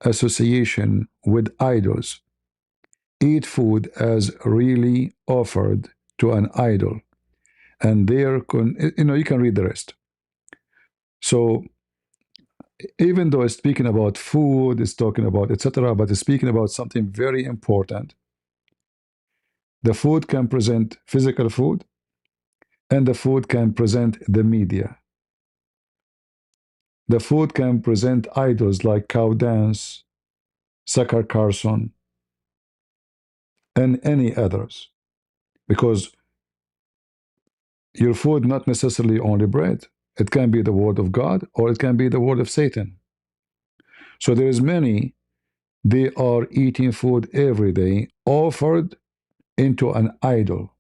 association with idols, eat food as really offered to an idol. And you can read the rest. So even though it's speaking about food, it's talking about etc., but it's speaking about something very important. The food can present physical food, and the food can present the media. The food can present idols like cow dance, Sucker Carson, and any others. Because your food not necessarily only bread. It can be the word of God or it can be the word of Satan. So there is many, they are eating food every day offered into an idol.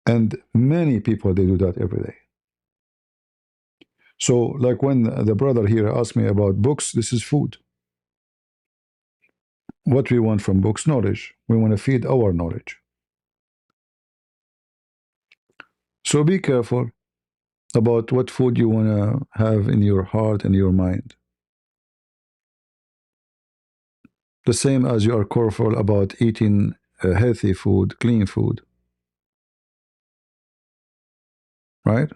And many people, they do that every day. So, like when the brother here asked me about books, this is food. What we want from books? Knowledge. We want to feed our knowledge. So be careful about what food you want to have in your heart and your mind. The same as you are careful about eating healthy food, clean food, right?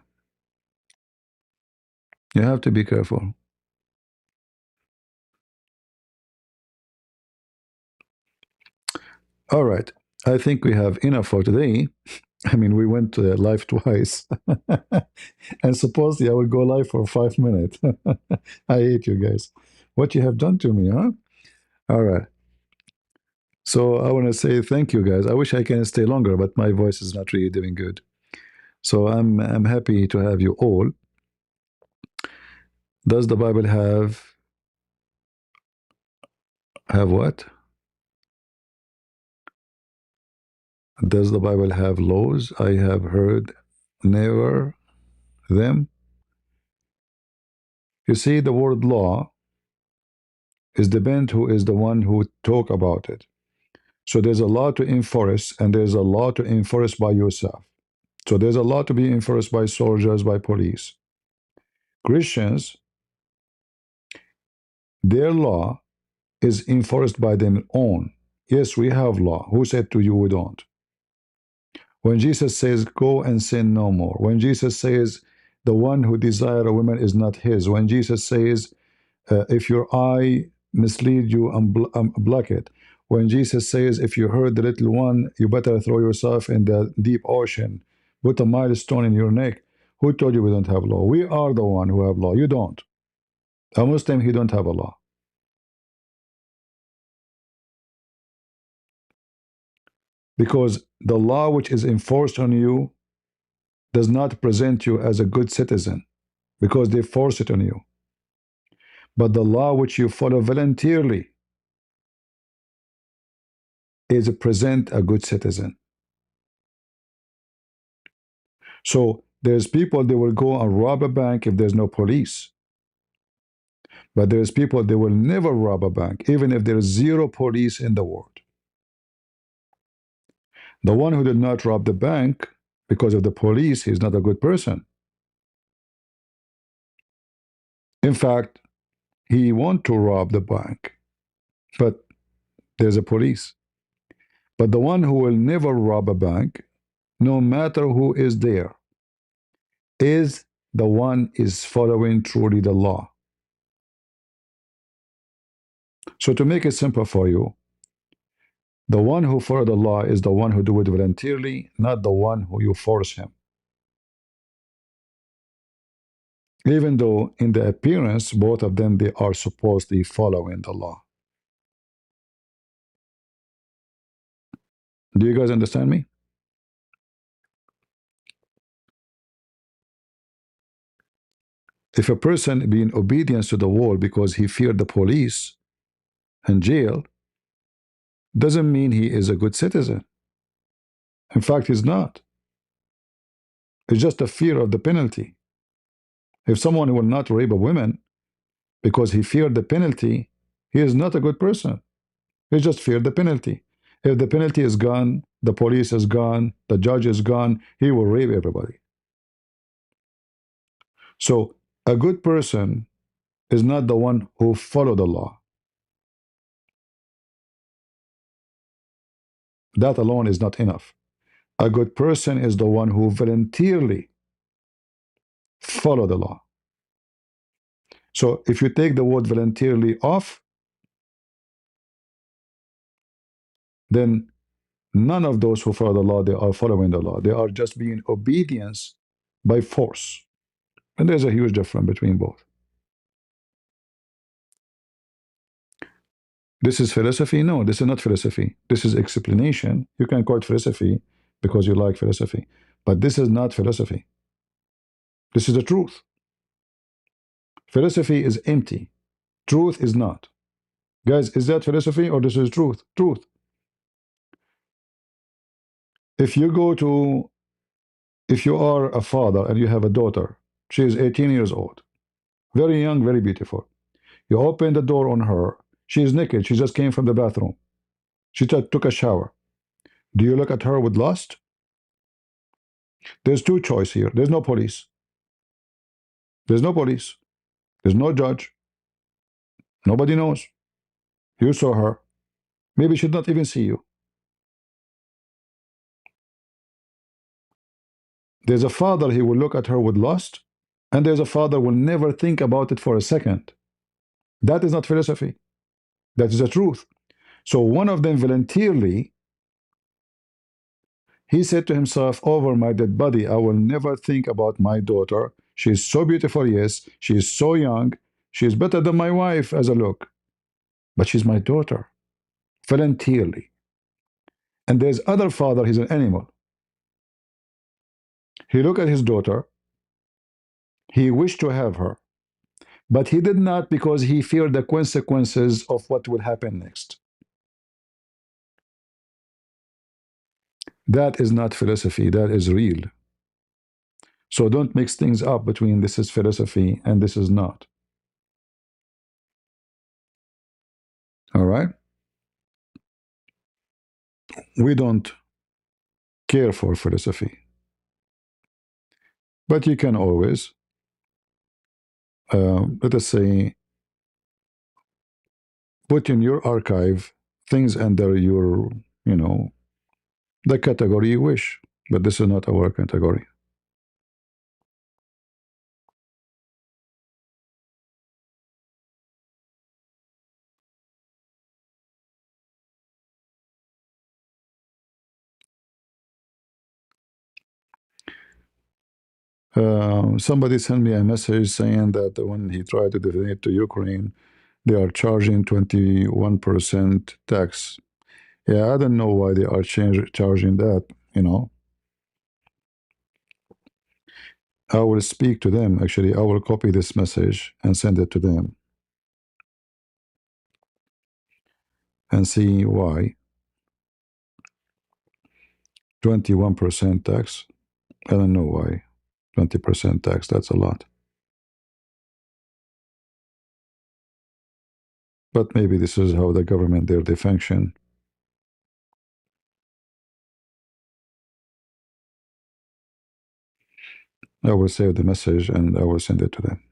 You have to be careful. All right. I think we have enough for today. I mean, we went live twice. And supposedly I will go live for 5 minutes. I hate you guys. What you have done to me, huh? All right. So I want to say thank you, guys. I wish I can stay longer, but my voice is not really doing good. So I'm happy to have you all. Does the Bible have what? Does the Bible have laws? I have heard never them. You see, the word law is depend who is the one who talk about it. So there's a law to enforce, and there's a law to enforce by yourself. So there's a law to be enforced by soldiers, by police. Christians, their law is enforced by them own. Yes, we have law. Who said to you we don't? When Jesus says, go and sin no more. When Jesus says, the one who desire a woman is not his. When Jesus says, if your eye mislead you, block it. When Jesus says, if you hurt the little one, you better throw yourself in the deep ocean. Put a milestone in your neck. Who told you we don't have law? We are the one who have law. You don't. A Muslim, he don't have a law. Because the law which is enforced on you does not present you as a good citizen, because they force it on you. But the law which you follow voluntarily is present a good citizen. So there's people, they will go and rob a bank if there's no police. But there's people, they will never rob a bank, even if there's zero police in the world. The one who did not rob the bank because of the police, he's not a good person. In fact, he want to rob the bank, but there's a police. But the one who will never rob a bank, no matter who is there, is the one is following truly the law. So to make it simple for you, the one who follow the law is the one who do it voluntarily, not the one who you force him. Even though in the appearance, both of them, they are supposedly following the law. Do you guys understand me? If a person be in obedience to the wall because he feared the police and jail, doesn't mean he is a good citizen. In fact, he's not. It's just a fear of the penalty. If someone will not rape a woman because he feared the penalty, he is not a good person. He just feared the penalty. If the penalty is gone, the police is gone, the judge is gone, he will rape everybody. So a good person is not the one who follow the law. That alone is not enough. A good person is the one who voluntarily follow the law. So if you take the word voluntarily off, then none of those who follow the law, they are following the law. They are just being obedience by force. And there's a huge difference between both. This is philosophy? No, this is not philosophy. This is explanation. You can call it philosophy because you like philosophy. But this is not philosophy. This is the truth. Philosophy is empty. Truth is not. Guys, is that philosophy or this is truth? Truth. If you are a father and you have a daughter, she is 18 years old. Very young, very beautiful. You open the door on her. She is naked. She just came from the bathroom. She took a shower. Do you look at her with lust? There's two choice here. There's no police. There's no police. There's no judge. Nobody knows. You saw her. Maybe she did not even see you. There's a father, he will look at her with lust, and there's a father will never think about it for a second. That is not philosophy. That is the truth. So one of them voluntarily, he said to himself, over my dead body, I will never think about my daughter. She is so beautiful, yes. She is so young. She is better than my wife as a look. But she's my daughter. Voluntarily. And there's other father, he's an animal. He looked at his daughter. He wished to have her. But he did not because he feared the consequences of what will happen next. That is not philosophy, that is real. So don't mix things up between this is philosophy and this is not. All right? We don't care for philosophy. But you can always, let us say, put in your archive things under your, the category you wish. But this is not our category. Somebody sent me a message saying that when he tried to donate to Ukraine, they are charging 21% tax. Yeah, I don't know why they are charging that, I will speak to them, actually. I will copy this message and send it to them and see why. 21% tax. I don't know why. 20% tax, that's a lot. But maybe this is how the government there they function. I will save the message and I will send it to them.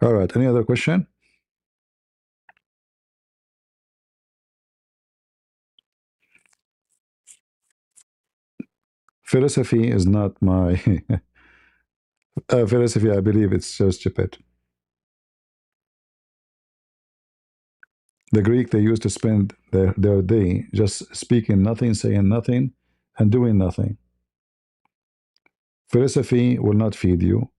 All right, any other question? Philosophy is not my philosophy, I believe it's so stupid. The Greek, they used to spend their day just speaking nothing, saying nothing, and doing nothing. Philosophy will not feed you,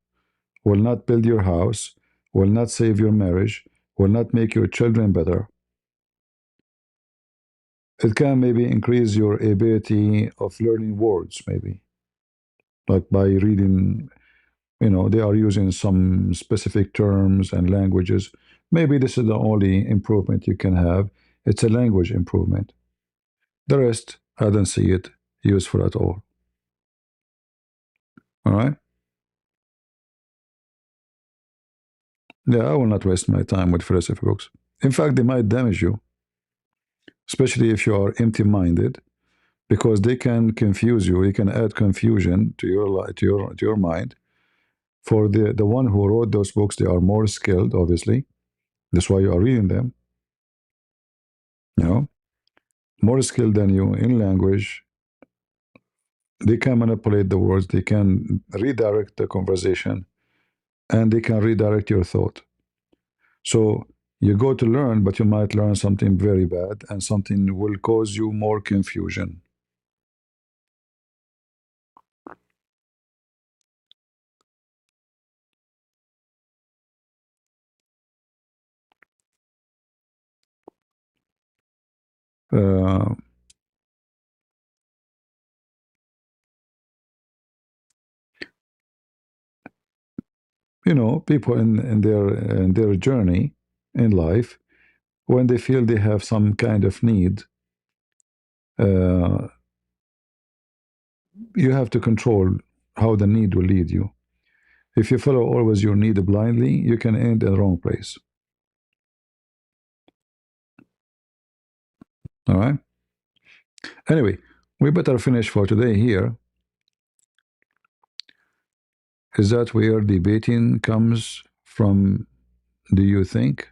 will not build your house, will not save your marriage, will not make your children better. It can maybe increase your ability of learning words, maybe. Like by reading, they are using some specific terms and languages. Maybe this is the only improvement you can have. It's a language improvement. The rest, I don't see it useful at all. All right? Yeah, I will not waste my time with philosophy books. In fact, they might damage you, especially if you are empty-minded, because they can confuse you. They can add confusion to your mind. For the one who wrote those books, they are more skilled, obviously. That's why you are reading them. More skilled than you in language. They can manipulate the words. They can redirect the conversation, and they can redirect your thought. So you go to learn, but you might learn something very bad, and something will cause you more confusion. Uh, people in their journey in life, when they feel they have some kind of need, uh, you have to control how the need will lead you. If you follow always your need blindly, you can end in the wrong place. All right? Anyway, we better finish for today here. Is that where debating comes from, do you think?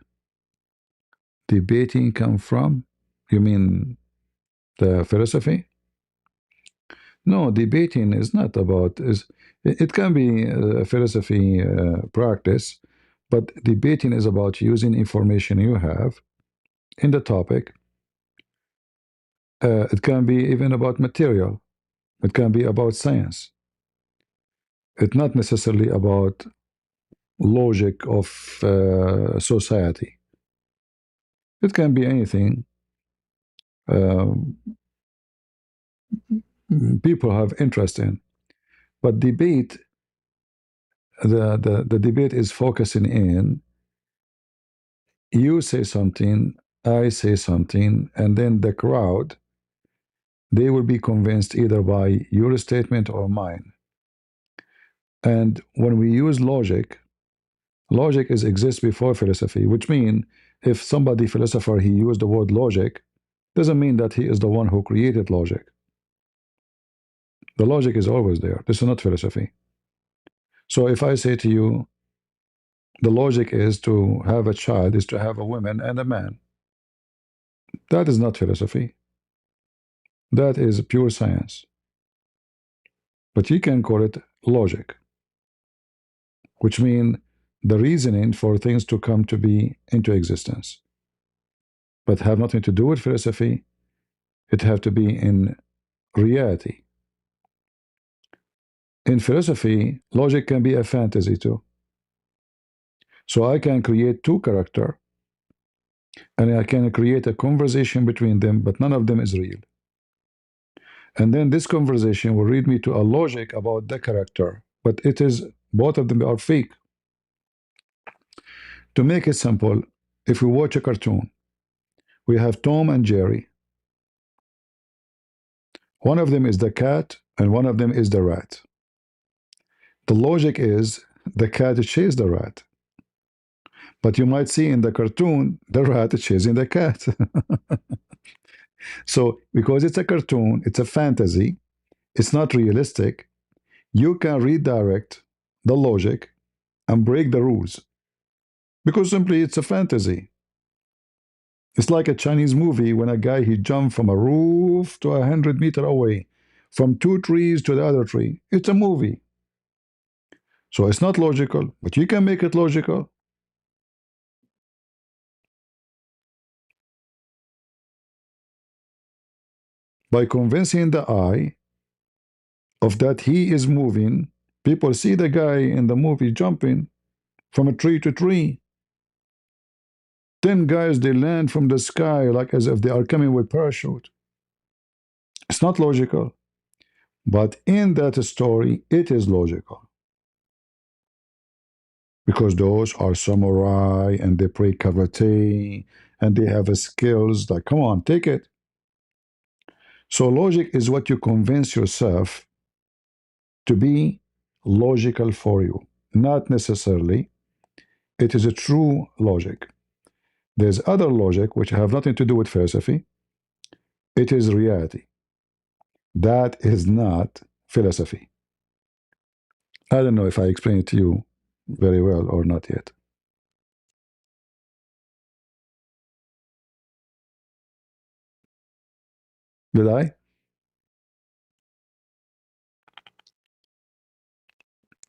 Debating come from? You mean the philosophy? No, debating is not about, it can be a philosophy practice, but debating is about using information you have in the topic. It can be even about material. It can be about science. It's not necessarily about logic of society. It can be anything people have interest in. But debate, the debate is focusing in, you say something, I say something, and then the crowd, they will be convinced either by your statement or mine. And when we use logic, logic exists before philosophy, which means if somebody philosopher, he used the word logic, doesn't mean that he is the one who created logic. The logic is always there. This is not philosophy. So if I say to you, the logic is to have a child, is to have a woman and a man, that is not philosophy. That is pure science. But you can call it logic, which means the reasoning for things to come to be into existence, but have nothing to do with philosophy. It have to be in reality. In philosophy, logic can be a fantasy too. So I can create two characters, and I can create a conversation between them, but none of them is real. And then this conversation will lead me to a logic about the character, but it is, both of them are fake. To make it simple, if we watch a cartoon, we have Tom and Jerry. One of them is the cat, and one of them is the rat. The logic is the cat chases the rat. But you might see in the cartoon, the rat chasing the cat. So, because it's a cartoon, it's a fantasy, it's not realistic, you can redirect the logic and break the rules. Because simply it's a fantasy. It's like a Chinese movie when a guy, he jumped from a roof to 100 meters away, from two trees to the other tree. It's a movie. So it's not logical, but you can make it logical. By convincing the eye of that he is moving, people see the guy in the movie jumping from a tree to tree. 10 guys, they land from the sky like as if they are coming with parachute. It's not logical. But in that story, it is logical. Because those are samurai and they play karate and they have skills. Like, come on, take it. So logic is what you convince yourself to be logical for you. Not necessarily. It is a true logic. There's other logic which have nothing to do with philosophy. It is reality. That is not philosophy. I don't know if I explained it to you very well or not yet. Did I?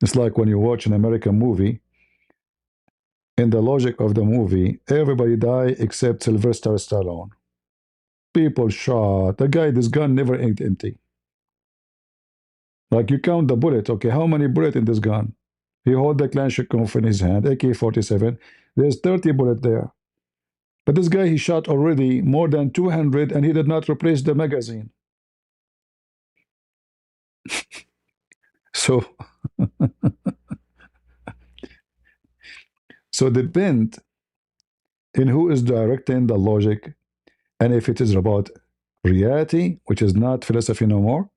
It's like when you watch an American movie, in the logic of the movie, everybody die except Sylvester Stallone. People shot. The guy, this gun never ain't empty. Like you count the bullet. Okay, how many bullets in this gun? He hold the Kalashnikov in his hand, AK-47. There's 30 bullets there. But this guy, he shot already more than 200 and he did not replace the magazine. So, so depend in who is directing the logic and if it is about reality, which is not philosophy no more,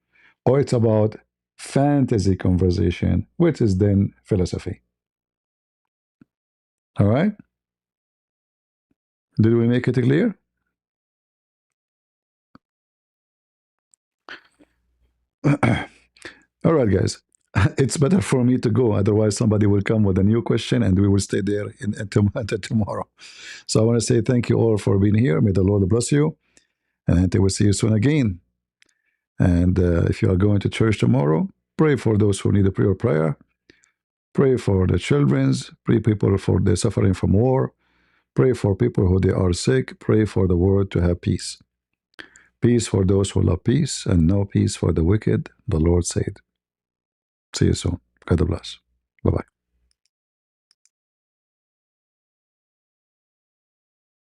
or it's about fantasy conversation, which is then philosophy. All right? Did we make it clear? All right, guys. It's better for me to go. Otherwise, somebody will come with a new question and we will stay there until tomorrow. So I want to say thank you all for being here. May the Lord bless you. And until we see you soon again. And if you are going to church tomorrow, pray for those who need a prayer. Pray for the children's. Pray people for the suffering from war. Pray for people who they are sick. Pray for the world to have peace. Peace for those who love peace, and no peace for the wicked, the Lord said. See you soon. God bless. Bye-bye.